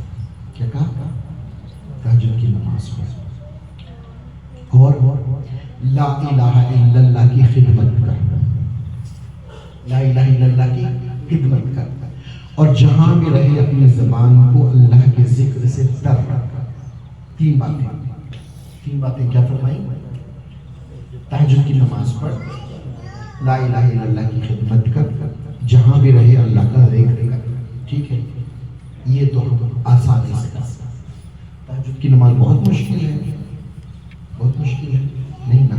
کیا کہا؟ تہجد کی نماز پڑھ اور لا الہ الا اللہ کی خدمت کر. لا الہ الا اللہ کی خدمت کر اور جہاں بھی رہے اپنی زبان کو اللہ کے ذکر سے تر رکھ. 3 باتیں کیا فرمائی؟ تہجد کی نماز پڑھ، لا الہ الا اللہ کی خدمت کر، جہاں بھی رہے اللہ کا ذکر کر. ٹھیک ہے. یہ تو ہم آسانی سے کر سکتے ہیں۔ تہجد کی نماز بہت مشکل ہے، بہت مشکل ہے، نہیں نا؟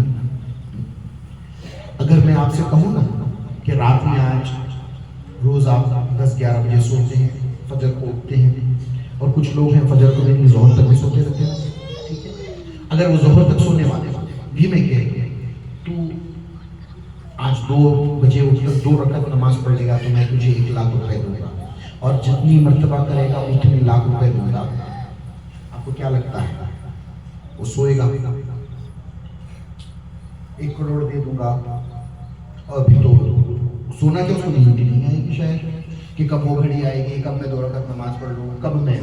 اگر میں آپ سے کہوں نا کہ رات میں آج روز آپ 10-11 بجے سوتے ہیں، فجر کو اٹھتے ہیں، اور کچھ لوگ ہیں فجر کو نہیں ظہر تک بھی سوتے رہتے ہیں، ٹھیک ہے؟ اگر وہ ظہر تک سونے والے بھی میں کہہ تو آج 2 بجے اٹھ کر 2 رکعت نماز پڑھ لے گا تو میں تجھے 1 لاکھ روپے دوں گا، اور جتنی مرتبہ کرے گا اتنے لاکھ روپے دوں گا، آپ کو کیا لگتا ہے وہ سوئے گا؟ 1 کروڑ دے دوں گا، اور بھی تو سونا کیا اس کو نیند بھی نہیں آئے گی شاید کہ کب وہ گھڑی آئے گی، کب میں 2 رکعت نماز پڑھ لوں، کب میں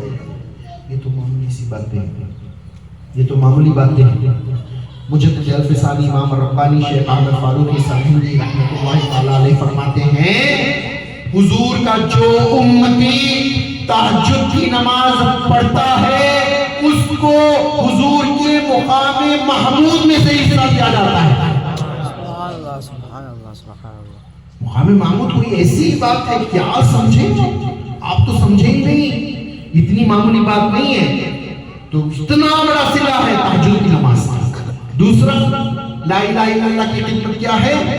یہ تو معمولی سی باتیں ہیں، یہ تو معمولی باتیں ہیں۔ مجدد الفسانی امام ربانی شیخ احمد فاروقی سرہندی رحمۃ اللہ تعالی علیہ فرماتے ہیں حضور کا جو امتی تہجد کی نماز پڑھتا ہے اس کو حضور کے مقام محمود میں سے حصہ دیا جاتا ہے۔ سبحان اللہ سبحان اللہ سبحان اللہ۔ مقام محمود کوئی ایسی بات ہے کیا سمجھیں؟ آپ تو سمجھیں ہی نہیں، اتنی معمولی بات نہیں ہے، تو اتنا بڑا صلہ ہے تہجد کی نماز کا۔ دوسرا لا الہ الا اللہ کی خدمت کیا ہے؟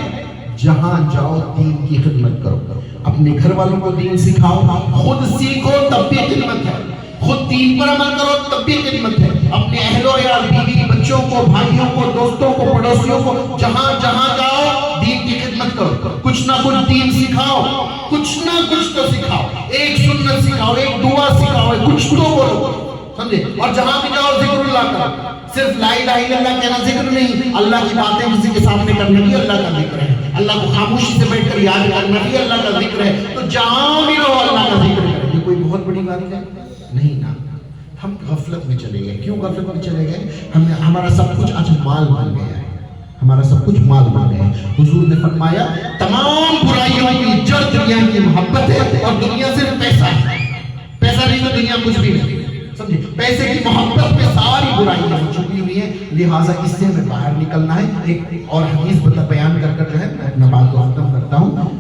جہاں جاؤ دین کی خدمت کرو، اپنے گھر والوں کو دین سکھاؤ، خود سیکھو تب بھی خدمت ہے، خود دین پر عمل کرو تب بھی خدمت ہے، اپنے اہل و عیال بیوی بچوں کو بھائیوں کو دوستوں کو پڑوسیوں کو جہاں جہاں جاؤ دین کی خدمت کرو، کچھ نہ کچھ دین سکھاؤ، کچھ نہ کچھ تو سکھاؤ، ایک سنت سکھاؤ، ایک دعا سکھاؤ، کچھ تو بولو، سمجھے؟ اور جہاں بھی جاؤ ذکر اللہ کرو، صرف لا الہ الا اللہ کہنا ذکر نہیں، اللہ کی باتیں کسی کے سامنے کرنا بھی اللہ کا ذکر ہے، اللہ کو خاموشی سے بیٹھ کر یاد کرنا بھی اللہ کا ذکر ہے، تو جہاں بھی رہو اللہ کا ذکر کریں، یہ کوئی بہت بڑی بات ہے نہیں نا؟ ہم غفلت میں چلے گئے، کیوں غفلت میں چلے گئے؟ ہمارا سب کچھ آج مال بن گیا ہے، ہمارا سب کچھ مال بن گیا ہے۔ حضور نے فرمایا تمام برائیوں کی جڑ دنیا کی محبت ہے، اور دنیا صرف پیسہ ہے، پیسہ نہیں تو دنیا کچھ بھی نہیں، سمجھے؟ پیسے کی محبت میں ساری برائیاں چھپی ہوئی ہیں، لہٰذا اس سے ہمیں باہر نکلنا ہے۔ ایک اور حدیث بیان کر کر جو ہے میں اپنا بات کو ختم کرتا ہوں۔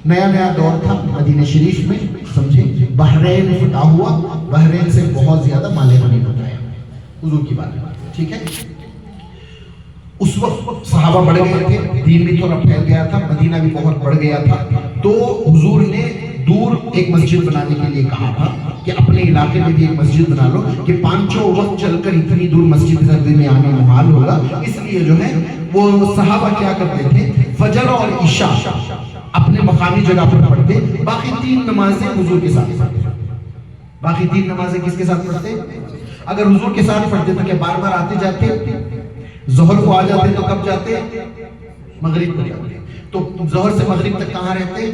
نیا دور تھا مدینہ شریف میں، سمجھے؟ بحرین فتح ہوا، بحرین سے بہت زیادہ مال غنیمت آیا، حضور کی بات ہے، ٹھیک ہے؟ اس وقت صحابہ بڑھ گئے تھے، دین بھی تھوڑا پھیل گیا تھا، مدینہ بھی بہت بڑھ گیا تھا، تو حضور نے دور ایک مسجد بنانے کے لیے کہا تھا کہ اپنے علاقے میں بھی ایک مسجد بنا لو کہ 5 وقت چل کر اتنی دور مسجد سردی میں آنے محال ہوگا۔ اس لیے جو ہے وہ صحابہ کیا کرتے تھے، فجر اور عشاء اپنے مقامی جگہ پر پڑھتے، باقی 3 نمازیں حضور کے ساتھ پڑھتے۔ باقی 3 نمازیں کس کے ساتھ پڑھتے؟ اگر حضور کے ساتھ پڑھتے تو کیا بار بار آتے جاتے؟ ظہر کو آ جاتے تو کب جاتے؟ مغرب کو جاتے، تو ظہر سے مغرب تک کہاں رہتے؟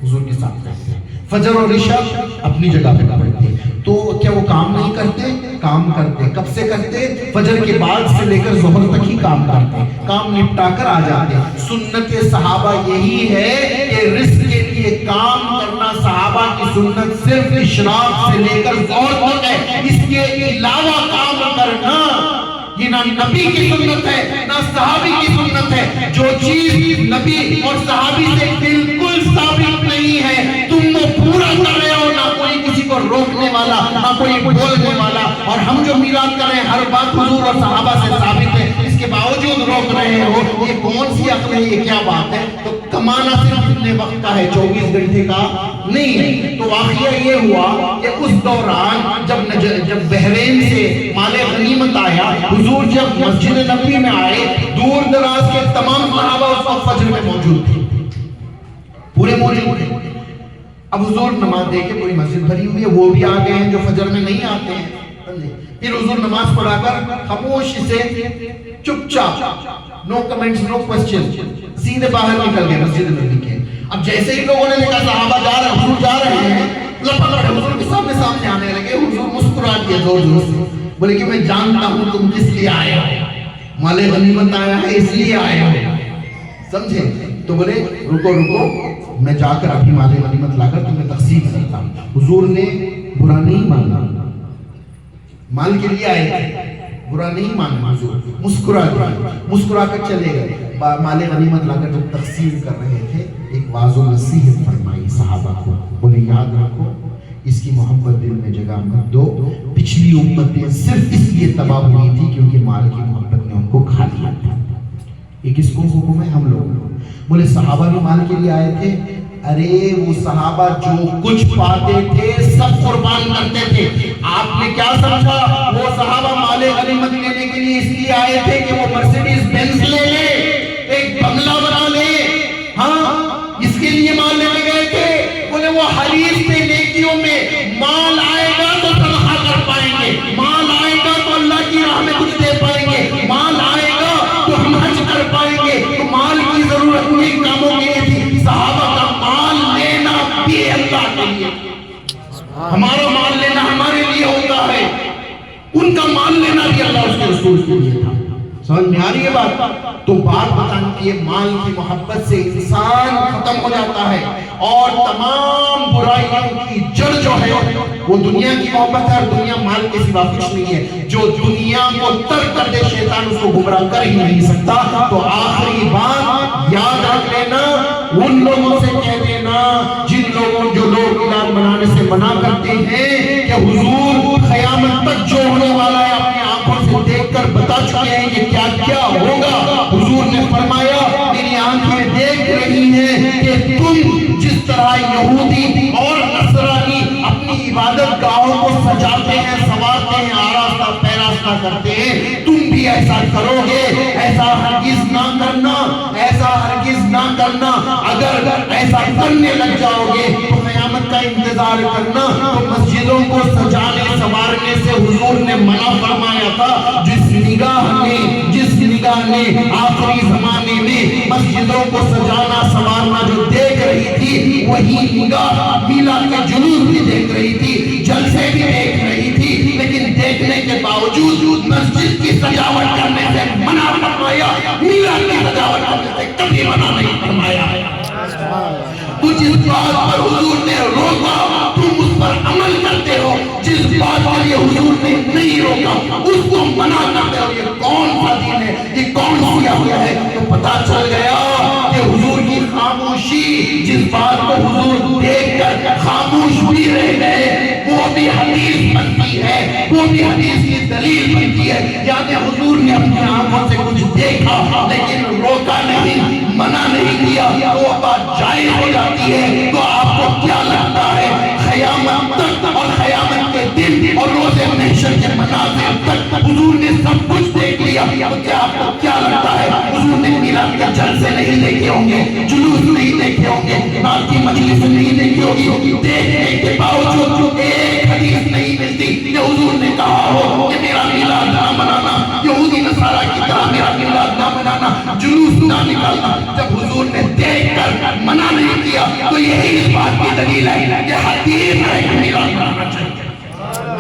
حضور کے ساتھ رہتے۔ فجر اور عشاء اپنی جگہ پہ پڑھتے، تو کیا وہ کام نہیں کرتے؟ کام کرتے۔ کب سے کرتے؟ فجر کے بعد سے لے کر ظہر تک ہی کام کرتے، کام نپٹا کر آ جاتے۔ سنت صحابہ یہی ہے کہ رزق کے لیے کام کرنا صحابہ کی سنت صرف اشراق سے لے کر ظہر تک ہے، اس کے علاوہ کام کرنا یہ نہ نبی کی سنت ہے نہ صحابی کی سنت ہے۔ جو چیز نبی اور صحابی سے بالکل ثابت نہیں ہے تم وہ پورا کر رہے ہو، نہ کوئی کسی کو روکنے والا نہ کوئی بولنے والا، اور ہم جو میراث کر رہے ہیں ہر بات حضور اور صحابہ سے ثابت ہے، اس کے باوجود روک رہے ہو، یہ کون سی عقل ہے، یہ کیا بات ہے؟ تو کمانا صرف اتنے وقت کا ہے، 24 گھنٹے کا نہیں ہے۔ تو واقعہ یہ ہوا کہ اس دوران جب بحرین سے مال غنیمت آیا، حضور جب مسجد نبوی میں آئے، دور دراز کے تمام صحابہ اس وقت فجر میں موجود تھے، پورے موجود تھے۔ اب حضور نماز دے کے پوری مسجد بھری ہوئی ہے، وہ بھی آ گئے ہیں جو فجر میں نہیں آتے ہیں۔ پھر حضور نماز پڑھا کر خاموشی سے چپ چاپ، نو کمنٹس نو کوسچن، سیدھے باہر نکل گئے مسجد نبوی کے۔ اب جیسے ہی لوگوں نے دیکھا صحابہ جا رہے ہیں، حضور جا رہے ہیں، لپک پڑے حضور کے سامنے آنے لگے۔ حضور مسکرا دیا زور زور سے، بولے کہ میں جانتا ہوں تم کس لیے آئے ہو، مال غنیمت آیا ہے اس لیے آئے ہو، سمجھے؟ تو بولے رکو میں جا کر ابھی مال غنیمت لا کر تمہیں تقسیم کرتا ہوں۔ حضور نے برا نہیں مانا، مال کے لیے آئے تھے، برا نہیں مانا، حضور مسکرا کر چلے گئے۔ مال غنیمت لا کر جب تقسیم کر رہے تھے، ایک واضح نصیحت فرمائی صحابہ کو، بولے یاد رکھو اس کی محبت دل میں جگہ مت دو. پچھلی امتیں صرف اس لیے تباہ ہوئی تھی کیونکہ مال کی محبت نے ان کو کھا لیا تھا. یہ کس کو حکم ہے؟ ہم لوگ. بولے صحابہ بھی مال کے لیے آئے تھے. ارے وہ صحابہ جو کچھ پاتے تھے سب قربان کرتے تھے. آپ نے کیا سمجھا وہ صحابہ مال غنیمت لینے کے لیے اس لیے آئے تھے کہ وہ مرسیڈیز بینز لے لے, ایک بنگلہ بنا لے؟ ہاں, اس کے لیے مال لینے گئے تھے. بولے وہ حدیث تھے نیکیوں میں مال آئے گا تو صدقہ کر پائیں گے, مال آئے گا تو اللہ کی راہ میں کچھ دے پائیں گے, مال آئے گا تو ہم حج کر پائیں گے. تو مال کی ضرورت نیک کاموں کے لیے تھی. صحابہ کا مال لینا بھی اللہ کے لیے. ہمارا مال لینا ہمارے لیے ہوتا ہے, ان کا مال لینا بھی اللہ اس کے رسول کے لیے تھا. سمجھ میں آ رہی ہے بات؟ تو بات بتانے کی مال کی محبت سے انسان ختم ہو جاتا ہے اور تمام برائیوں کی جڑ جو ہے وہ دنیا کی محبت ہے, اور دنیا مال کے سوا کچھ نہیں ہے. جو دنیا کو ترک کر دے شیطان اس کو گمراہ کر ہی نہیں سکتا. تو آخری بات یاد رکھ لینا, ان لوگوں سے کہہ دینا جو لوگ میلاد منانے سے منع کرتے ہیں کہ حضور قیامت تک جو ہونے والا ہے اپنی آنکھوں سے دیکھ کر بتا چکے ہیں کہ کیا کیا ہوگا. حضور نے فرمایا میری آنکھیں دیکھ رہی ہیں کہ تم جس طرح یہودی اور نصرانی اپنی عبادت گاہوں کو سجاتے ہیں, سنوارتے ہیں, آراستہ پیراستہ کرتے ہیں, تم بھی ایسا کرو گے. ایسا ہرگز نہ کرنا, ایسا ہرگز نہ کرنا. اگر ایسا کرنے لگ جاؤ گے تو قیامت کا انتظار کرنا. تو مسجدوں کو سجانے سنوارنے سے حضور نے منع فرمایا تھا. جس نگاہ نے آخری زمانے میں مسجدوں کو سجانا سنوارنا جو دیکھ رہی تھی, وہی نگاہ میلاد کے جلوس بھی دیکھ رہی تھی, جلسے بھی دیکھ رہی تھی, لیکن دیکھنے کے باوجود مسجد کی سجاوٹ کرنے سے منع فرمایا, میلاد کی سجاوٹ کرنے سے کبھی منع نہیں فرمایا. تو جس بات پر حضور نے روکا تم اس پر عمل کرتے ہو, جس بات کے لیے حضور نے نہیں روکا اس کو منع کرتے ہو. یہ کون سا دین ہے, یہ کون سی عقیدہ ہے؟ تو پتا چل گیا کہ حضور کی خاموشی, جس بات کو حضور دیکھ کر خاموش بھی رہ گئے, وہ بھی حدیث بنتی ہے, وہ بھی حدیث کی دلیل بنتی ہے. یعنی حضور نے اپنی آنکھوں سے کچھ دیکھا لیکن روکا نہیں, منع نہیں کیا, وہ بات جائز ہو جاتی ہے. تو آپ کو کیا لگتا ہے قیامت تک اور قیامت کے دن اور روز محشر کے مناظر تک حضور نے سب کچھ دیکھ لیا, تو کیا آپ کو کیا لگتا ہے حضور نے میلاد کے جلسے نہیں دیکھے ہوں گے, جلوس نہیں دیکھے ہوں گے, رات کی مجلس نہیں دیکھی ہوگی؟ دیکھنے کے باوجود ایک حدیث نہیں ملتی کہ حضور نے کہا ہو کہ میرا میلاد نہ منانا, یہودی نصارہ کی طرح میرا میلاد نہ منانا, جلوس نہ نکالنا. جب حضور نے دیکھ کر منع نہیں کیا تو یہی اس بات کی دلیل ہے کہ حدیث ہے کہ میلاد منانا چاہیے.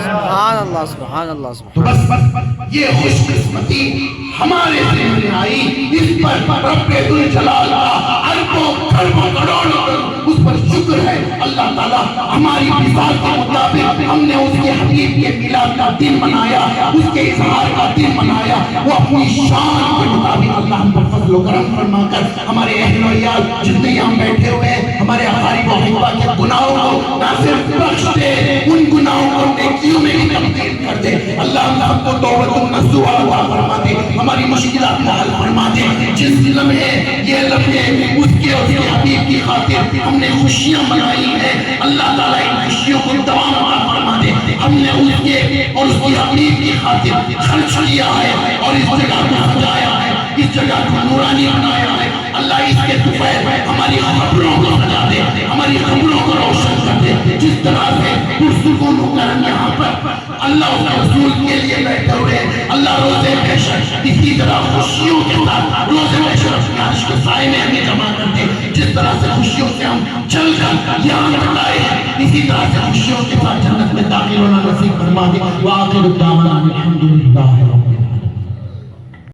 سبحان اللہ, سبحان اللہ, تو سبحان بس یہ خوش قسمتی ہمارے ذہن میں آئی, اس پر رب ذوالجلال کا اربوں کروڑوں کروڑوں اس پر شکر ہے. اللہ تعالیٰ ہماری مثال کے مطابق ہم نے اس کے حبیب کے میلاد کا دن منایا, اس کے اظہار کا دن منایا. وہ اپنی شان کے مطابق اللہ ہم پر فضل و کرم فرما کر ہمارے اہل و عیال جتنے یہاں بیٹھے ہوئے ہیں, ہمارے اقارب و احبا کے گناہوں کو نہ صرف بخش دے, ان گناہوں کو نیکیوں میں بھی تبدیل کر دے. اللہ ہم سب کو توبۃ النصوح عطا فرما دے, ہماری مشکلات کو حل فرما دے. جس لمحے یہ لمحے اس کے اور اس کے حبیب کی خاطر ہم نے خوشیاں منائی ہیں, اللہ تعالیٰ ان خوشیوں کو دوام عطا فرما دے. ہم نے اس کے اور اس کے حبیب کی خاطر خرچ کیا ہے اور اس جگہ کو سجایا ہے, اس جگہ کو نورانی بنایا ہے. اللہ اس کے دوپہر ہماری قبروں کو سجا دے, ہماری قبروں کو روشن کر دے. جس طرح سے پرسکون ہو کر ہم یہاں پر اللہ اس کے رسول کے لیے بیٹھے ہوئے, اللہ روزے محشر اسی طرح خوشیوں کے ساتھ روزے محشر اپنے عرش کے سائے میں ہمیں جمع کر دے. جس طرح سے خوشیوں سے ہم چل کر یہاں تک آئے ہیں, اسی طرح سے خوشیوں کے ساتھ جنت میں داخل ہونا نصیب فرما دے. وآخر دعوانا الحمدللہ.